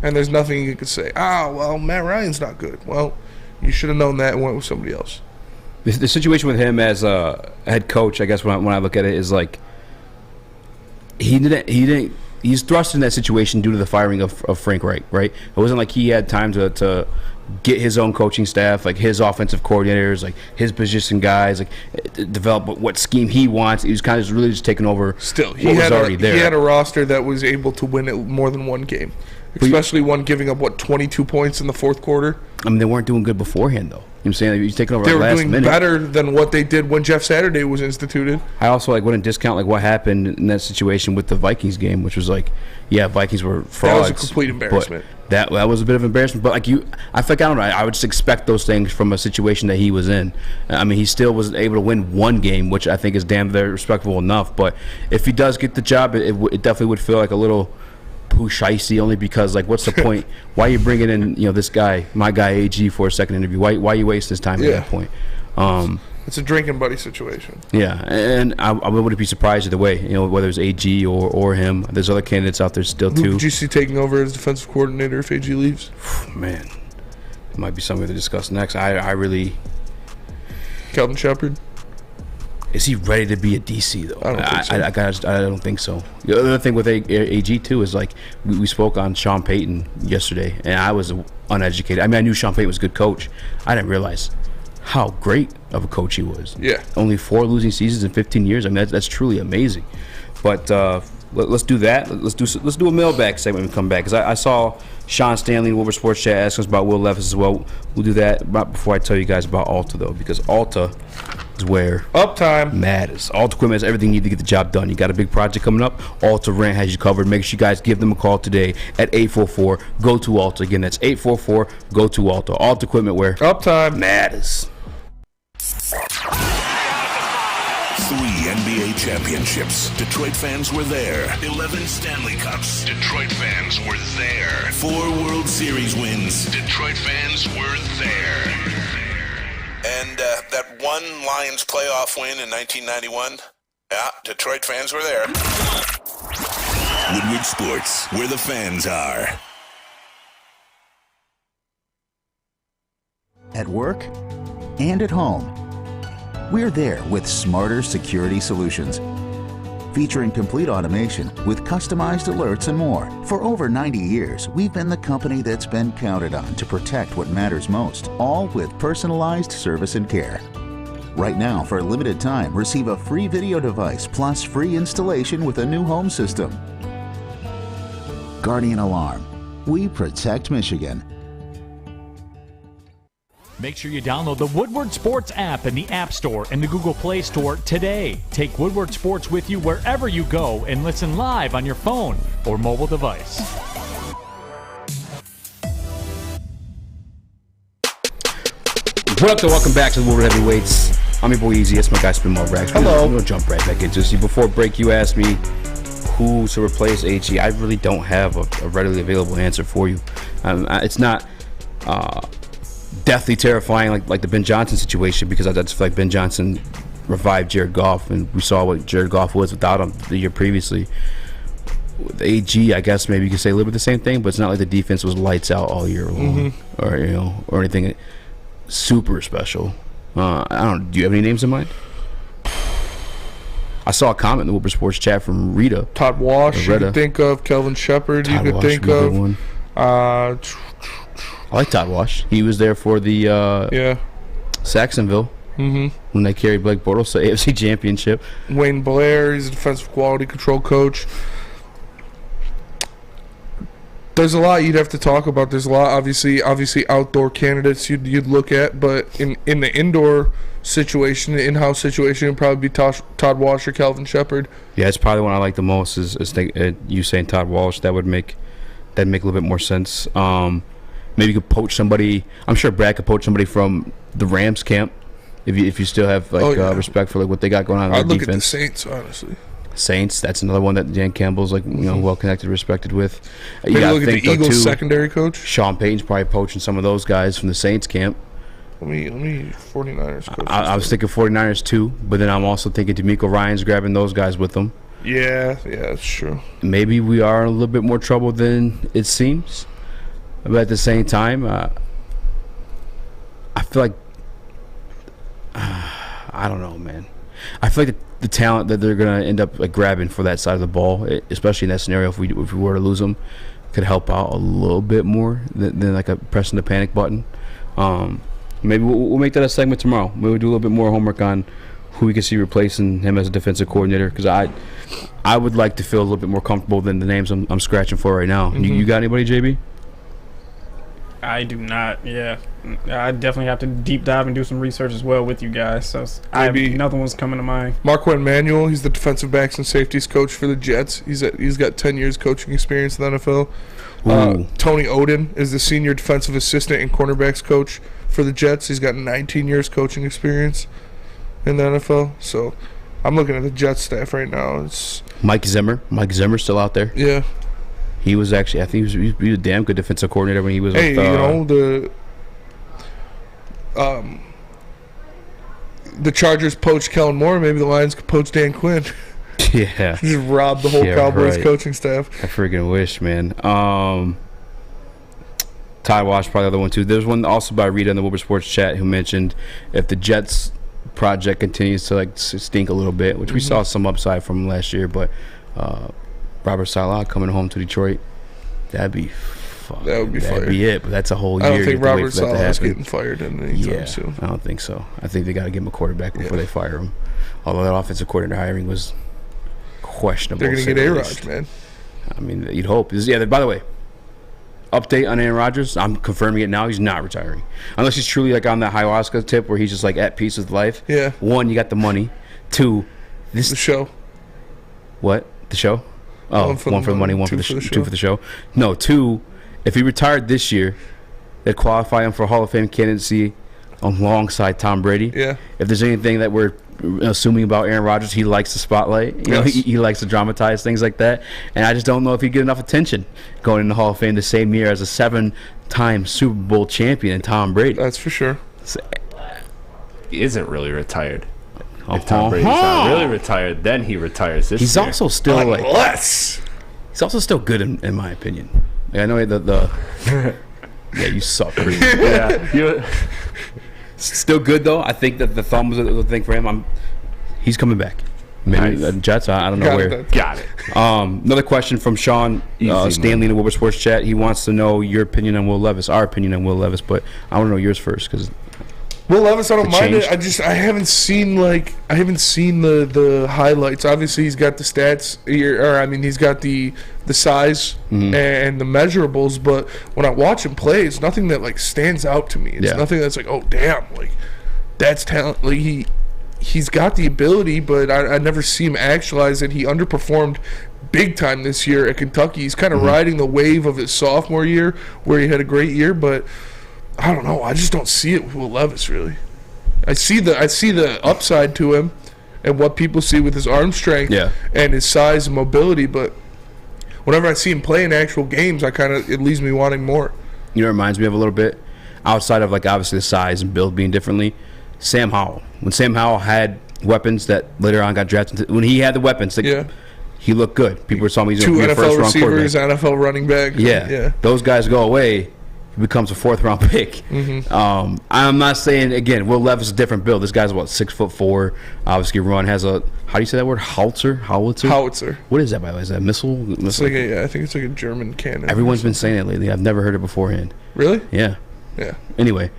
And there's nothing you could say. Matt Ryan's not good. Well, you should have known that and went with somebody else. The situation with him as a head coach, I guess when I look at it, is like he's thrust in that situation due to the firing of Frank Reich, right? It wasn't like he had time to get his own coaching staff, like his offensive coordinators, like his position guys, like develop what scheme he wants. He was kind of really just taking over. Still, he was already there. He had a roster that was able to win it more than one game, especially one giving up 22 points in the fourth quarter. They weren't doing good beforehand, though. You know what I'm saying? He's taking over They were last doing minute. better than what they did when Jeff Saturday was instituted. I also wouldn't discount what happened in that situation with the Vikings game, which was Vikings were frauds. That was a complete embarrassment. That was a bit of embarrassment. But I feel like I would just expect those things from a situation that he was in. He still was able to win one game, which I think is damn very respectable enough. But if he does get the job, it definitely would feel like a little poo-shicey, only because what's the point? Why are you bringing in this guy, my guy AG, for a second interview? Why are you wasting his time at that point? It's a drinking buddy situation. Yeah, and I wouldn't be surprised either way. Whether it's AG or him. There's other candidates out there still too. Who would you see taking over as defensive coordinator if AG leaves? Man, it might be something to discuss next. I really. Kelvin Shepard. Is he ready to be a DC though? I don't think so. I don't think so. The other thing with AG too is we spoke on Sean Payton yesterday, and I was uneducated. I knew Sean Payton was a good coach. I didn't realize how great of a coach he was. Yeah. Only 4 losing seasons in 15 years. that's truly amazing. But let's do that. Let's do a mailbag segment when we come back, because I saw Sean Stanley in Woodward Sports Chat ask us about Will Levis as well. We'll do that before I tell you guys about Alta, though, because Alta is where uptime matters. Alta Equipment has everything you need to get the job done. You got a big project coming up, Alta Rent has you covered. Make sure you guys give them a call today at 844-GO-TO-ALTA. Again, that's 844-GO-TO-ALTA. Alta Equipment, where uptime matters. 3 NBA championships. Detroit fans were there. 11 Stanley Cups. Detroit fans were there. 4 World Series wins. Detroit fans were there. And that one Lions playoff win in 1991. Yeah, Detroit fans were there. Woodward Sports, where the fans are. At work and at home, we're there with smarter security solutions. Featuring complete automation with customized alerts and more. For over 90 years, we've been the company that's been counted on to protect what matters most, all with personalized service and care. Right now, for a limited time, receive a free video device plus free installation with a new home system. Guardian Alarm. We protect Michigan. Make sure you download the Woodward Sports app in the App Store and the Google Play Store today. Take Woodward Sports with you wherever you go and listen live on your phone or mobile device. What up, though? Welcome back to the Woodward Heavyweights. I'm your boy Eazy. It's my guy Spin More Rags. Hello. I'm going to jump right back into it. See, before break, you asked me who to replace HE. I really don't have a readily available answer for you. It's not deathly terrifying like the Ben Johnson situation, because I just feel like Ben Johnson revived Jared Goff, and we saw what Jared Goff was without him the year previously. With AG, I guess maybe you could say a little bit the same thing, but it's not like the defense was lights out all year long, or anything super special. I don't. Do you have any names in mind? I saw a comment in the Woodward Sports chat from Rita. Todd Wash, you could think of. Kelvin Shepard, you could think of. I like Todd Wash. He was there for the Saxonville when they carried Blake Bortles to the AFC Championship. Wayne Blair, he's a defensive quality control coach. There's a lot you'd have to talk about. There's a lot, obviously outdoor candidates you'd look at, but in the indoor situation, the in-house situation, it'd probably be Todd Walsh or Kelvin Shepard. Yeah, it's probably the one I like the most. Is you saying Todd Walsh? That'd make a little bit more sense. Maybe you could poach somebody. I'm sure Brad could poach somebody from the Rams camp if you still have respect for what they got going on in their defense. I'd look at the Saints, honestly. Saints, that's another one that Dan Campbell's well connected, respected with. Maybe look at the Eagles secondary coach. Sean Payton's probably poaching some of those guys from the Saints camp. Let me 49ers coach. I was thinking 49ers too, but then I'm also thinking DeMeco Ryans grabbing those guys with them. Yeah, that's true. Maybe we are in a little bit more trouble than it seems, but at the same time, I feel like I don't know, man. I feel like the talent that they're gonna end up grabbing for that side of the ball, especially in that scenario, if we were to lose them, could help out a little bit more than like a pressing the panic button. Maybe we'll make that a segment tomorrow. Maybe we'll do a little bit more homework on who we can see replacing him as a defensive coordinator, because I would like to feel a little bit more comfortable than the names I'm scratching for right now. You got anybody, JB? I do not. Yeah, I definitely have to deep dive and do some research as well with you guys. So nothing was coming to mind. Marquand Manuel, he's the defensive backs and safeties coach for the Jets. He's got 10 years coaching experience in the NFL. Tony Oden is the senior defensive assistant and cornerbacks coach for the Jets. He's got 19 years coaching experience in the NFL. So I'm looking at the Jets staff right now. It's Mike Zimmer. Mike Zimmer's still out there. Yeah. He was actually, I think he was a damn good defensive coordinator when he was with, the Chargers poached Kellen Moore. Maybe the Lions could poach Dan Quinn. Yeah. Just robbed the whole Cowboys coaching staff. I freaking wish, man. Todd Wash, probably the other one, too. There's one also by Rita in the Woodward Sports chat who mentioned if the Jets project continues to stink a little bit, which we saw some upside from last year, but Robert Saleh coming home to Detroit, that'd be fun. That'd be it, but that's a whole year. I don't think Robert Saleh is getting fired anytime soon. I don't think so. I think they got to give him a quarterback before they fire him. Although that offensive coordinator hiring was questionable. They're going to get A-Rod, man. I mean, you'd hope. By the way, update on Aaron Rodgers. I'm confirming it now. He's not retiring. Unless he's truly on that ayahuasca tip where he's just at peace with life. Yeah. One, you got the money. Two, the show. What? The show? Oh, one for the money, two for the show. No, two, if he retired this year, they'd qualify him for a Hall of Fame candidacy alongside Tom Brady. Yeah. If there's anything that we're assuming about Aaron Rodgers, he likes the spotlight. He likes to dramatize things like that. And I just don't know if he'd get enough attention going in the Hall of Fame the same year as a 7-time Super Bowl champion in Tom Brady. That's for sure. He isn't really retired. If Tom Brady's not really retired, then he retires this year. He's also still he's also still good in my opinion. I know the yeah, you suck. Yeah, still good though. I think that the thumb was the thing for him. He's coming back. Maybe Jets. I don't know where. Got it. Another question from Sean Stanley in the Woodward Sports chat. He wants to know your opinion on Will Levis, our opinion on Will Levis, but I want to know yours first because Will Levis, I don't mind change. it. I haven't seen the highlights. Obviously, he's got the stats, he's got the size and the measurables. But when I watch him play, it's nothing that like stands out to me. It's nothing that's like, oh damn, like that's talent. Like he's got the ability, but I never see him actualize it. He underperformed big time this year at Kentucky. He's kind of riding the wave of his sophomore year, where he had a great year, but I don't know. I just don't see it with Will Levis, really. I see the upside to him and what people see with his arm strength and his size and mobility, but whenever I see him play in actual games, it leaves me wanting more. You know, it reminds me of a little bit, outside of like obviously the size and build being differently, Sam Howell. When Sam Howell had weapons that later on got drafted, when he had the weapons, he looked good. People were telling me he's two a NFL first-round receivers, NFL running back. Yeah, those guys go away. He becomes a 4th-round pick. I'm not saying, again, Will Levis is a different build. This guy's, 6'4". Obviously, has a, how do you say that word? Howitzer? What is that, by the way? Is that a missile? It's like I think it's like a German cannon. Everyone's been saying it lately. I've never heard it beforehand. Really? Yeah. Anyway,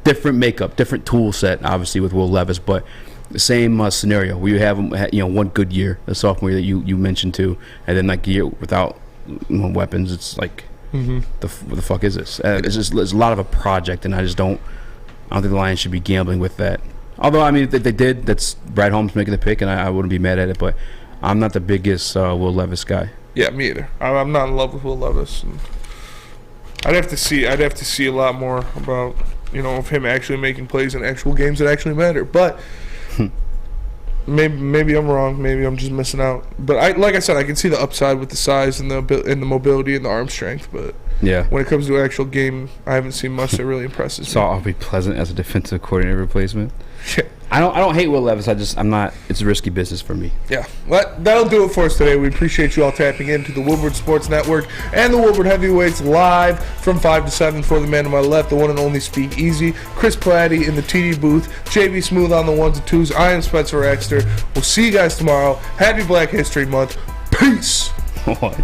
different makeup, different tool set, obviously, with Will Levis, but the same scenario where you have him, one good year, the sophomore year that you mentioned too, and then like a year without weapons. It's like, what the fuck is this? It's a lot of a project, and I don't think the Lions should be gambling with that. Although, I mean, if they did, that's Brad Holmes making the pick, and I wouldn't be mad at it, but I'm not the biggest Will Levis guy. Yeah, me either. I'm not in love with Will Levis. And I'd have to see a lot more about, of him actually making plays in actual games that actually matter. But maybe I'm wrong. Maybe I'm just missing out. But like I said, I can see the upside with the size and the mobility and the arm strength. But when it comes to an actual game, I haven't seen much that really impresses me. So I'll be pleasant as a defensive coordinator replacement. I don't hate Will Levis. I'm not. It's a risky business for me. Yeah, well, that'll do it for us today. We appreciate you all tapping into the Woodward Sports Network and the Woodward Heavyweights live from 5 to 7 for the man to my left, the one and only Speak Easy, Chris Platty in the TD booth, JB Smooth on the 1s and 2s. I am Spencer Exter. We'll see you guys tomorrow. Happy Black History Month. Peace. What?